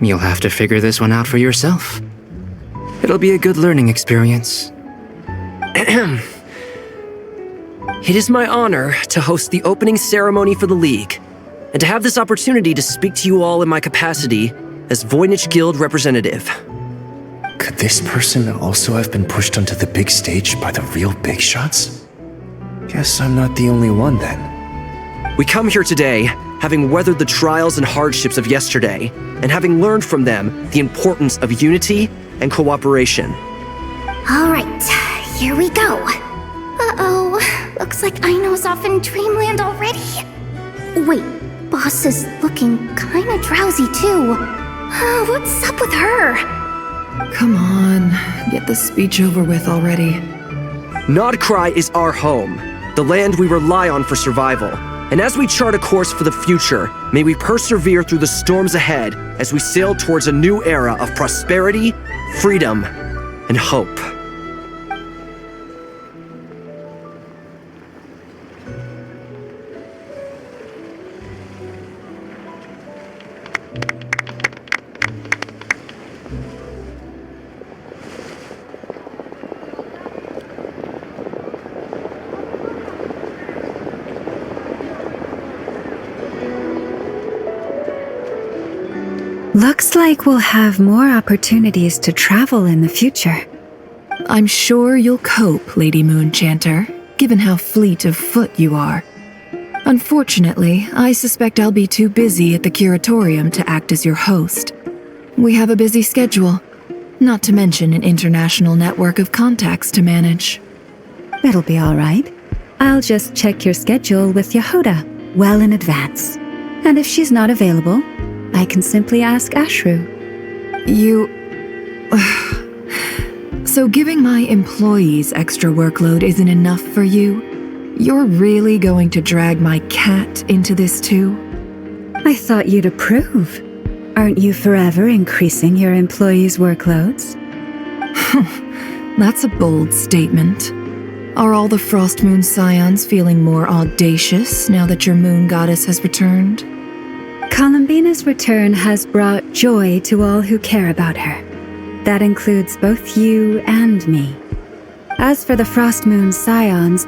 You'll have to figure this one out for yourself. It'll be a good learning experience. It is my honor to host the opening ceremony for the League, and to have this opportunity to speak to you all in my capacity as Voynich Guild representative. Could this person also have been pushed onto the big stage by the real big shots? Guess I'm not the only one then. We come here today, having weathered the trials and hardships of yesterday, and having learned from them the importance of unity and cooperation. All right, here we go. Uh-oh, looks like Aino's off in dreamland already. Wait, Boss is looking kinda drowsy too. What's up with her? Come on, get the speech over with already. Nodcry is our home, the land we rely on for survival. And as we chart a course for the future, may we persevere through the storms ahead as we sail towards a new era of prosperity, freedom, and hope. Looks like we'll have more opportunities to travel in the future. I'm sure you'll cope, Lady Moonchanter, given how fleet of foot you are. Unfortunately, I suspect I'll be too busy at the curatorium to act as your host. We have a busy schedule, not to mention an international network of contacts to manage. It'll be all right. I'll just check your schedule with Yehoda well in advance. And if she's not available, I can simply ask Ashru. So giving my employees extra workload isn't enough for you? You're really going to drag my cat into this too? I thought you'd approve. Aren't you forever increasing your employees' workloads? That's a bold statement. Are all the Frost Moon Scions feeling more audacious now that your moon goddess has returned? Columbina's return has brought joy to all who care about her. That includes both you and me. As for the Frost Moon Scions,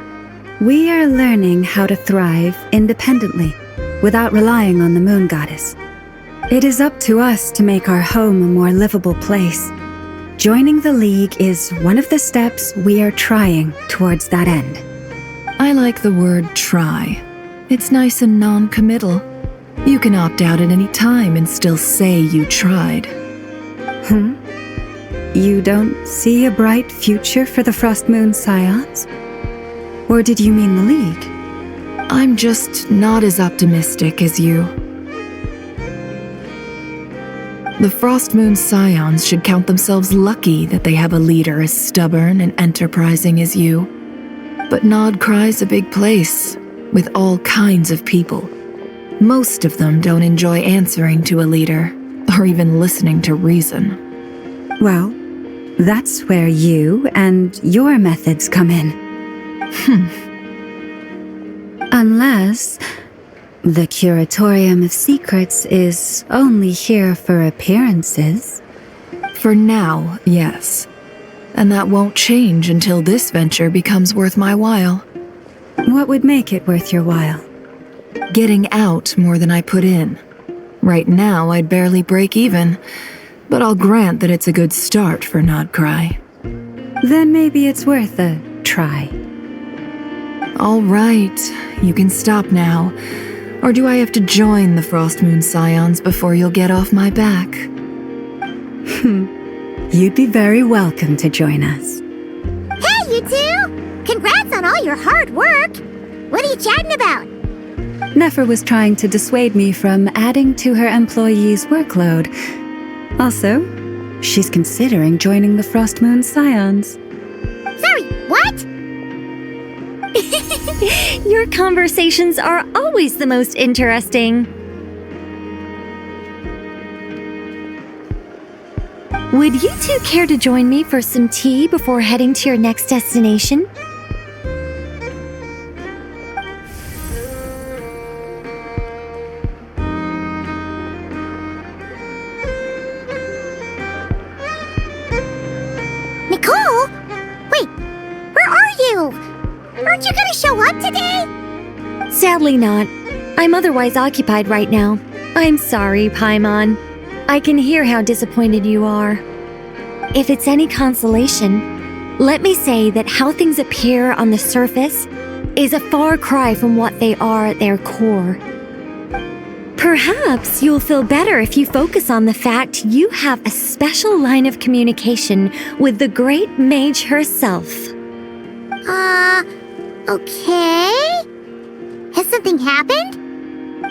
we are learning how to thrive independently, without relying on the moon goddess. It is up to us to make our home a more livable place. Joining the League is one of the steps we are trying towards that end. I like the word try. It's nice and non-committal. You can opt out at any time and still say you tried. You don't see a bright future for the Frost Moon Scions? Or did you mean the League? I'm just not as optimistic as you. The Frost Moon Scions should count themselves lucky that they have a leader as stubborn and enterprising as you. But Nodcry's a big place, with all kinds of people. Most of them don't enjoy answering to a leader, or even listening to reason. Well, that's where you and your methods come in. Unless the Curatorium of Secrets is only here for appearances. For now, yes. And that won't change until this venture becomes worth my while. What would make it worth your while? Getting out more than I put in. Right now, I'd barely break even, but I'll grant that it's a good start for Nodcry. Then maybe it's worth a try. All right, you can stop now. Or do I have to join the Frost Moon Scions before you'll get off my back? You'd be very welcome to join us. Hey, you two! Congrats on all your hard work! What are you chatting about? Nefer was trying to dissuade me from adding to her employees' workload. Also, she's considering joining the Frost Moon Scions. Sorry, what? Your conversations are always the most interesting. Would you two care to join me for some tea before heading to your next destination? Nicole? Wait, where are you? Aren't you gonna show up today? Sadly not. I'm otherwise occupied right now. I'm sorry, Paimon. I can hear how disappointed you are. If it's any consolation, let me say that how things appear on the surface is a far cry from what they are at their core. Perhaps you'll feel better if you focus on the fact you have a special line of communication with the great mage herself. Okay? Has something happened?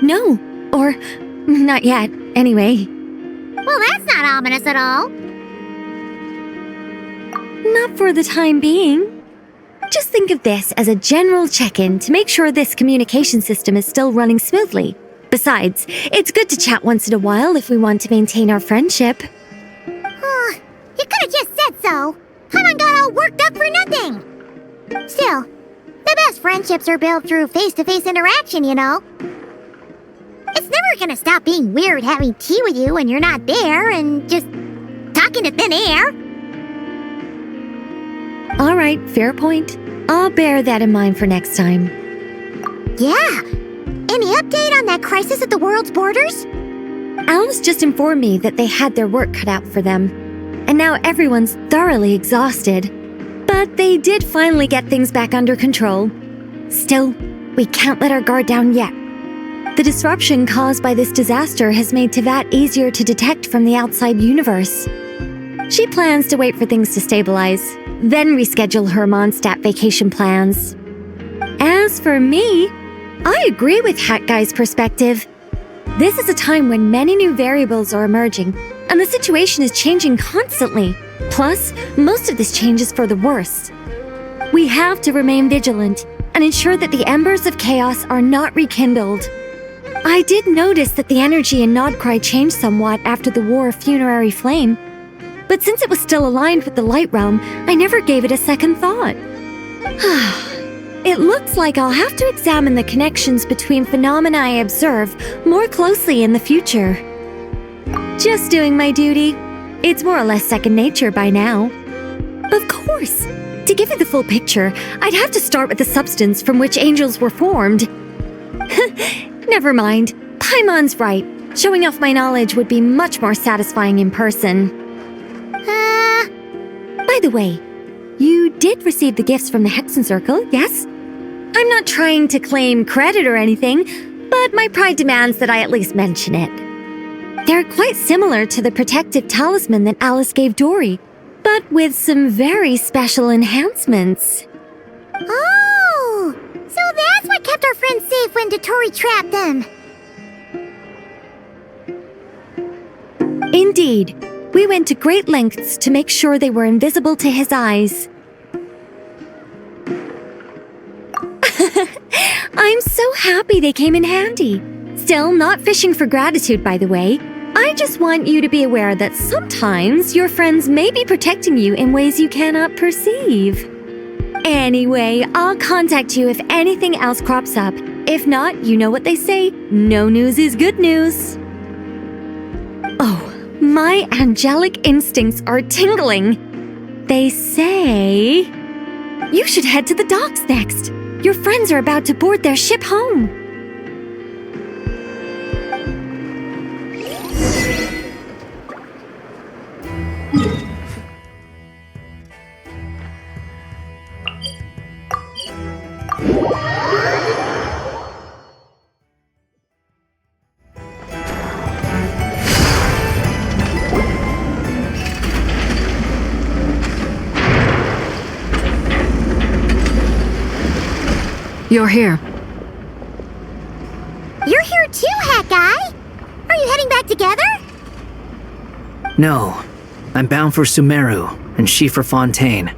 No, or not yet, anyway. Well, that's not ominous at all. Not for the time being. Just think of this as a general check-in to make sure this communication system is still running smoothly. Besides, it's good to chat once in a while if we want to maintain our friendship. You could have just said so. Haven't got all worked up for nothing. Still, the best friendships are built through face-to-face interaction, you know. It's never gonna stop being weird having tea with you when you're not there and just talking to thin air. All right, fair point. I'll bear that in mind for next time. Yeah. Any update on that crisis at the world's borders? Alice just informed me that they had their work cut out for them, and now everyone's thoroughly exhausted. But they did finally get things back under control. Still, we can't let our guard down yet. The disruption caused by this disaster has made Tevat easier to detect from the outside universe. She plans to wait for things to stabilize, then reschedule her Mondstadt vacation plans. As for me, I agree with Hat Guy's perspective. This is a time when many new variables are emerging, and the situation is changing constantly. Plus, most of this change is for the worse. We have to remain vigilant and ensure that the embers of chaos are not rekindled. I did notice that the energy in Nodcry changed somewhat after the War of Funerary Flame, but since it was still aligned with the Light Realm, I never gave it a second thought. It looks like I'll have to examine the connections between phenomena I observe more closely in the future. Just doing my duty. It's more or less second nature by now. Of course, to give you the full picture, I'd have to start with the substance from which angels were formed. Never mind, Paimon's right. Showing off my knowledge would be much more satisfying in person. By the way, you did receive the gifts from the Hexen Circle, yes? I'm not trying to claim credit or anything, but my pride demands that I at least mention it. They're quite similar to the protective talisman that Alice gave Dory, but with some very special enhancements. Oh! So that's what kept our friends safe when Dory trapped them. Indeed. We went to great lengths to make sure they were invisible to his eyes. I'm so happy they came in handy. Still, not fishing for gratitude, by the way. I just want you to be aware that sometimes your friends may be protecting you in ways you cannot perceive. Anyway, I'll contact you if anything else crops up. If not, you know what they say, no news is good news. Oh, my angelic instincts are tingling. They say you should head to the docks next. Your friends are about to board their ship home. You're here. You're here too, Hat Guy! Are you heading back together? No, I'm bound for Sumeru and she for Fontaine.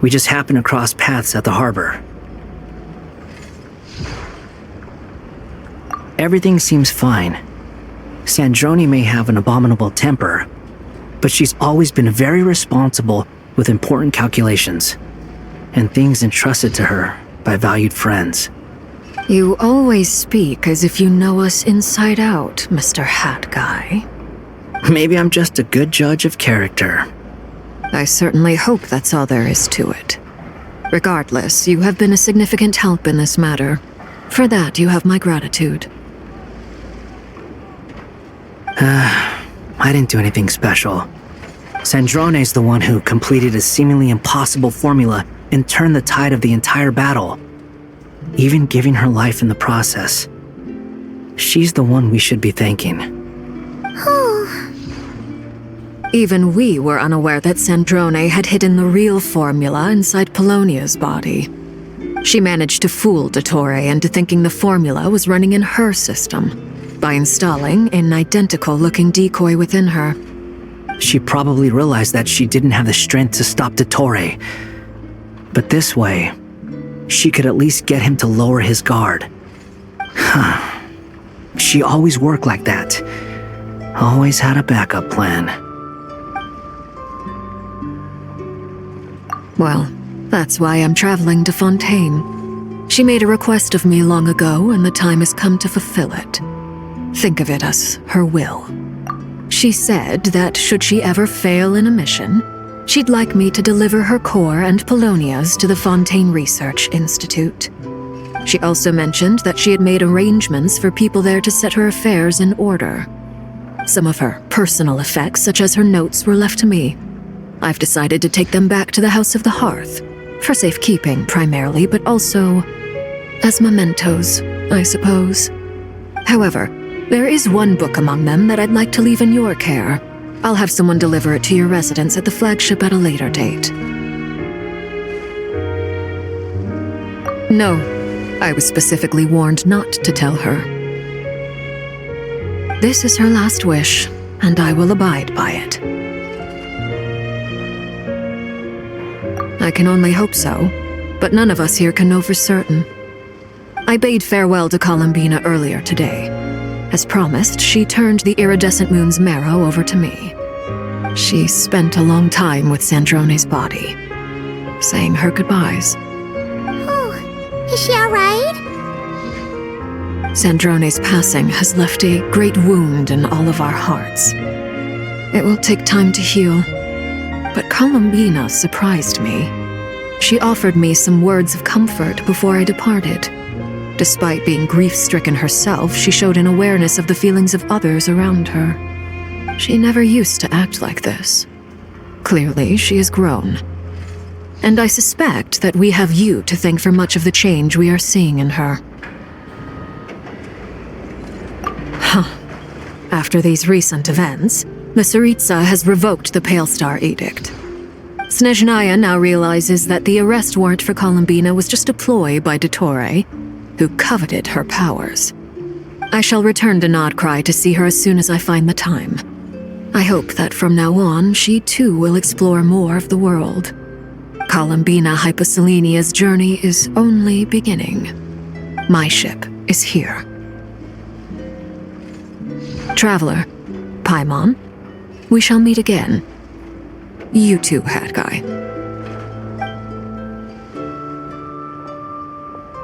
We just happened to cross paths at the harbor. Everything seems fine. Sandrone may have an abominable temper, but she's always been very responsible with important calculations and things entrusted to her by valued friends. You always speak as if you know us inside out, Mr. Hat Guy. Maybe I'm just a good judge of character. I certainly hope that's all there is to it. Regardless, you have been a significant help in this matter. For that, you have my gratitude. I didn't do anything special. Sandrone's the one who completed a seemingly impossible formula and turned the tide of the entire battle, even giving her life in the process. She's the one we should be thanking. Even we were unaware that Sandrone had hidden the real formula inside Polonia's body. She managed to fool Dottore into thinking the formula was running in her system by installing an identical-looking decoy within her. She probably realized that she didn't have the strength to stop Dottore. But this way, she could at least get him to lower his guard. She always worked like that. Always had a backup plan. Well, that's why I'm traveling to Fontaine. She made a request of me long ago, and the time has come to fulfill it. Think of it as her will. She said that should she ever fail in a mission, she'd like me to deliver her core and Polonia's to the Fontaine Research Institute. She also mentioned that she had made arrangements for people there to set her affairs in order. Some of her personal effects, such as her notes, were left to me. I've decided to take them back to the House of the Hearth, for safekeeping primarily, but also as mementos, I suppose. However, there is one book among them that I'd like to leave in your care. I'll have someone deliver it to your residence at the flagship at a later date. No, I was specifically warned not to tell her. This is her last wish, and I will abide by it. I can only hope so, but none of us here can know for certain. I bade farewell to Columbina earlier today. As promised, she turned the iridescent moon's marrow over to me. She spent a long time with Sandrone's body, saying her goodbyes. Oh, is she alright? Sandrone's passing has left a great wound in all of our hearts. It will take time to heal, but Columbina surprised me. She offered me some words of comfort before I departed. Despite being grief-stricken herself, she showed an awareness of the feelings of others around her. She never used to act like this. Clearly, she has grown. And I suspect that we have you to thank for much of the change we are seeing in her. After these recent events, the Tsaritsa has revoked the Pale Star Edict. Snezhnaya now realizes that the arrest warrant for Columbina was just a ploy by Dottore, who coveted her powers. I shall return to Nodcry to see her as soon as I find the time. I hope that from now on, she too will explore more of the world. Columbina Hyposelenia's journey is only beginning. My ship is here. Traveler, Paimon, we shall meet again. You too, Hat Guy.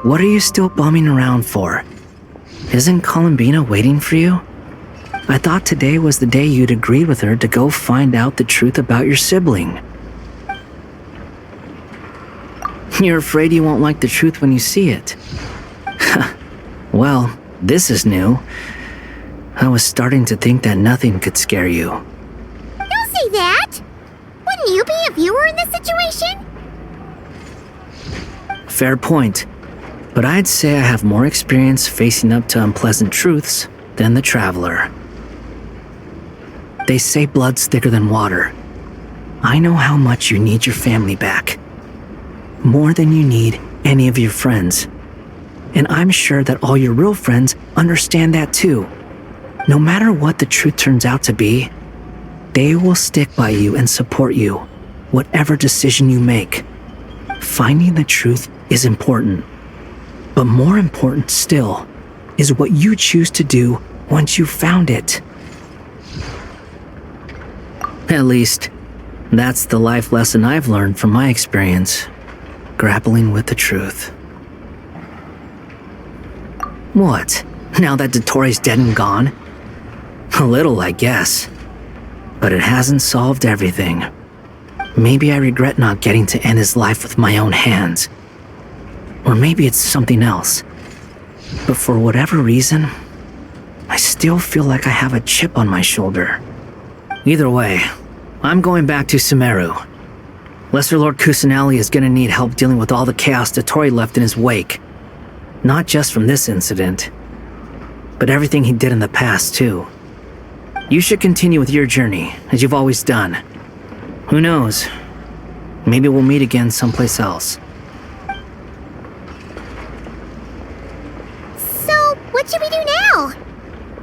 What are you still bumming around for? Isn't Columbina waiting for you? I thought today was the day you'd agreed with her to go find out the truth about your sibling. You're afraid you won't like the truth when you see it. Well, this is new. I was starting to think that nothing could scare you. Don't say that! Wouldn't you be if you were in this situation? Fair point. But I'd say I have more experience facing up to unpleasant truths than the Traveler. They say blood's thicker than water. I know how much you need your family back. More than you need any of your friends. And I'm sure that all your real friends understand that too. No matter what the truth turns out to be, they will stick by you and support you, whatever decision you make. Finding the truth is important. But more important still is what you choose to do once you've found it. At least, that's the life lesson I've learned from my experience, grappling with the truth. What? Now that Dottore's dead and gone? A little, I guess. But it hasn't solved everything. Maybe I regret not getting to end his life with my own hands. Or maybe it's something else. But for whatever reason, I still feel like I have a chip on my shoulder. Either way, I'm going back to Sumeru. Lesser Lord Kusanali is gonna need help dealing with all the chaos Dotori left in his wake. Not just from this incident, but everything he did in the past, too. You should continue with your journey, as you've always done. Who knows? Maybe we'll meet again someplace else. So, what should we do now?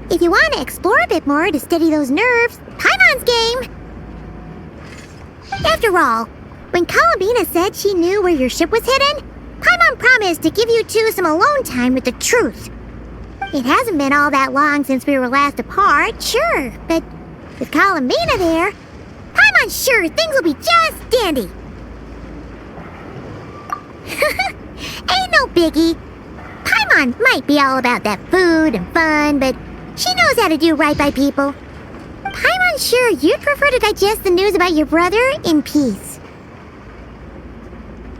If you want to explore a bit more to steady those nerves, Paimon's game! After all, when Columbina said she knew where your ship was hidden, Paimon promised to give you two some alone time with the truth. It hasn't been all that long since we were last apart, sure, but with Columbina there, Paimon's sure things will be just dandy. Ain't no biggie. Paimon might be all about that food and fun, but she knows how to do right by people. Paimon's sure you'd prefer to digest the news about your brother in peace.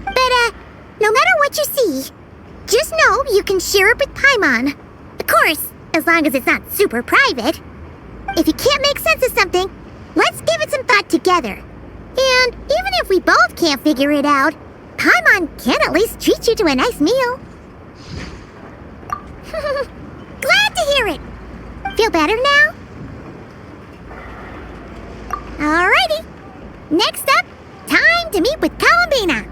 But, no matter what you see, just know you can share it with Paimon. Of course, as long as it's not super private. If you can't make sense of something, let's give it some thought together. And even if we both can't figure it out, Paimon can at least treat you to a nice meal. Glad to hear it. Feel better now? Alrighty. Next up, time to meet with Columbina.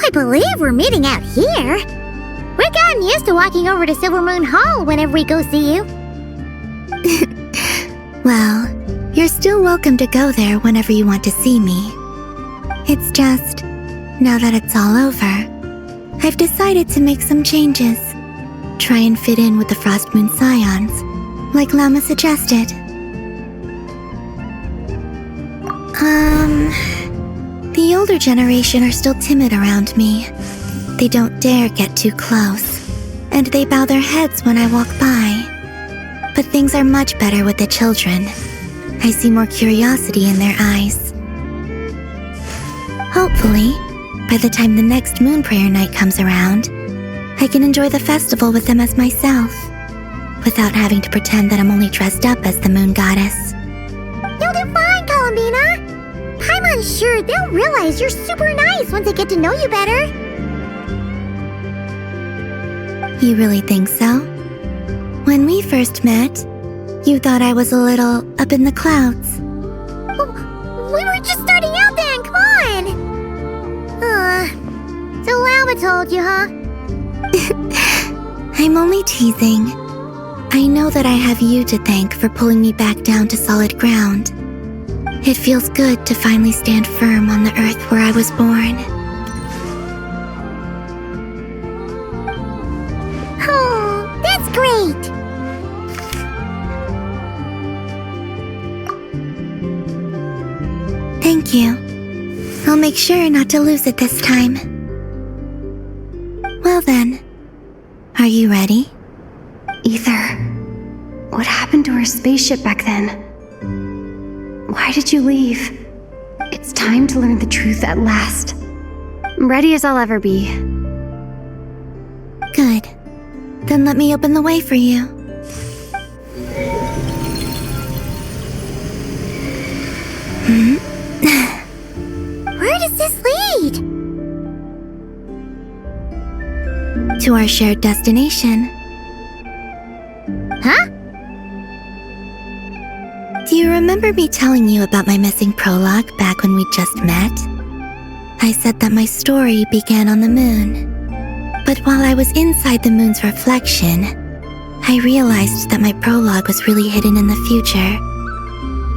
I believe we're meeting out here. We've gotten used to walking over to Silver Moon Hall whenever we go see you. Well, you're still welcome to go there whenever you want to see me. It's just, now that it's all over, I've decided to make some changes. Try and fit in with the Frost Moon Scions, like Lama suggested. The older generation are still timid around me. They don't dare get too close, and they bow their heads when I walk by. But things are much better with the children. I see more curiosity in their eyes. Hopefully, by the time the next Moon Prayer Night comes around, I can enjoy the festival with them as myself, without having to pretend that I'm only dressed up as the Moon Goddess. You'll do fine, Columbina! Paimon's sure they'll realize you're super nice once they get to know you better. You really think so? When we first met, you thought I was a little up in the clouds. We were just starting out then, come on! So Lama told you, huh? I'm only teasing. I know that I have you to thank for pulling me back down to solid ground. It feels good to finally stand firm on the earth where I was born. Oh, that's great! Thank you. I'll make sure not to lose it this time. Well then, are you ready? Ether, what happened to our spaceship back then? Why did you leave? It's time to learn the truth at last. I'm ready as I'll ever be. Good. Then let me open the way for you. Where does this lead? To our shared destination. Huh? Do you remember me telling you about my missing prologue back when we just met? I said that my story began on the moon. But while I was inside the moon's reflection, I realized that my prologue was really hidden in the future.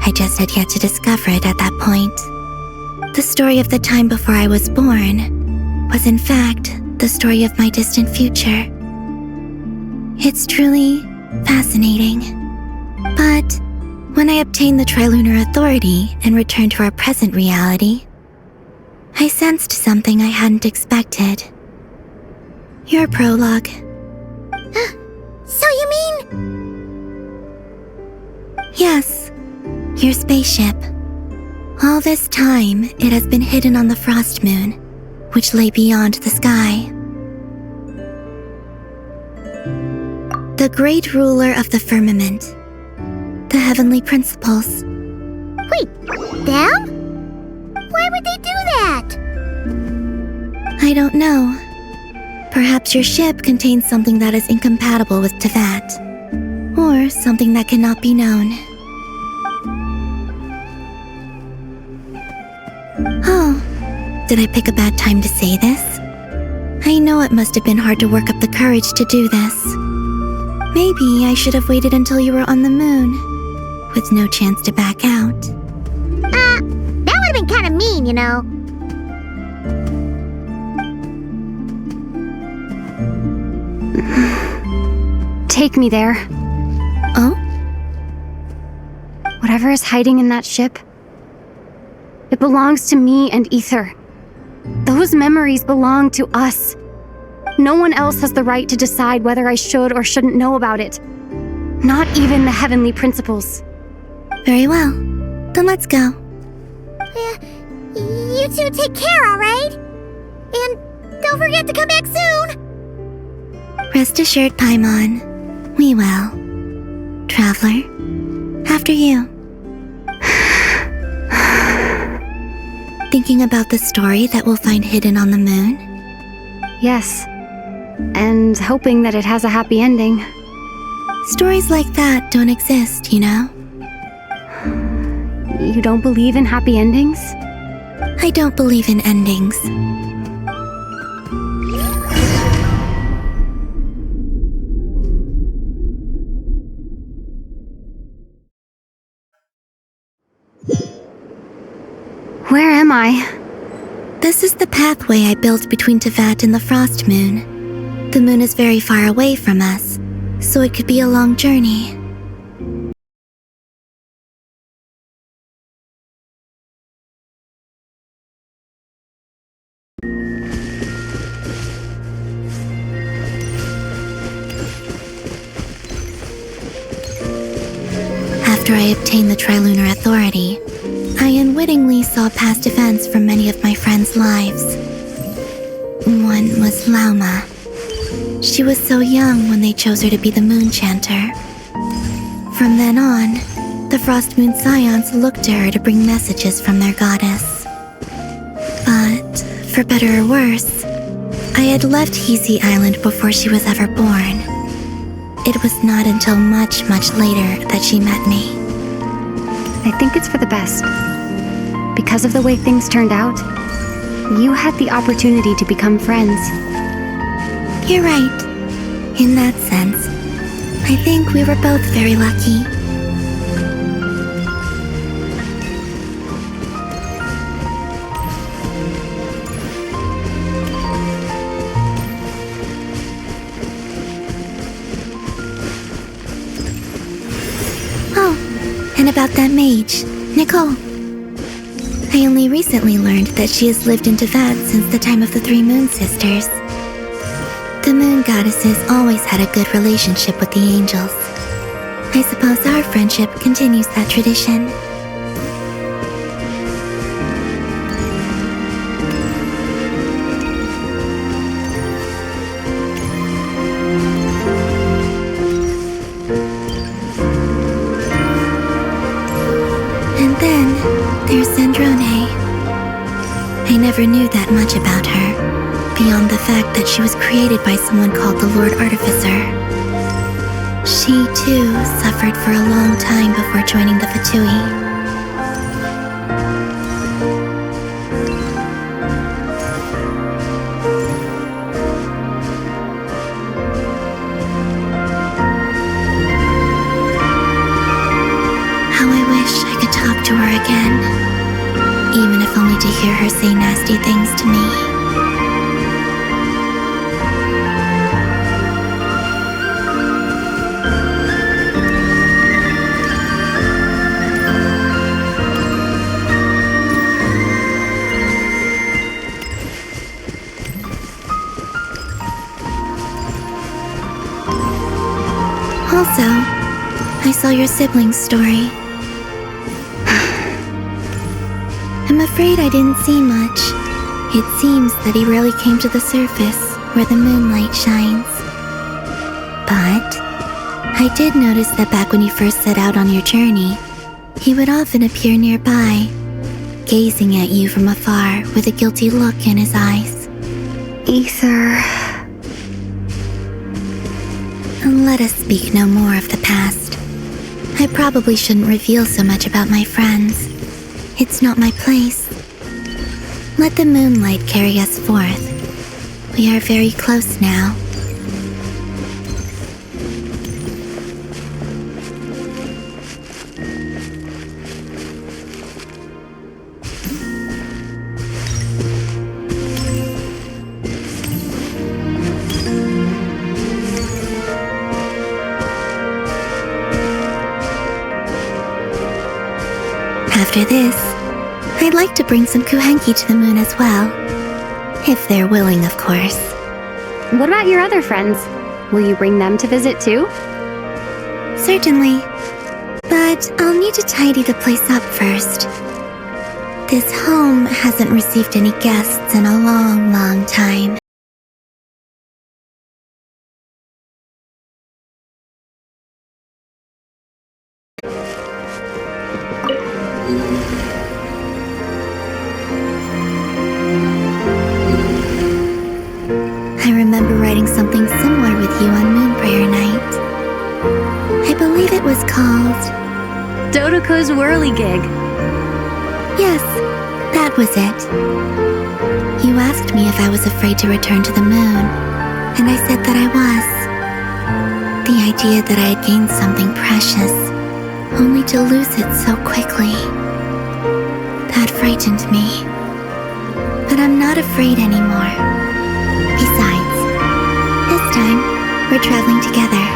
I just had yet to discover it at that point. The story of the time before I was born was in fact the story of my distant future. It's truly fascinating. But when I obtained the Trilunar Authority and returned to our present reality, I sensed something I hadn't expected. Your prologue. So you mean... Yes, your spaceship. All this time, it has been hidden on the frost moon, which lay beyond the sky. The great ruler of the firmament. The heavenly principles. Wait, them? Why would they do that? I don't know. Perhaps your ship contains something that is incompatible with Teyvat. Or something that cannot be known. Oh, did I pick a bad time to say this? I know it must have been hard to work up the courage to do this. Maybe I should have waited until you were on the moon, with no chance to back out. That would have been kind of mean, you know. Take me there. Oh? Whatever is hiding in that ship, it belongs to me and Ether. Those memories belong to us. No one else has the right to decide whether I should or shouldn't know about it. Not even the heavenly principles. Very well. Then let's go. You two take care, alright? And don't forget to come back soon! Rest assured, Paimon. We will. Traveler, after you. Thinking about the story that we'll find hidden on the moon? Yes. And hoping that it has a happy ending. Stories like that don't exist, you know? You don't believe in happy endings? I don't believe in endings. Where am I? This is the pathway I built between Teyvat and the frost moon. The moon is very far away from us, so it could be a long journey. After I obtained the Trilunar Authority, I unwittingly saw past events from many of my friends' lives. One was Lauma. She was so young when they chose her to be the Moon Chanter. From then on, the Frost Moon Scions looked to her to bring messages from their goddess. But, for better or worse, I had left Hisi Island before she was ever born. It was not until much, much later that she met me. I think it's for the best. Because of the way things turned out, you had the opportunity to become friends. You're right. In that sense, I think we were both very lucky. Oh, and about that mage, Nicole. I only recently learned that she has lived in Teyvat since the time of the Three Moon Sisters. The moon goddesses always had a good relationship with the angels. I suppose our friendship continues that tradition. And then there's Zandrone. I never knew that much about her, beyond the fact that she was created by someone called the Lord Artificer. She, too, suffered for a long time before joining the Fatui. How I wish I could talk to her again, even if only to hear her say nasty things to me. Also, I saw your siblings' story. I'm afraid I didn't see much. It seems that he rarely came to the surface where the moonlight shines. But I did notice that back when you first set out on your journey, he would often appear nearby, gazing at you from afar with a guilty look in his eyes. Ether. Let us speak no more of the past. I probably shouldn't reveal so much about my friends. It's not my place. Let the moonlight carry us forth. We are very close now. After this, I'd like to bring some kuhenki to the moon as well. If they're willing, of course. What about your other friends? Will you bring them to visit too? Certainly. But I'll need to tidy the place up first. This home hasn't received any guests in a long, long time. I remember writing something similar with you on Moon Prayer Night. I believe it was called Dodoko's Whirligig. Yes, that was it. You asked me if I was afraid to return to the moon, and I said that I was. The idea that I had gained something precious, only to lose it so quickly, that frightened me. But I'm not afraid anymore. Besides, this time, we're traveling together.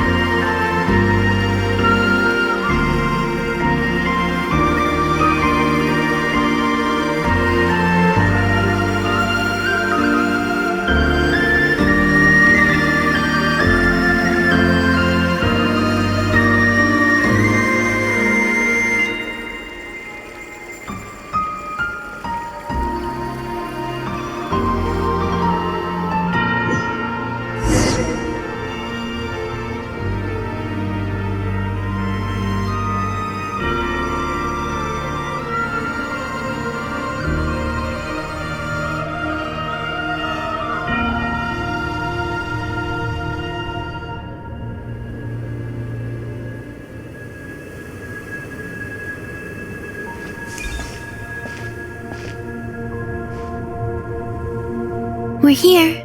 We're here.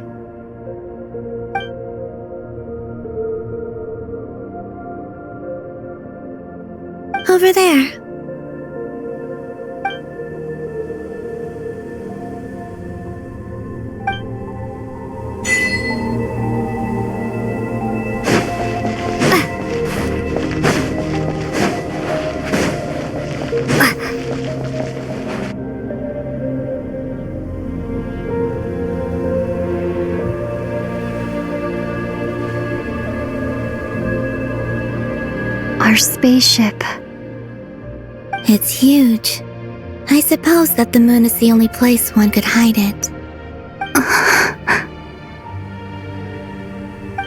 Over there. Our spaceship. It's huge. I suppose that the moon is the only place one could hide it.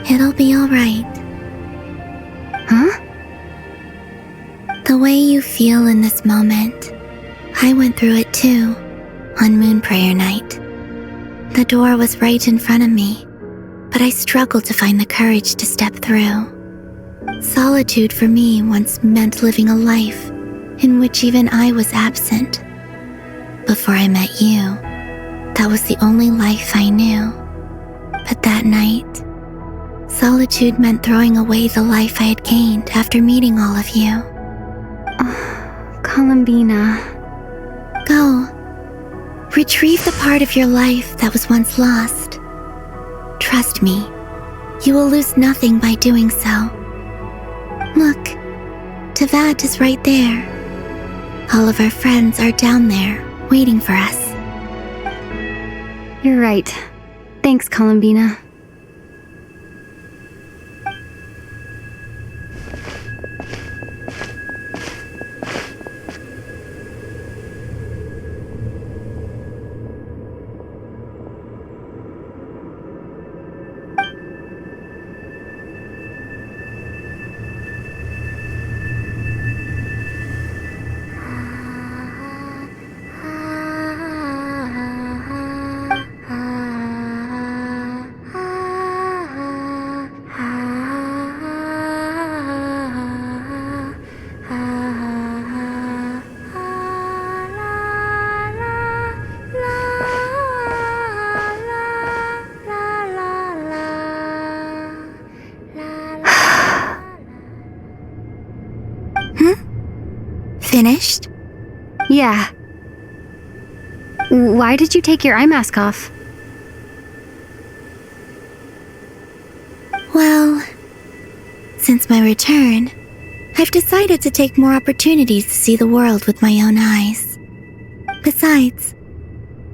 It'll be all right. Huh? The way you feel in this moment, I went through it too, on Moon Prayer Night. The door was right in front of me, but I struggled to find the courage to step through. Solitude for me once meant living a life in which even I was absent. Before I met you, that was the only life I knew. But that night, solitude meant throwing away the life I had gained after meeting all of you. Columbina. Go. Retrieve the part of your life that was once lost. Trust me, you will lose nothing by doing so. Look, Tavad is right there. All of our friends are down there, waiting for us. You're right. Thanks, Columbina. finished? Yeah. Why did you take your eye mask off? Well, since my return, I've decided to take more opportunities to see the world with my own eyes. Besides,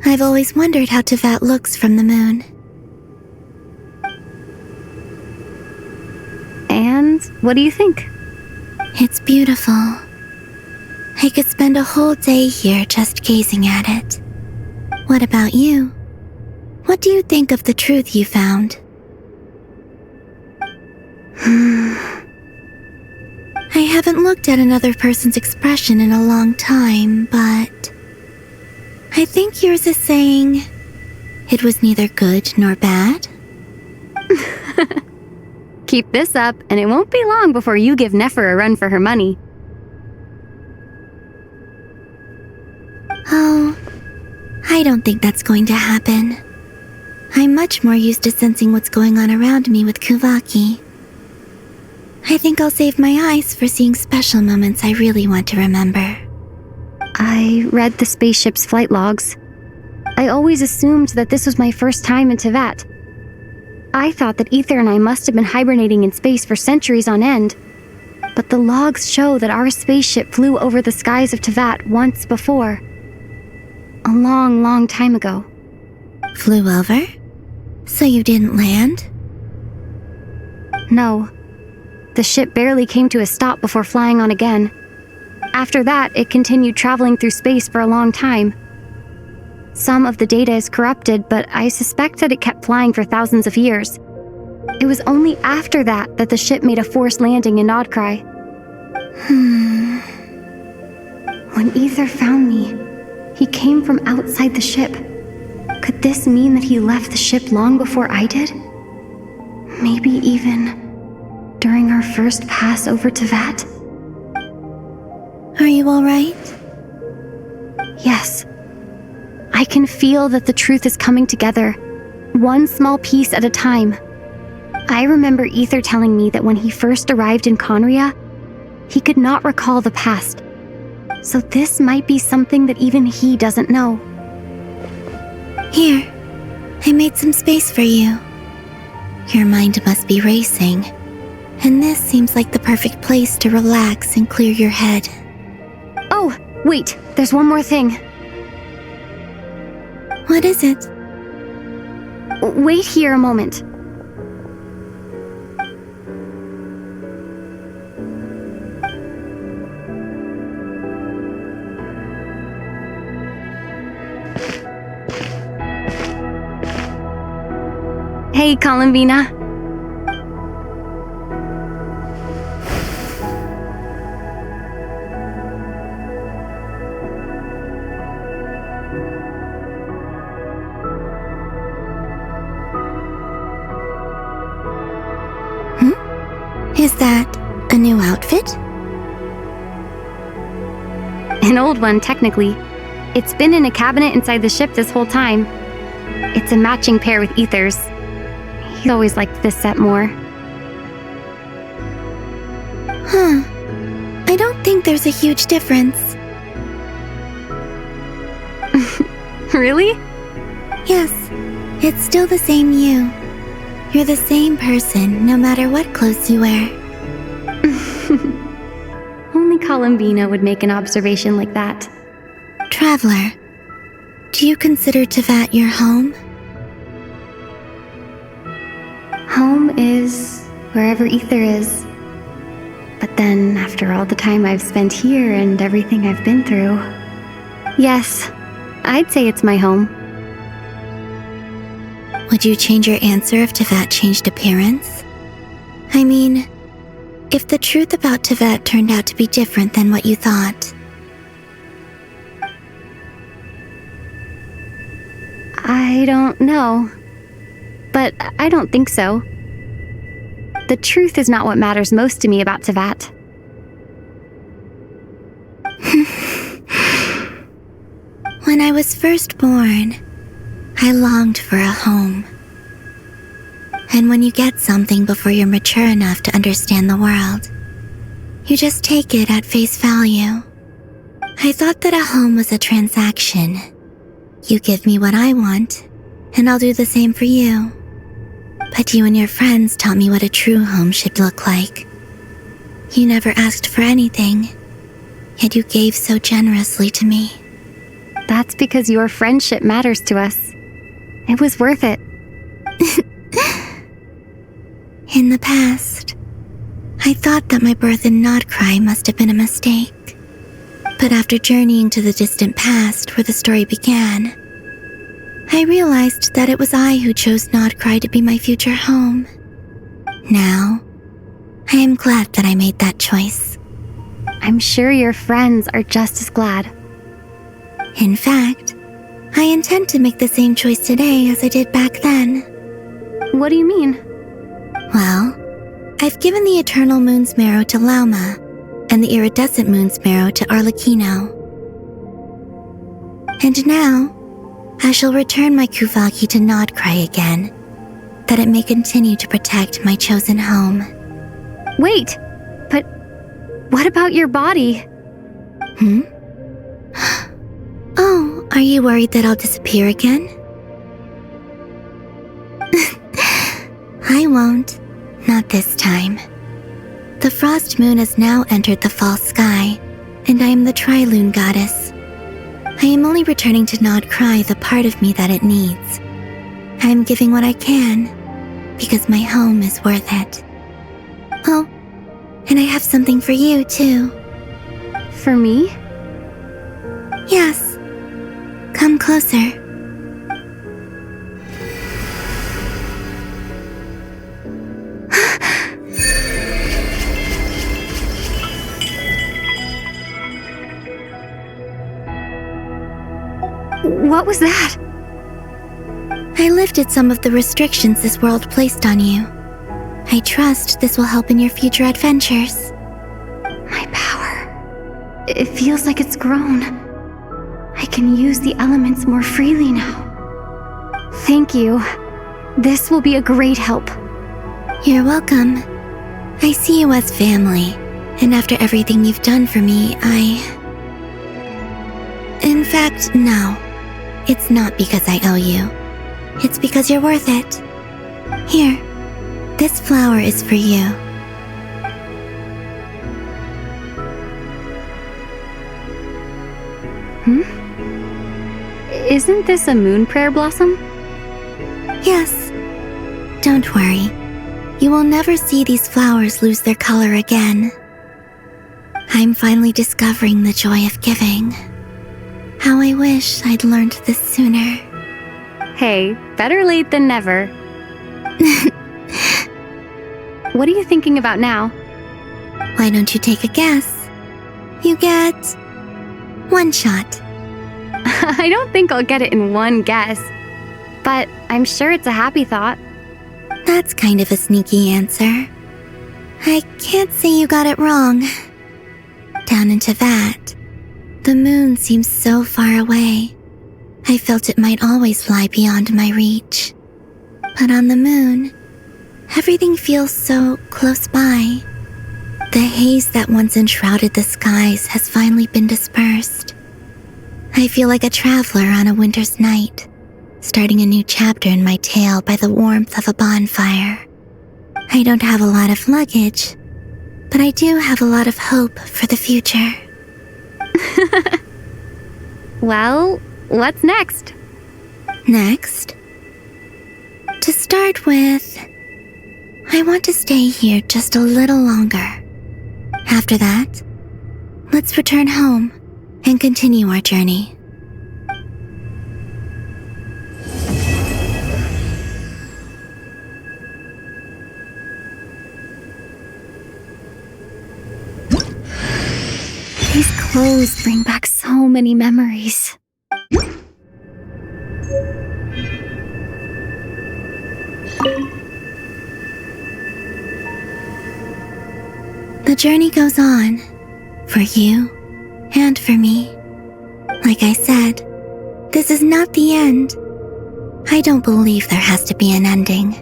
I've always wondered how Tevat looks from the moon. And what do you think? It's beautiful. I could spend a whole day here just gazing at it. What about you? What do you think of the truth you found? I haven't looked at another person's expression in a long time, but I think yours is saying it was neither good nor bad. Keep this up, and it won't be long before you give Nefer a run for her money. Oh, I don't think that's going to happen. I'm much more used to sensing what's going on around me with Kuvaki. I think I'll save my eyes for seeing special moments I really want to remember. I read the spaceship's flight logs. I always assumed that this was my first time in Tevat. I thought that Ether and I must have been hibernating in space for centuries on end. But the logs show that our spaceship flew over the skies of Tevat once before. A long, long time ago. Flew over? So you didn't land? No. The ship barely came to a stop before flying on again. After that, it continued traveling through space for a long time. Some of the data is corrupted, but I suspect that it kept flying for thousands of years. It was only after that the ship made a forced landing in Nodcry. When Ether found me, he came from outside the ship. Could this mean that he left the ship long before I did? Maybe even during our first pass over Tevat? Are you alright? Yes. I can feel that the truth is coming together, one small piece at a time. I remember Ether telling me that when he first arrived in Conria, he could not recall the past. So this might be something that even he doesn't know. Here, I made some space for you. Your mind must be racing, and this seems like the perfect place to relax and clear your head. Oh, wait, there's one more thing. What is it? Wait here a moment. Hey, Columbina. Is that a new outfit? An old one, technically. It's been in a cabinet inside the ship this whole time. It's a matching pair with Ether's. He always liked this set more. I don't think there's a huge difference. Really? Yes, it's still the same you. You're the same person, no matter what clothes you wear. Only Columbina would make an observation like that. Traveler, do you consider Tevat your home? Home is wherever Ether is. But then, after all the time I've spent here and everything I've been through, yes, I'd say it's my home. Would you change your answer if Tevat changed appearance? I mean, if the truth about Tevat turned out to be different than what you thought. I don't know. But I don't think so. The truth is not what matters most to me about Tevat. When I was first born, I longed for a home. And when you get something before you're mature enough to understand the world, you just take it at face value. I thought that a home was a transaction. You give me what I want, and I'll do the same for you. But you and your friends taught me what a true home should look like. You never asked for anything, yet you gave so generously to me. That's because your friendship matters to us. It was worth it. In the past, I thought that my birth in Nodcry must have been a mistake. But after journeying to the distant past where the story began, I realized that it was I who chose Nodcry to be my future home. Now, I am glad that I made that choice. I'm sure your friends are just as glad. In fact, I intend to make the same choice today as I did back then. What do you mean? Well, I've given the Eternal Moon's Marrow to Lauma, and the Iridescent Moon's Marrow to Arlecchino. And now, I shall return my Kuvagi to Nodcry again, that it may continue to protect my chosen home. Wait, but what about your body? Oh, are you worried that I'll disappear again? I won't. Not this time. The Frost Moon has now entered the fall sky, and I am the Trilune Goddess. I am only returning to Nodcry the part of me that it needs. I am giving what I can, because my home is worth it. Oh, and I have something for you, too. For me? Yes. Come closer. What was that? I lifted some of the restrictions this world placed on you. I trust this will help in your future adventures. My power. It feels like it's grown. I can use the elements more freely now. Thank you. This will be a great help. You're welcome. I see you as family, and after everything you've done for me, In fact, no. It's not because I owe you. It's because you're worth it. Here, this flower is for you. Isn't this a moon prayer blossom? Yes. Don't worry. You will never see these flowers lose their color again. I'm finally discovering the joy of giving. How I wish I'd learned this sooner. Hey, better late than never. What are you thinking about now? Why don't you take a guess? You get 1 shot. I don't think I'll get it in one guess, but I'm sure it's a happy thought. That's kind of a sneaky answer. I can't say you got it wrong. Down into that, the moon seems so far away. I felt it might always lie beyond my reach. But on the moon, everything feels so close by. The haze that once enshrouded the skies has finally been dispersed. I feel like a traveler on a winter's night, starting a new chapter in my tale by the warmth of a bonfire. I don't have a lot of luggage, but I do have a lot of hope for the future. Well, what's next? Next? To start with, I want to stay here just a little longer. After that, let's return home and continue our journey. These clothes bring back so many memories. The journey goes on, for you and for me. Like I said, this is not the end. I don't believe there has to be an ending.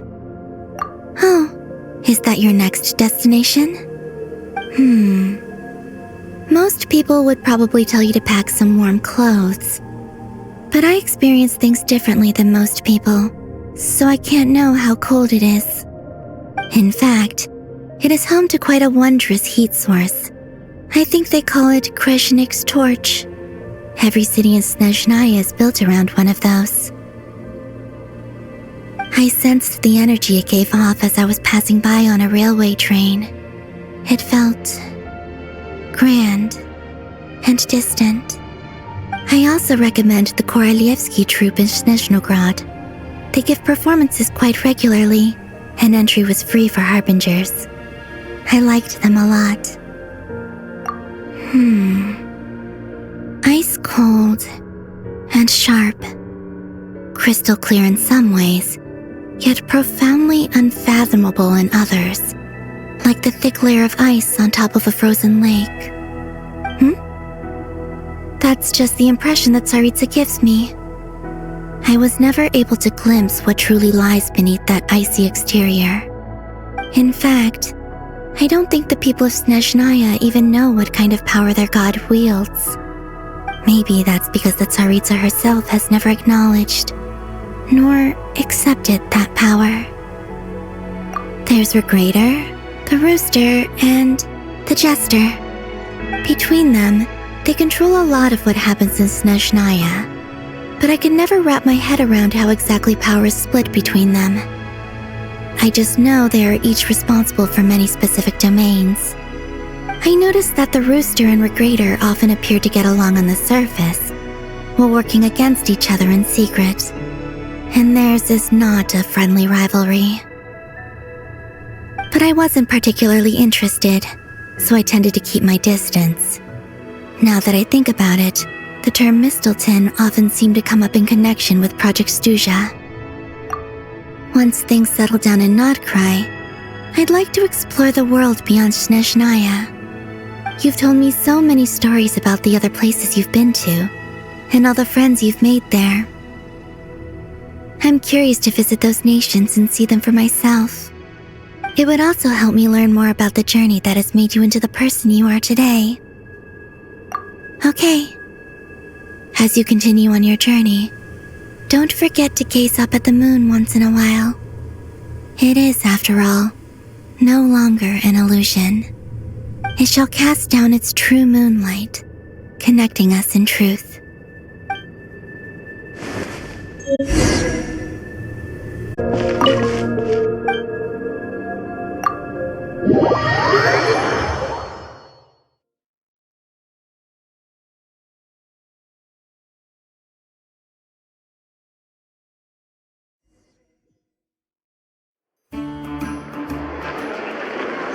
Oh, is that your next destination? Most people would probably tell you to pack some warm clothes. But I experience things differently than most people, so I can't know how cold it is. In fact, it is home to quite a wondrous heat source. I think they call it Kreshnik's torch. Every city in Snezhnaya is built around one of those. I sensed the energy it gave off as I was passing by on a railway train. It felt grand and distant. I also recommend the Korolievsky troupe in Snezhnograd. They give performances quite regularly, and entry was free for harbingers. I liked them a lot. Ice cold and sharp. Crystal clear in some ways, yet profoundly unfathomable in others, like the thick layer of ice on top of a frozen lake. That's just the impression that Tsaritsa gives me. I was never able to glimpse what truly lies beneath that icy exterior. In fact, I don't think the people of Snezhnaya even know what kind of power their god wields. Maybe that's because the Tsaritsa herself has never acknowledged, nor accepted that power. There's Regrator, the Rooster, and the Jester. Between them, they control a lot of what happens in Snezhnaya, but I can never wrap my head around how exactly power is split between them. I just know they are each responsible for many specific domains. I noticed that the Rooster and Regrator often appear to get along on the surface, while working against each other in secret. And theirs is not a friendly rivalry. But I wasn't particularly interested, so I tended to keep my distance. Now that I think about it, the term Mistelton often seemed to come up in connection with Project Stuja. Once things settle down in Notcry, I'd like to explore the world beyond Snezhnaya. You've told me so many stories about the other places you've been to, and all the friends you've made there. I'm curious to visit those nations and see them for myself. It would also help me learn more about the journey that has made you into the person you are today. Okay. As you continue on your journey, don't forget to gaze up at the moon once in a while. It is, after all, no longer an illusion. It shall cast down its true moonlight, connecting us in truth.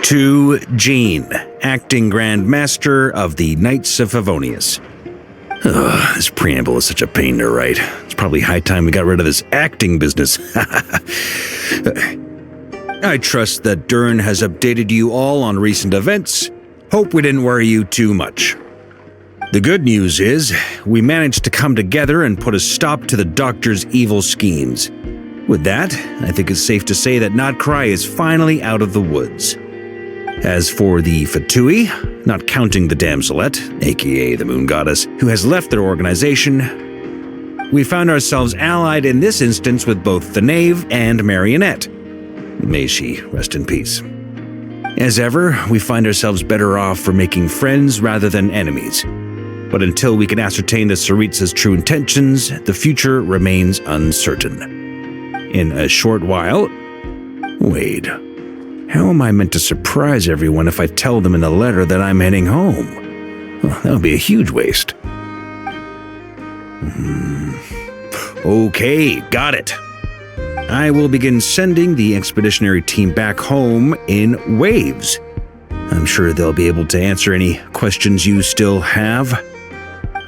To Jean, acting Grand Master of the Knights of Favonius. Ugh, this preamble is such a pain to write. It's probably high time we got rid of this acting business. I trust that Dern has updated you all on recent events. Hope we didn't worry you too much. The good news is, we managed to come together and put a stop to the Doctor's evil schemes. With that, I think it's safe to say that Notcry is finally out of the woods. As for the Fatui, not counting the Damselette, aka the Moon Goddess, who has left their organization, we found ourselves allied in this instance with both the Knave and Marionette. May she rest in peace. As ever, we find ourselves better off for making friends rather than enemies. But until we can ascertain the Tsaritsa's true intentions, the future remains uncertain. In a short while... Wait... How am I meant to surprise everyone if I tell them in a letter that I'm heading home? Well, that would be a huge waste. Okay, got it. I will begin sending the expeditionary team back home in waves. I'm sure they'll be able to answer any questions you still have.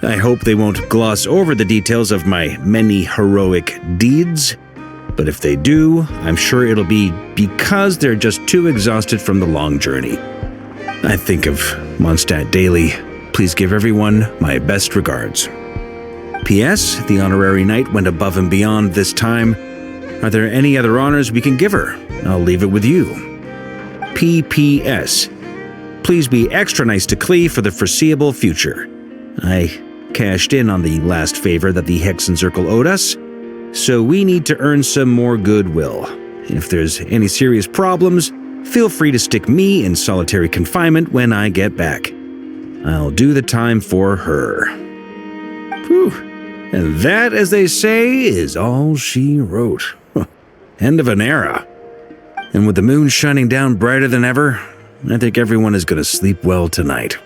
I hope they won't gloss over the details of my many heroic deeds. But if they do, I'm sure it'll be because they're just too exhausted from the long journey. I think of Mondstadt daily. Please give everyone my best regards. P.S. The honorary knight went above and beyond this time. Are there any other honors we can give her? I'll leave it with you. P.P.S. please be extra nice to Klee for the foreseeable future. I cashed in on the last favor that the Hexen Circle owed us, so we need to earn some more goodwill. If there's any serious problems, feel free to stick me in solitary confinement when I get back. I'll do the time for her. Whew. And that, as they say, is all she wrote. End of an era. And with the moon shining down brighter than ever, I think everyone is going to sleep well tonight.